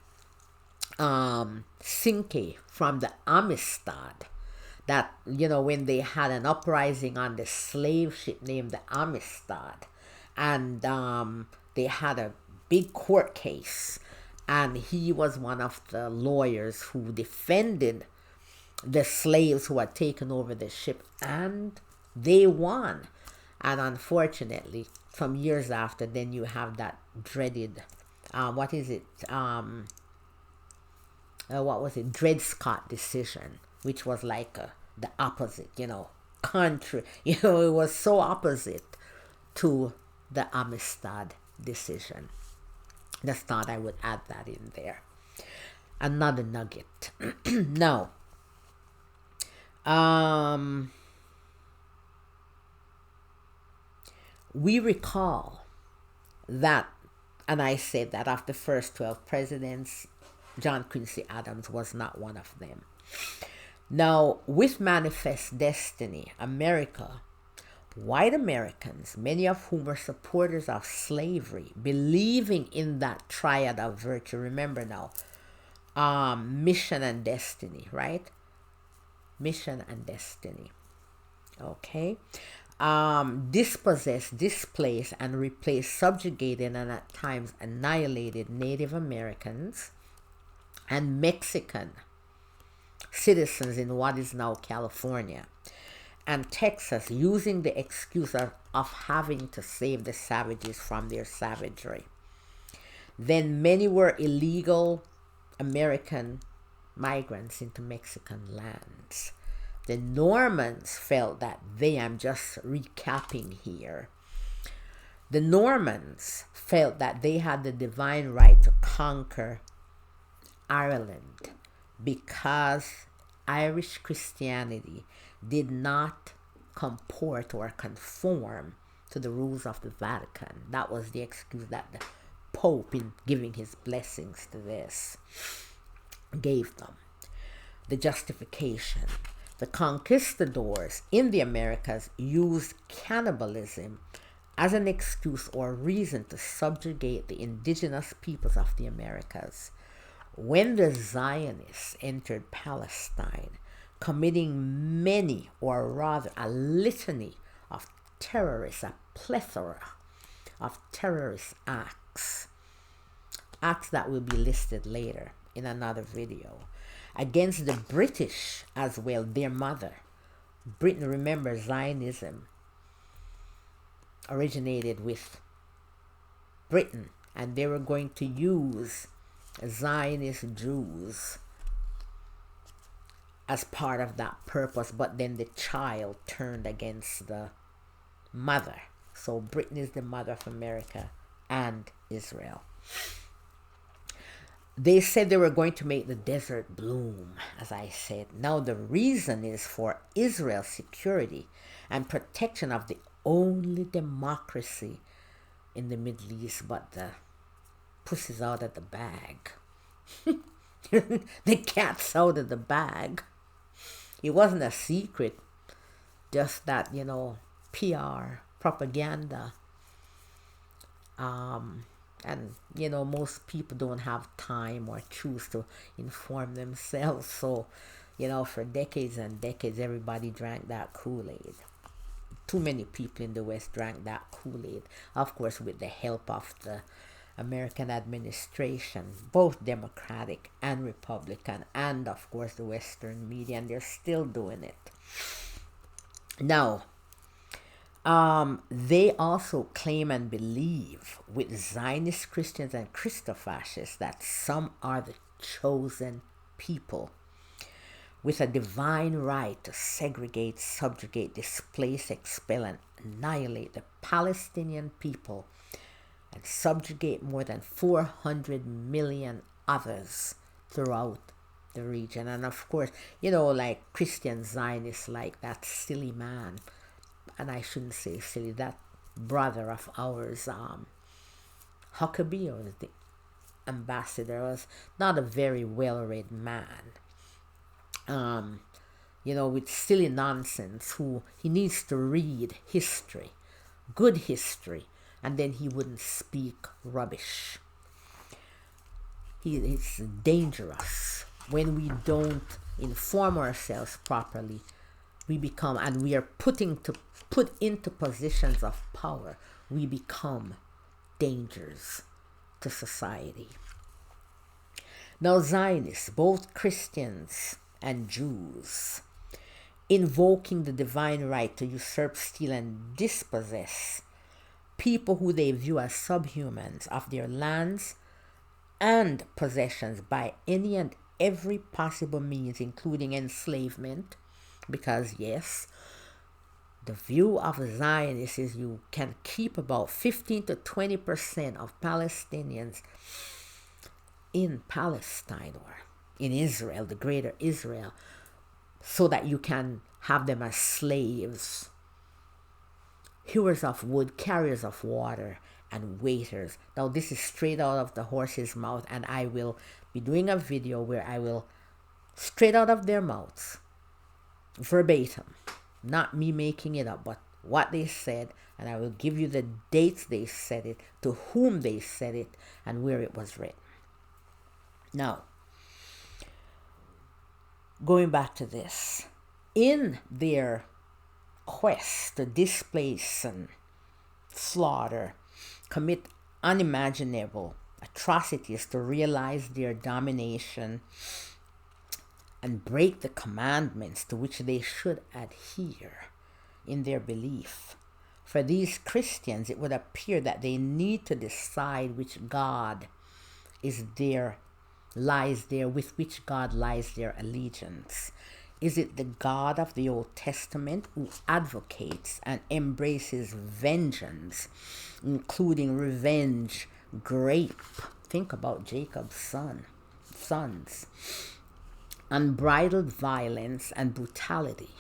Cinque from the Amistad. That, when they had an uprising on the slave ship named the Amistad, and they had a big court case, and he was one of the lawyers who defended the slaves who had taken over the ship, and they won. And unfortunately, some years after, then you have that dreaded, what was it, Dred Scott decision, which was like the opposite, country, it was so opposite to the Amistad decision. Just thought I would add that in there. Another nugget. Now, we recall that, and I said that of the first 12 presidents, John Quincy Adams was not one of them. Now, with Manifest Destiny, America, white Americans, many of whom were supporters of slavery, believing in that triad of virtue. Remember now, mission and destiny, right? Mission and destiny. Okay. Dispossessed, displaced, and replaced, subjugated, and at times annihilated Native Americans and Mexican citizens in what is now California and Texas, using the excuse of having to save the savages from their savagery. Then many were illegal American migrants into Mexican lands. The Normans felt that I'm just recapping here. The Normans felt that they had the divine right to conquer Ireland because Irish Christianity did not comport or conform to the rules of the Vatican. That was the excuse that the Pope, in giving his blessings to this, gave them. The justification. The conquistadors in the Americas used cannibalism as an excuse or reason to subjugate the indigenous peoples of the Americas. When the Zionists entered Palestine, committing many, or rather a litany of terrorists, a plethora of terrorist acts that will be listed later in another video, against the British as well, their mother. Britain, remember, Zionism originated with Britain, and they were going to use Zionist Jews as part of that purpose, but then the child turned against the mother. So Britain is the mother of America and Israel. They said they were going to make the desert bloom, as I said. Now the reason is for Israel's security and protection of the only democracy in the Middle East, but the pussy's out of the bag. The cat's out of the bag. It wasn't a secret, just that, PR, propaganda. And, most people don't have time or choose to inform themselves. So, for decades and decades, everybody drank that Kool-Aid. Too many people in the West drank that Kool-Aid. Of course, with the help of the American administration, both Democratic and Republican, and of course the Western media, and they're still doing it. Now, they also claim and believe with Zionist Christians and Christofascists that some are the chosen people with a divine right to segregate, subjugate, displace, expel, and annihilate the Palestinian people and subjugate more than 400 million others throughout the region. And of course, like Christian Zionists, like that silly man, and I shouldn't say silly, that brother of ours, Huckabee, or ambassador was not a very well-read man. With silly nonsense, who he needs to read history, good history, and then he wouldn't speak rubbish. It's dangerous when we don't inform ourselves properly. We become, and we are put into positions of power, we become dangers to society. Now, Zionists, both Christians and Jews, invoking the divine right to usurp, steal, and dispossess people who they view as subhumans of their lands and possessions by any and every possible means, including enslavement, because yes, the view of the Zionists is you can keep about 15 to 20% of Palestinians in Palestine or in Israel, the greater Israel, so that you can have them as slaves, hewers of wood, carriers of water, and waiters. Now this is straight out of the horse's mouth, and I will be doing a video where I will, straight out of their mouths, verbatim, not me making it up, but what they said, and I will give you the dates they said it, to whom they said it, and where it was written. Now, going back to this, in their quest to displace and slaughter, commit unimaginable atrocities to realize their domination and break the commandments to which they should adhere in their belief. For these Christians, it would appear that they need to decide which God lies there, with which God lies their allegiance. Is it the God of the Old Testament, who advocates and embraces vengeance, including revenge, rape? Think about Jacob's sons. Unbridled violence and brutality,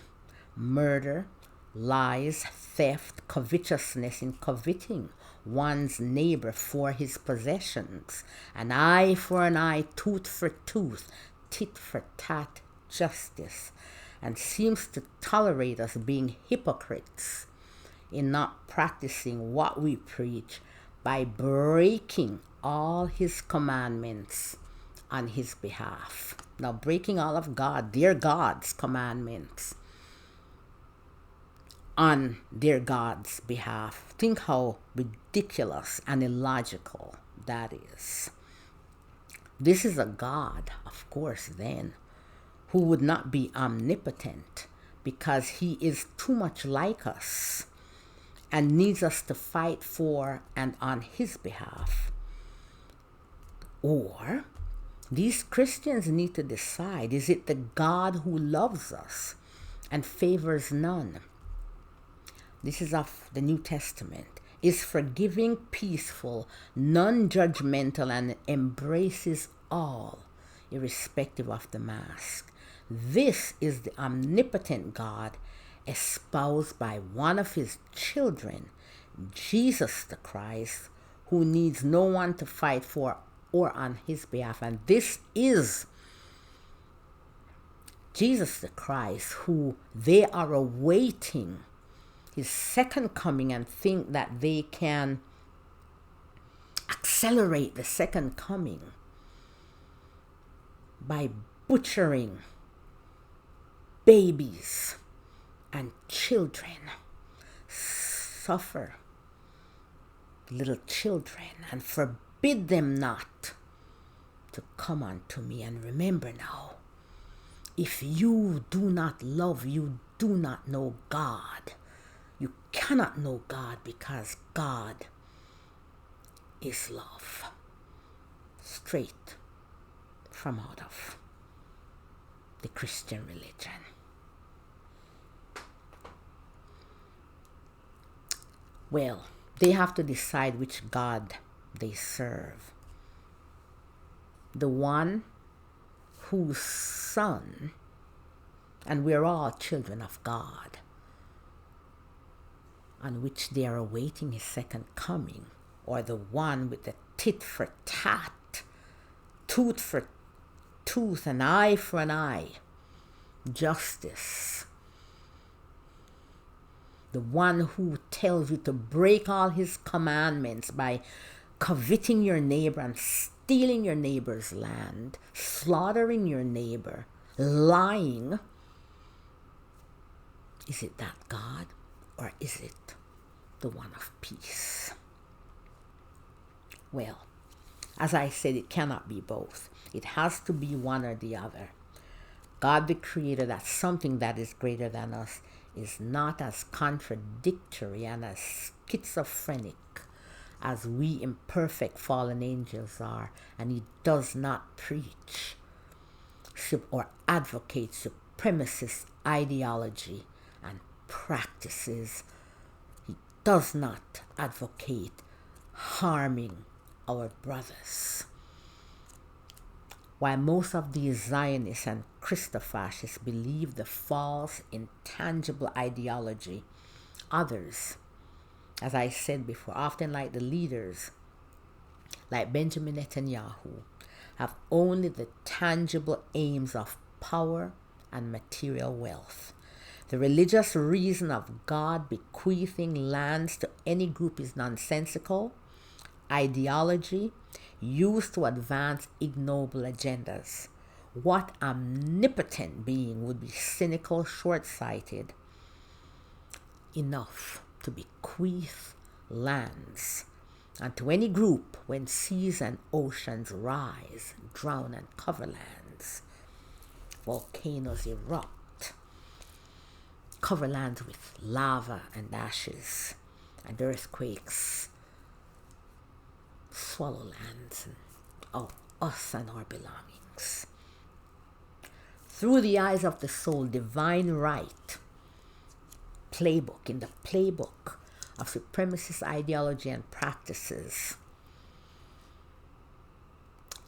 murder, lies, theft, covetousness in coveting one's neighbor for his possessions, an eye for an eye, tooth for tooth, tit for tat justice, and seems to tolerate us being hypocrites in not practicing what we preach by breaking all his commandments on his behalf. Now, breaking all of their God's commandments on their God's behalf. Think how ridiculous and illogical that is. This is a God, of course, then, who would not be omnipotent, because he is too much like us and needs us to fight for and on his behalf. Or these Christians need to decide, is it the God who loves us and favors none? This is of the New Testament. Is forgiving, peaceful, non-judgmental, and embraces all, irrespective of the mask. This is the omnipotent God espoused by one of his children, Jesus the Christ, who needs no one to fight for or on his behalf. And this is Jesus the Christ, who they are awaiting his second coming and think that they can accelerate the second coming by butchering babies and children. Suffer little children and forbid them not to come unto me. And remember now, if you do not love, you do not know God. You cannot know God, because God is love. Straight from out of the Christian religion. Well, they have to decide which God they serve. The one whose son, and we're all children of God, on which they are awaiting his second coming, or the one with the tit for tat tooth for tooth, an eye for an eye, justice. The one who tells you to break all his commandments by coveting your neighbor and stealing your neighbor's land, slaughtering your neighbor, lying. Is it that God, or is it the one of peace? Well, as I said, it cannot be both. It has to be one or the other. God the Creator, that's something that is greater than us, is not as contradictory and as schizophrenic as we imperfect fallen angels are, and he does not preach or advocate supremacist ideology and practices. He does not advocate harming our brothers. While most of these Zionists and Christofascists believe the false, intangible ideology, others, as I said before, often like the leaders, like Benjamin Netanyahu, have only the tangible aims of power and material wealth. The religious reason of God bequeathing lands to any group is nonsensical ideology used to advance ignoble agendas. What omnipotent being would be cynical, short-sighted enough to bequeath lands and to any group when seas and oceans rise, drown and cover lands, volcanoes erupt, cover lands with lava and ashes, and earthquakes swallow lands and us and our belongings. Through the eyes of the soul, divine right, in the playbook of supremacist ideology and practices,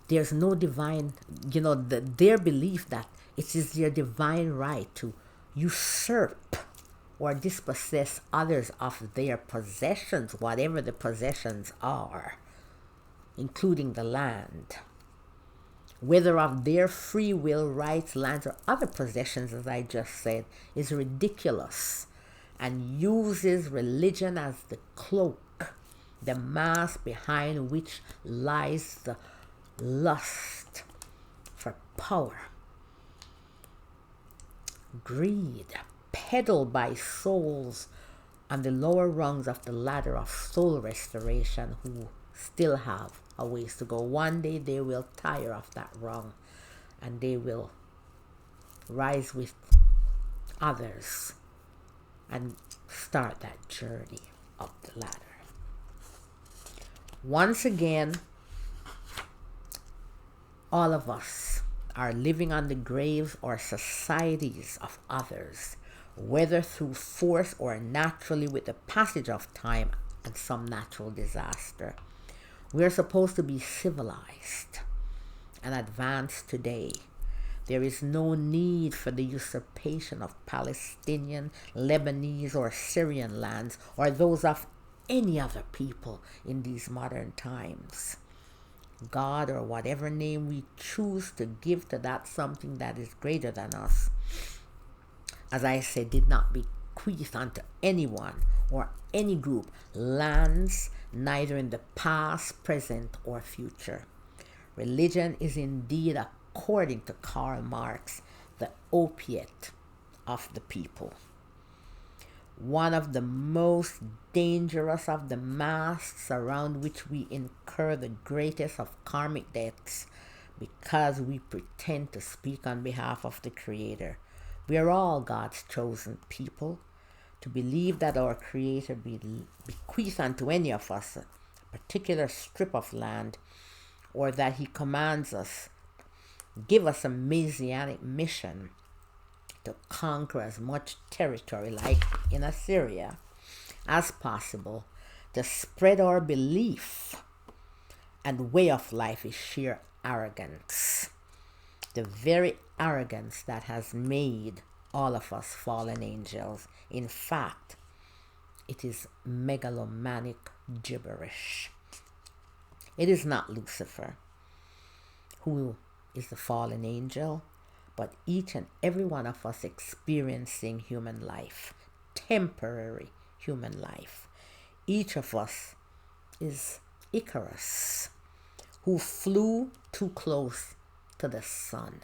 there's no divine, their belief that it is their divine right to usurp or dispossess others of their possessions, whatever the possessions are, including the land, whether of their free will, rights, lands, or other possessions, as I just said, is ridiculous and uses religion as the cloak, the mask behind which lies the lust for power, greed, peddled by souls on the lower rungs of the ladder of soul restoration who still have a ways to go. One day they will tire of that rung and they will rise with others and start that journey up the ladder. Once again, all of us are living on the graves or societies of others, whether through force or naturally with the passage of time and some natural disaster. We are supposed to be civilized and advanced today. There is no need for the usurpation of Palestinian, Lebanese, or Syrian lands, or those of any other people in these modern times. God, or whatever name we choose to give to that something that is greater than us, as I said, did not bequeath unto anyone or any group lands, neither in the past, present, or future. Religion is indeed, according to Karl Marx, the opiate of the people. One of the most dangerous of the masks around which we incur the greatest of karmic debts because we pretend to speak on behalf of the Creator. We are all God's chosen people. To believe that our Creator bequeath unto any of us a particular strip of land, or that He commands us, give us a messianic mission to conquer as much territory, like in Assyria, as possible, to spread our belief and way of life is sheer arrogance. The very arrogance that has made all of us fallen angels. In fact, it is megalomaniac gibberish. It is not Lucifer, who is the fallen angel, but each and every one of us experiencing human life, temporary human life. Each of us is Icarus, who flew too close to the sun.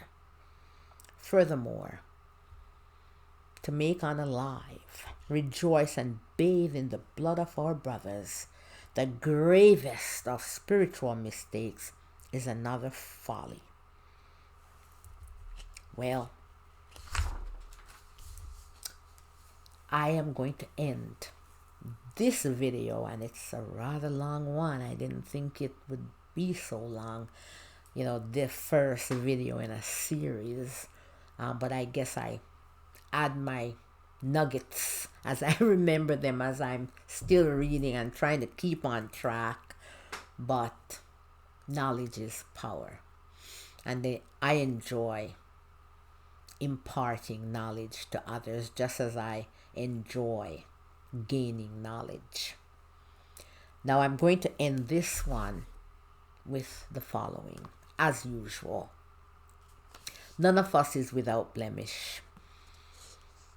Furthermore, to make unalive, rejoice and bathe in the blood of our brothers, the gravest of spiritual mistakes, is another folly. Well, I am going to end this video, and it's a rather long one. I didn't think it would be so long, the first video in a series, but I guess I add my nuggets as I remember them, as I'm still reading and trying to keep on track. But knowledge is power, and I enjoy imparting knowledge to others just as I enjoy gaining knowledge. Now I'm going to end this one with the following. As usual, none of us is without blemish.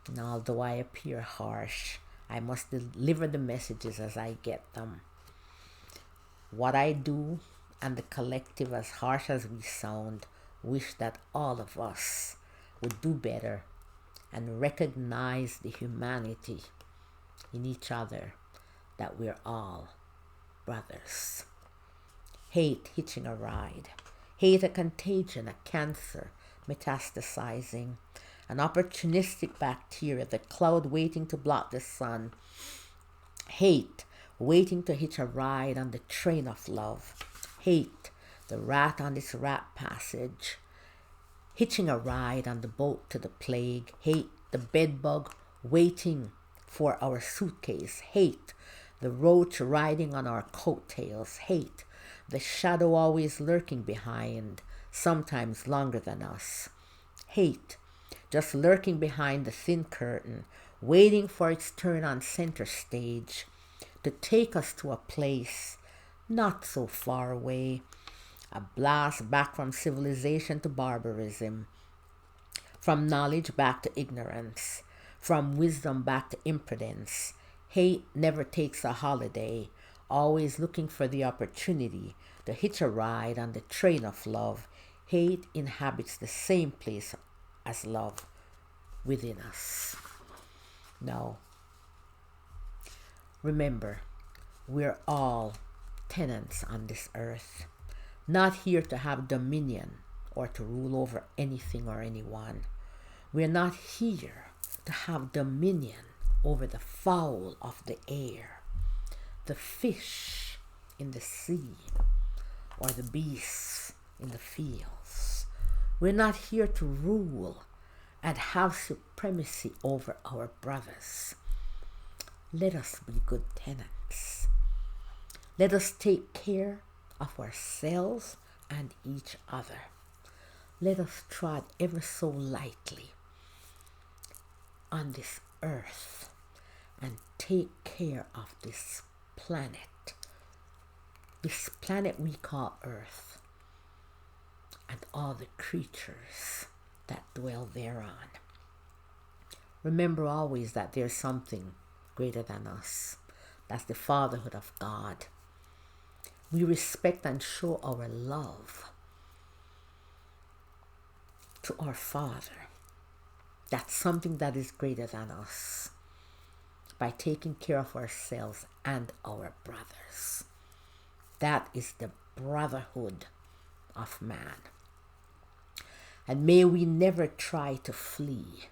And although I appear harsh, I must deliver the messages as I get them. What I do and the collective, as harsh as we sound, wish that all of us would do better and recognize the humanity in each other, that we're all brothers. Hate hitching a ride. Hate a contagion, a cancer metastasizing, an opportunistic bacteria, the cloud waiting to block the sun. Hate waiting to hitch a ride on the train of love. Hate the rat on this rat passage, hitching a ride on the boat to the plague. Hate the bedbug waiting for our suitcase. Hate the roach riding on our coattails. Hate the shadow always lurking behind, sometimes longer than us. Hate just lurking behind the thin curtain, waiting for its turn on center stage to take us to a place not so far away, a blast back from civilization to barbarism, from knowledge back to ignorance, from wisdom back to impotence. Hate never takes a holiday, always looking for the opportunity to hitch a ride on the train of love. Hate inhabits the same place as love within us. Now, remember, we're all tenants on this earth, not here to have dominion or to rule over anything or anyone. We're not here to have dominion over the fowl of the air, the fish in the sea, or the beasts in the fields. We're not here to rule and have supremacy over our brothers. Let us be good tenants. Let us take care of ourselves and each other. Let us trod ever so lightly on this earth and take care of this planet we call Earth, and all the creatures that dwell thereon. Remember always that there's something greater than us. That's the fatherhood of God. We respect and show our love to our Father. That's something that is greater than us, by taking care of ourselves and our brothers. That is the brotherhood of man. And may we never try to flee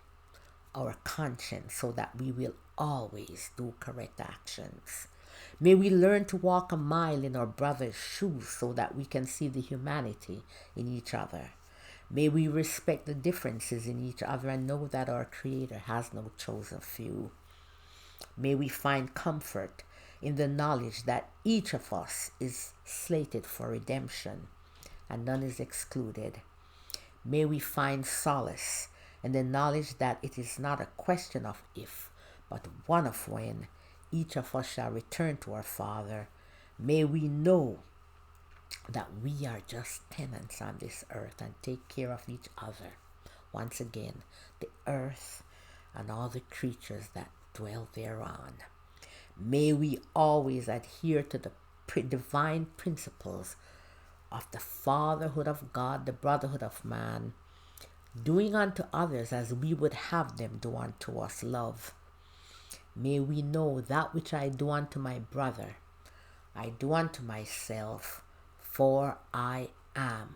our conscience so that we will always do correct actions. May we learn to walk a mile in our brother's shoes so that we can see the humanity in each other. May we respect the differences in each other and know that our Creator has no chosen few. May we find comfort in the knowledge that each of us is slated for redemption and none is excluded. May we find solace in the knowledge that it is not a question of if, but one of when each of us shall return to our Father. May we know that we are just tenants on this earth and take care of each other. Once again, the earth and all the creatures that dwell thereon. May we always adhere to the divine principles of the fatherhood of God, the brotherhood of man, doing unto others as we would have them do unto us, love. May we know that which I do unto my brother, I do unto myself, for I am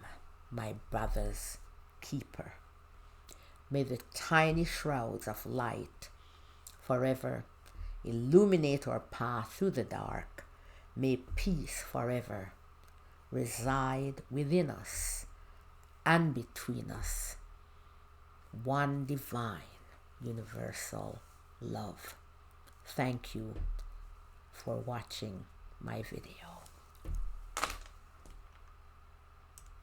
my brother's keeper. May the tiny shrouds of light forever illuminate our path through the dark. May peace forever reside within us and between us. One divine, universal love. Thank you for watching my video.